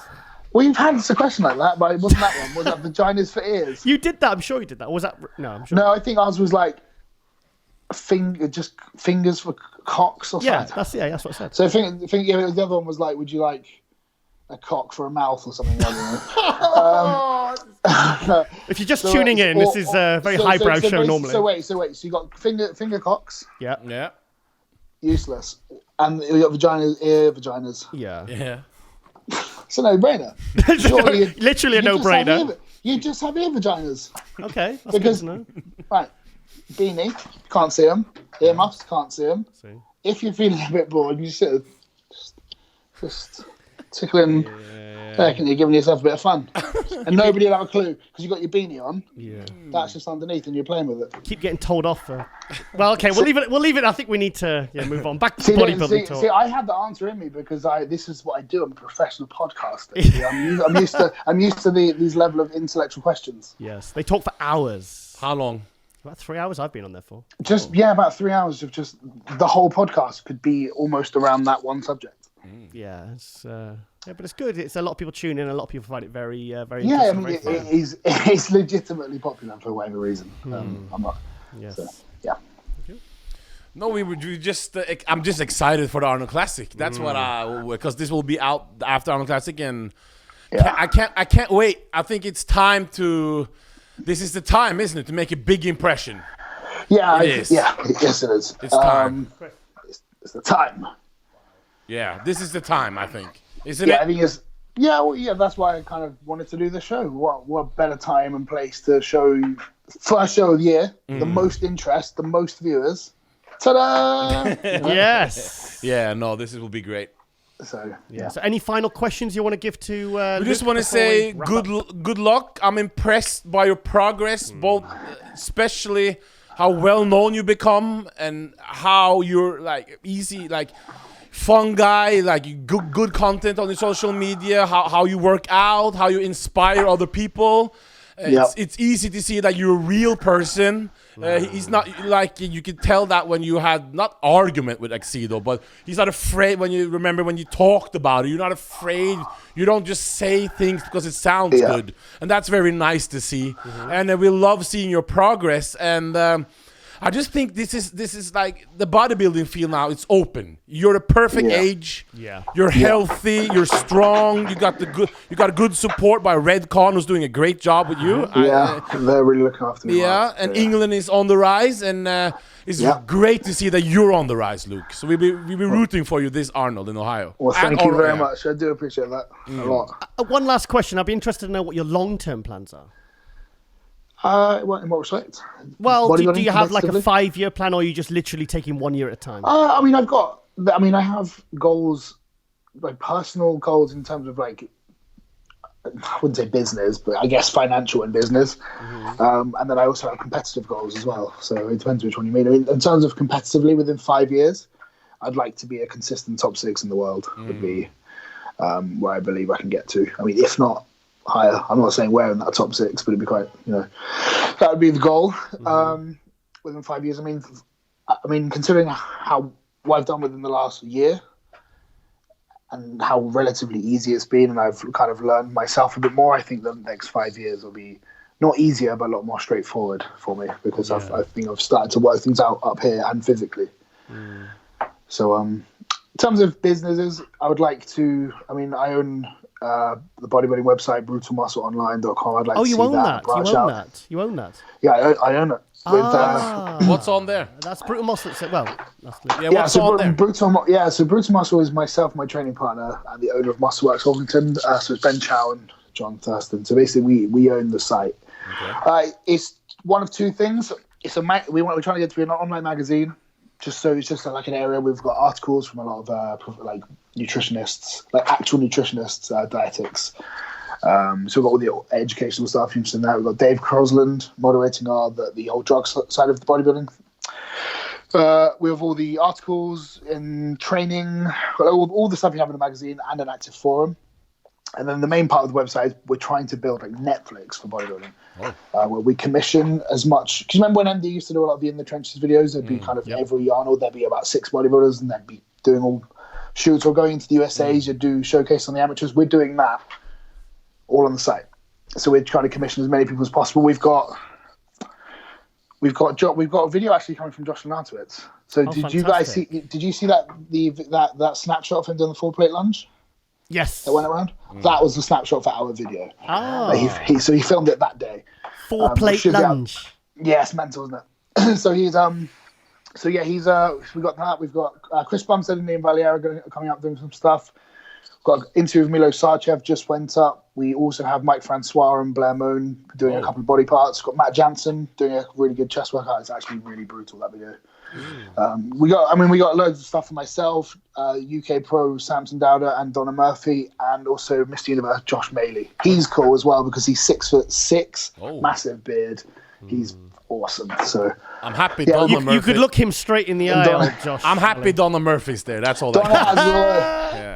We've had a question like that, but it wasn't that one. Was that vaginas for ears? You did that. I'm sure you did that. Or was that? No, I'm sure. No, I think ours was like just fingers for cocks or something. That's what I said. So I think the other one was like, would you like a cock for a mouth or something? I don't know. If you're just tuning in, this is a very highbrow show normally. So wait. So you got finger cocks. Yeah. Useless. And you got ear vaginas. Yeah. It's a no-brainer. Literally a no-brainer. You just have ear vaginas. Okay, that's good to know. Right, beanie, can't see them. Earmuffs, can't see them. See. If you're feeling a bit bored, you just tickling. I reckon you're giving yourself a bit of fun. And nobody will have a clue because you've got your beanie on. Yeah. That's just underneath and you're playing with it. Keep getting told off. Well, okay, we'll leave it. I think we need to move on. Back to bodybuilding talk. See, I had the answer in me because this is what I do. I'm a professional podcaster. I'm used to these level of intellectual questions. Yes, they talk for hours. How long? About 3 hours I've been on there for. About 3 hours of just the whole podcast could be almost around that one subject. Yeah, but it's good. It's a lot of people tune in. A lot of people find it very, very. Yeah, interesting, it's legitimately popular for whatever reason. I'm not. Yes. So, yeah. No, we just. I'm just excited for the Arnold Classic. That's what because this will be out after Arnold Classic, and I can't wait. I think it's time to. This is the time, isn't it, to make a big impression? Yeah, it is. Yeah, yes, it is. It's time. It's the time. Yeah, this is the time. I think, isn't it? I think it's. Yeah, well, yeah. That's why I kind of wanted to do the show. What better time and place to show first show of the year, the most interest, the most viewers. Ta-da! Yes. Yeah. No, will be great. So yeah. So any final questions you want to give to? We just want to say good luck. I'm impressed by your progress, both especially how well known you become and how you're like easy, like fun guy, like good content on your social media. How you work out, how you inspire other people. It's easy to see that you're a real person. He's not like you could tell that when you had not argument with Aceto, but he's not afraid when you talked about it. You're not afraid. You don't just say things because it sounds good, and that's very nice to see. And we love seeing your progress. And I just think this is like the bodybuilding field now. It's open. You're the perfect age. Yeah. You're healthy. You're strong. You got a good support by Redcon, who's doing a great job with you. They're really looking after me. Yeah, and England is on the rise, and it's great to see that you're on the rise, Luke. So we'll be rooting for you this Arnold in Ohio. Well, thank you very much. I do appreciate that a lot. One last question. I'd be interested to know what your long-term plans are. In what respect? Well, do you have like a 5-year plan, or are you just literally taking 1 year at a time? I have goals, like personal goals in terms of like, I wouldn't say business, but I guess financial and business. And then I also have competitive goals as well. So it depends which one you mean. I mean, in terms of competitively, within 5 years, I'd like to be a consistent top 6 in the world. Would be where I believe I can get to. I mean, if not higher. I'm not saying where in that top 6, but it'd be quite, that would be the goal within 5 years. I mean, considering what I've done within the last year and how relatively easy it's been, and I've kind of learned myself a bit more, I think the next 5 years will be not easier, but a lot more straightforward for me because I think I've started to work things out up here and physically. So in terms of businesses, I would like to, I own the bodybuilding website, brutalmuscleonline.com. I'd like to see that. You own that? Yeah, I own it. What's on there? That's Brutal Muscle. Well, what's on there? So Brutal Muscle is myself, my training partner, and the owner of Muscleworks Orpington. So it's Ben Chow and John Thurston. So basically, we own the site. Okay. It's one of two things. We're trying to get to be an online magazine. It's just like an area we've got articles from a lot of like nutritionists, like actual nutritionists, dietetics. So we've got all the educational stuff in there. We've got Dave Crosland moderating the whole drug side of the bodybuilding. We have all the articles in training, all the stuff you have in the magazine, and an active forum. And then the main part of the website is we're trying to build like Netflix for bodybuilding, where we commission as much. Because remember when MD used to do a lot of the In the Trenches videos? There'd be kind of every Arnold, there'd be about 6 bodybuilders, and they'd be doing all shoots or going into the USAs. You'd do showcase on the amateurs. We're doing that all on the site. So we're trying to commission as many people as possible. We've got a video actually coming from Josh Lanatowicz. So did you guys see? Did you see that snapshot of him doing the 4-plate lunge? Yes. That went around? That was the snapshot for our video. So he filmed it that day. 4-plate lunge. Yeah, it's mental, isn't it? So we got that. We've got Chris Bumstead and Ian Valiera coming up doing some stuff. Got an interview with Milo Sarchev just went up. We also have Mike Francois and Blair Moan doing a couple of body parts. Got Matt Jansen doing a really good chest workout. It's actually really brutal, that video. We got loads of stuff for myself, UK Pro Samson Dowder and Donna Murphy, and also Mr. Universe Josh Maley. He's cool as well because he's 6'6", massive beard. He's awesome. So I'm happy Donna Murphy. You could look him straight in the eye, Josh. I'm happy Donna Murphy's there. That's all.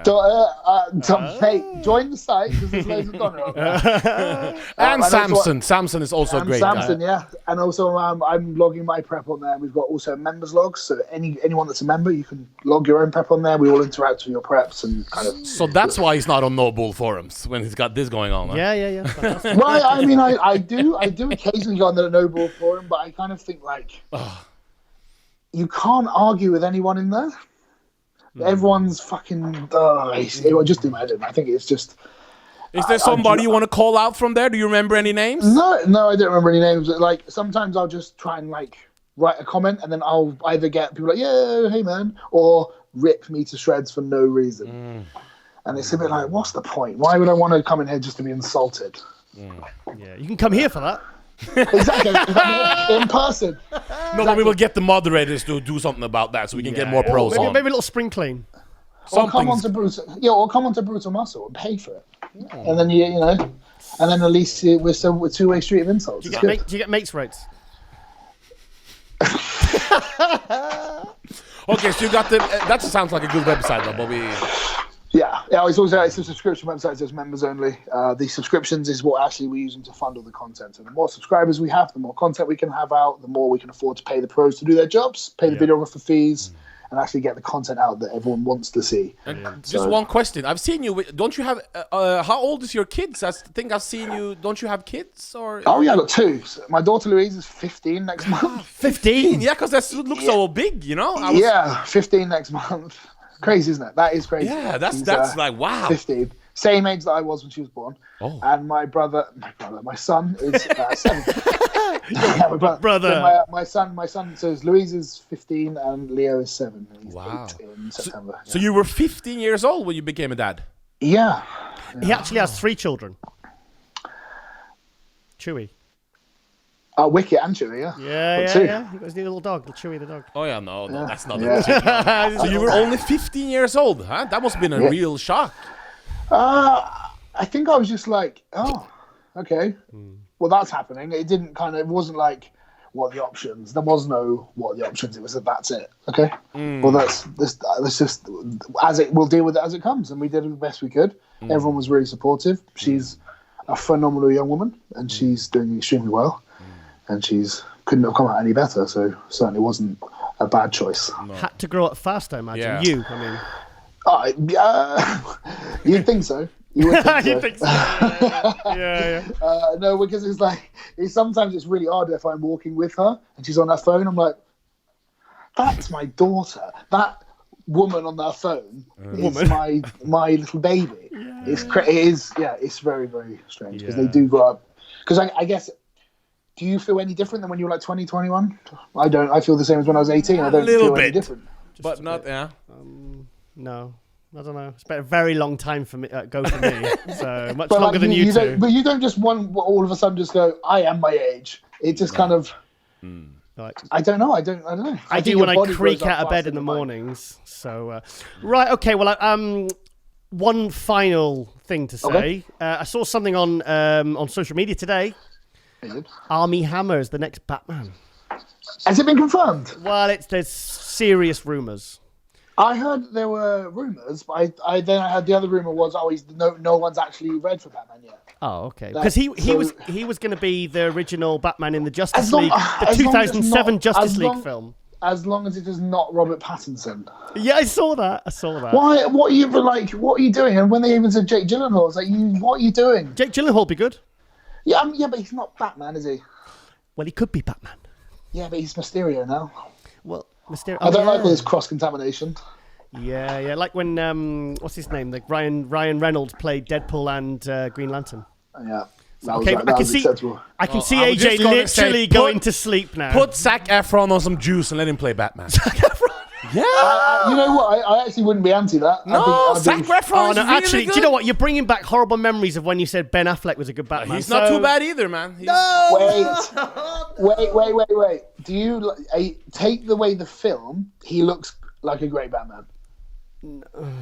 Donna hey, join the site because there's loads of Donna on there. And Samson. Samson is also a great Samson, guy. yeah. And also I'm logging my prep on there. We've got also members logs. So anyone that's a member, you can log your own prep on there. We all interact with your preps and kind of. So that's why he's not on No Bull forums when he's got this going on. Huh? Yeah. Fantastic. Right, I mean, I do occasionally go on the Noble forum, but I kind of think like you can't argue with anyone in there. Everyone's fucking. It will just imagine. I think it's just. Is there somebody you want to call out from there? Do you remember any names? No, I don't remember any names. Like sometimes I'll just try and like write a comment, and then I'll either get people like, "Yeah, hey man," or rip me to shreds for no reason. And it's a bit like, what's the point? Why would I want to come in here just to be insulted? Yeah, you can come here for that. Exactly, in person. No, but we will get the moderators to do something about that so we can get more pros on. Maybe a little spring clean. Or come on to Brutal Muscle and pay for it. And then you know, and then at least we're two-way street of insults. Do you get mates rates? Okay, so you got the. That sounds like a good website, though, Bobby. Yeah, it's a subscription website. So it's members only. The subscriptions is what actually we're using to fund all the content. So the more subscribers we have, the more content we can have out, the more we can afford to pay the pros to do their jobs, pay the videographer fees, and actually get the content out that everyone wants to see. Just one question. I've seen you. Don't you have? How old is your kids? I think I've seen you. Don't you have kids? Or? Oh yeah, I got two. So my daughter Louise is 15 next month. 15? Yeah, because that looks so big, you know. 15 next month. Crazy, isn't it? That is crazy. Yeah, that's like wow. 15, same age that I was when she was born. And my son is 7. Yeah, my brother. So my son. So Louise is 15 and Leo is 7. He's 8 in September. So you were 15 years old when you became a dad. Yeah. He actually has 3 children. Chewy. Wicket and Chewy, yeah. Yeah. He got his new little dog, Chewy the dog. Oh yeah, no, that's not it. So you were only 15 years old, huh? That must have been a real shock. I think I was just like, oh, okay. Well, that's happening. It wasn't like, what are the options? There was no what are the options. It was that's it. Okay. Well, that's just we'll deal with it as it comes, and we did the best we could. Everyone was really supportive. She's a phenomenal young woman, and she's doing extremely well. And couldn't have come out any better, so certainly wasn't a bad choice. No. Had to grow up fast, I imagine. Yeah. You'd think so. You would think so. You'd think so. Yeah. No, because sometimes it's really odd if I'm walking with her and she's on her phone. I'm like, that's my daughter. That woman on that phone is my little baby. Yeah. It's very, very strange because they do grow up. Because I guess. Do you feel any different than when you were like 20, 21? I don't. I feel the same as when I was 18. I don't feel any different. But not, yeah. No. I don't know. It's been a very long time for me. Go for me. So much longer than you two. But you don't just all of a sudden just go, I am my age. It just kind of. I don't know. I don't know. I do when I creak out of bed in the mornings. So, right. Okay. Well, one final thing to say. Okay. I saw something on social media today. Armie Hammer is the next Batman. Has it been confirmed? Well, there's serious rumours. I heard there were rumours, but I heard the other rumour was no one's actually read for Batman yet. Oh, okay. Because he was going to be the original Batman in the Justice League, the 2007 Justice League film. As long as it is not Robert Pattinson. Yeah, I saw that. Why? What are you doing? And when they even said Jake Gyllenhaal, it's like, what are you doing? Jake Gyllenhaal would be good. Yeah, but he's not Batman, is he? Well, he could be Batman. Yeah, but he's Mysterio now. Well, Mysterio. I don't like all this cross-contamination. Yeah. Like when what's his name? Like Ryan Reynolds played Deadpool and Green Lantern. Yeah. I can see AJ literally going to sleep now. Put Zac Efron on some juice and let him play Batman. Zac Efron. Yeah. You know what? I actually wouldn't be anti that. No, Zac Efron Oh, is no, really actually, good. do you know what? You're bringing back horrible memories of when you said Ben Affleck was a good Batman. He's not too bad either, man. Wait. Do you take the way the film? He looks like a great Batman.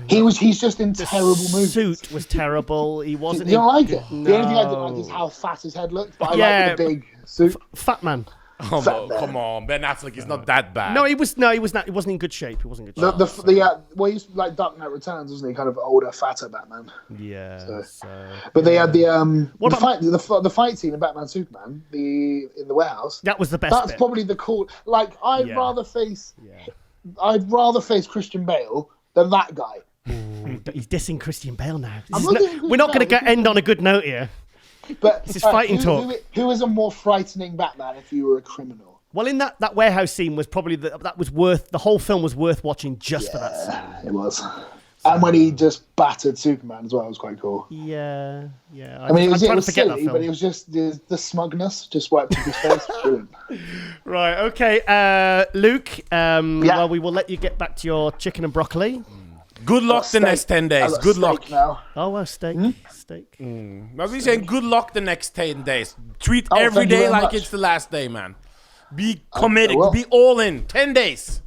He's just in terrible movies. Suit was terrible. He wasn't. You don't like it? No. The only thing I didn't like is how fat his head looked. But I like the big suit. Fat man. Come on, Ben Affleck is not that bad. No, he was not. He wasn't in good shape. He wasn't in good shape. Well, he's like Dark Knight Returns, wasn't he? Kind of older, fatter Batman. Yeah. But they had the fight scene in Batman Superman, in the warehouse. That was the best. That's bit. probably the cool. Like I'd rather face Christian Bale than that guy. He's dissing Christian Bale now. We're not going to end on a good note here. But This is fighting talk. Who is a more frightening Batman if you were a criminal? Well, in that warehouse scene was probably the whole film was worth watching just for that scene. It was. And when he just battered Superman as well, it was quite cool. Yeah. I mean, it was forget silly, but it was just the smugness just wiped off his face. Brilliant. Right. Okay. Luke. Well, we will let you get back to your chicken and broccoli. Good luck the next 10 days. Good luck. Now. Oh, well, steak. Steak. But we're saying good luck the next 10 days. Treat Oh, every thank you day very like much. it's the last day, man. Be committed. will. Be all in. 10 days.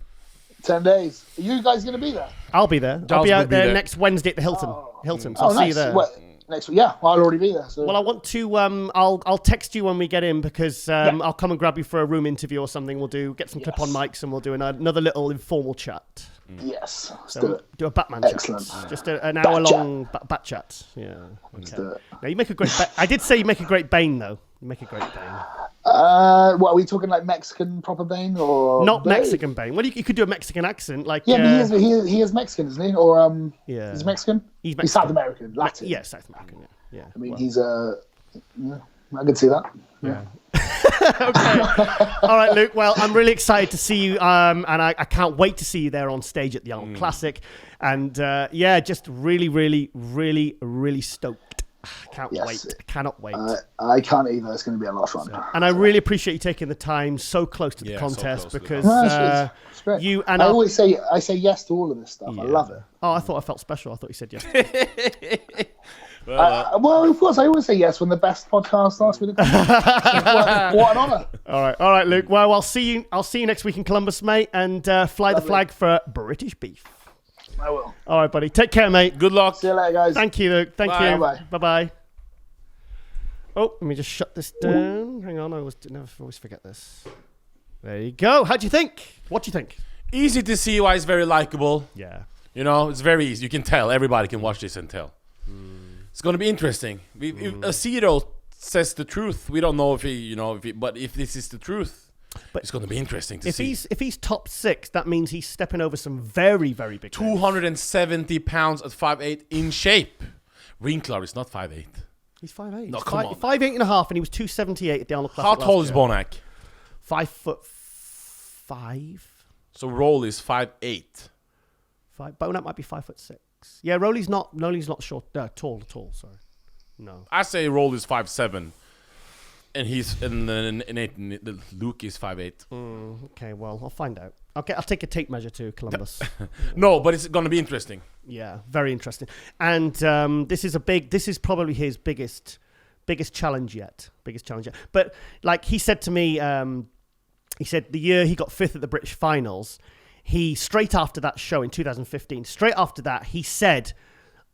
10 days. Are you guys going to be there? I'll be there. I'll Giles be will out be there there. next Wednesday at the Hilton. So I'll see you there. What, next week? Yeah, I'll already be there. So. Well, I want to. I'll text you when we get in because I'll come and grab you for a room interview or something. We'll get some clip-on mics and we'll do another little informal chat. Yes, let's So do we'll it. do a Batman Excellent. chat. Just an hour-long bat chat. Yeah. Okay. do it. Now you make a great. I did say you make a great Bane, though. You make a great Bane. What are we talking like Mexican proper Bane or Not Bane? Mexican Bane. Well, you could do a Mexican accent, like. Yeah, but he is Mexican, isn't he? Or Yeah. he's Mexican. He's He's South American, Latin. Yeah, South American. Yeah. I mean, he's yeah, I could see that. Yeah. All right, Luke. Well, I'm really excited to see you, and I can't wait to see you there on stage at the Arnold Classic. And just really, really, really, really stoked. Can't wait. I cannot wait. I can't either. It's going to be a lot of fun. And I really appreciate you taking the time so close to the contest so close to the because No, it's great. you and I always say yes to all of this stuff. I love it. Oh, I thought I felt special. I thought you said yes. Well, of course, I always say yes when the best podcast asks me to come. What an honour. All right, Luke. Well, I'll see you next week in Columbus, mate, and fly the flag for British beef. I will. All right, buddy. Take care, mate. Good luck. See you later, guys. Thank you, Luke. Thank you. Bye-bye. Bye-bye. Oh, let me just shut this down. Hang on, I always forget this. There you go. How do you think? What do you think? Easy to see why it's very likable. Yeah. You know, it's very easy. You can tell. Everybody can watch this and tell. It's going to be interesting. If Aceto says the truth, we don't know but if this is the truth, it's going to be interesting to see. If he's top 6, that means he's stepping over some very, very big 270 pounds at 5'8" in shape. Winklaar is not 5'8". He's 5'8". No, come on. 5'8" and a half, and he was 278 at the Arnold Classic. How tall is Bonac? 5'5". So Roll is 5'8". Bonac might be 5'6". Yeah, Rolly's not short, tall at all. Sorry, no. I say Roll is 5'7", and he's and Luke is 5'8". Okay, well, I'll find out. Okay, I'll take a tape measure to Columbus. No, but it's going to be interesting. Yeah, very interesting. And this is probably his biggest challenge yet. But like he said to me, he said the year he got 5th at the British finals, he straight after that show in 2015, straight after that, he said,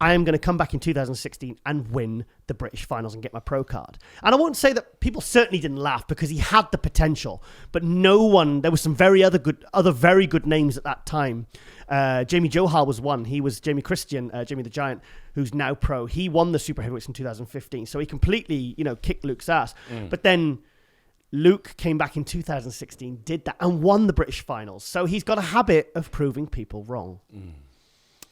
I am going to come back in 2016 and win the British finals and get my pro card. And I won't say that people certainly didn't laugh because he had the potential, but there was some other very good names at that time. Jamie Johal was one. He was Jamie Christian, Jamie the Giant, who's now pro. He won the super heavyweights in 2015. So he completely, kicked Luke's ass. But then Luke came back in 2016, did that and won the British finals. So he's got a habit of proving people wrong.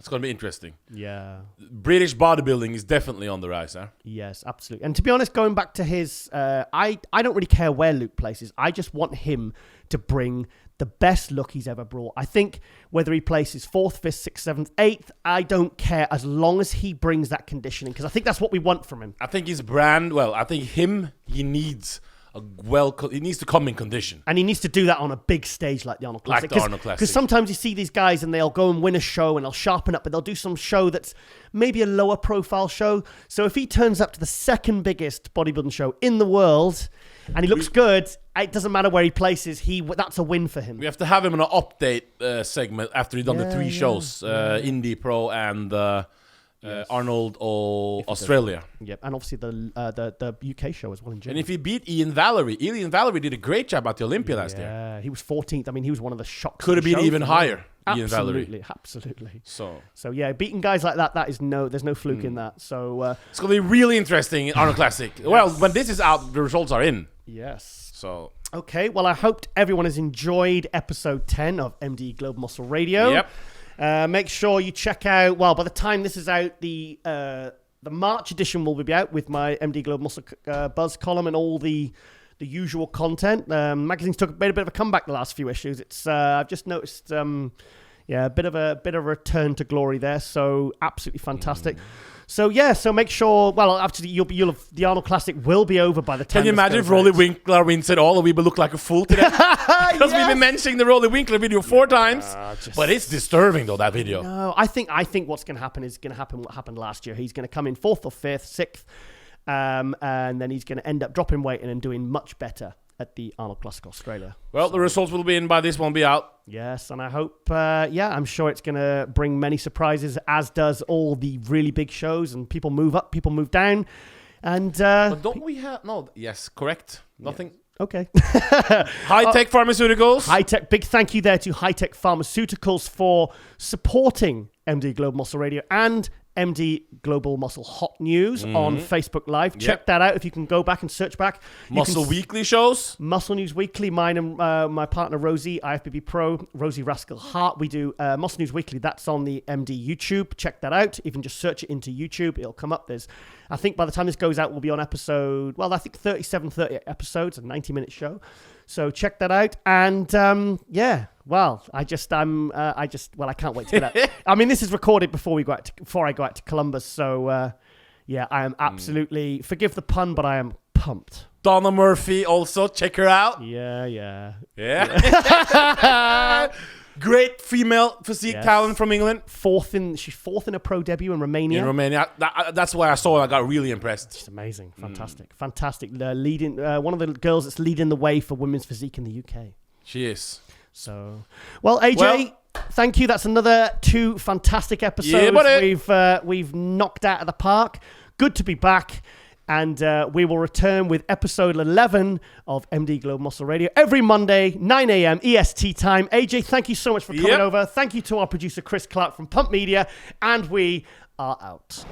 It's going to be interesting. Yeah. British bodybuilding is definitely on the rise, huh? Yes, absolutely. And to be honest, going back to his, I don't really care where Luke places. I just want him to bring the best look he's ever brought. I think whether he places 4th, 5th, 6th, 7th, 8th, I don't care as long as he brings that conditioning because I think that's what we want from him. I think his brand, he needs he needs to come in condition. And he needs to do that on a big stage like the Arnold Classic. Classic. Because sometimes you see these guys and they'll go and win a show and they'll sharpen up, but they'll do some show that's maybe a lower profile show. So if he turns up to the second biggest bodybuilding show in the world and he looks good, it doesn't matter where he places, that's a win for him. We have to have him in an update segment after he's done the 3 shows, Indy Pro and Arnold Australia. Yep, and obviously the UK show as well in Germany. And if he beat Ian Valerie did a great job at the Olympia last year. Yeah, he was 14th. I mean, he was one of the shocks. Could have been even higher. Absolutely. So yeah, beating guys like that, there's no fluke in that. So it's gonna be really interesting in Arnold Classic. Yes. Well, when this is out, the results are in. Yes. So okay. Well, I hope everyone has enjoyed episode 10 of MD Global Muscle Radio. Yep. Make sure you check out. Well, by the time this is out, the March edition will be out with my MD Global Muscle Buzz column and all the usual content. Magazine's made a bit of a comeback the last few issues. It's I've just noticed, a bit of a return to glory there. So absolutely fantastic. So make sure. Well, actually, you'll have, the Arnold Classic will be over by the time. Can you imagine if Rolly Winklaar wins it all, and we will look like a fool today? Because we've been mentioning the Rolly Winklaar video 4 times. But it's disturbing though, that video. No, I think what's going to happen is going to happen what happened last year. He's going to come in 4th or 5th, 6th, and then he's going to end up dropping weight and then doing much better at the Arnold Classic Australia. Well, the results will be in by this one be out. Yes, and I hope, I'm sure it's going to bring many surprises, as does all the really big shows, and people move up, people move down, and... but don't we have... No, yes, correct. Nothing... Yeah. Okay. High-Tech Pharmaceuticals. High-Tech. Big thank you there to High-Tech Pharmaceuticals for supporting MD Global Muscle Radio and MD Global Muscle Hot News on Facebook Live. Check that out if you can go back and search back. Muscle Weekly shows. Muscle News Weekly. Mine and my partner Rosie, IFBB Pro, Rosie Rascal Hart. We do Muscle News Weekly. That's on the MD YouTube. Check that out. You can just search it into YouTube. It'll come up. I think by the time this goes out, we'll be on episode, 38 episodes, a 90-minute show. So check that out. And I can't wait to get out. I mean, this is recorded before I go out to Columbus. So I am absolutely, forgive the pun, but I am pumped. Donna Murphy also, check her out. Yeah. Great female physique talent from England. She's fourth in a pro debut in Romania. That's why I saw it. I got really impressed. It's amazing. Fantastic. Leading one of the girls that's leading the way for women's physique in the UK. She is. So, well, AJ, thank you. That's another 2 fantastic episodes we've knocked out of the park. Good to be back. And we will return with episode 11 of MD Global Muscle Radio every Monday, 9 a.m. EST time. AJ, thank you so much for coming over. Thank you to our producer, Chris Clark from Pump Media. And we are out.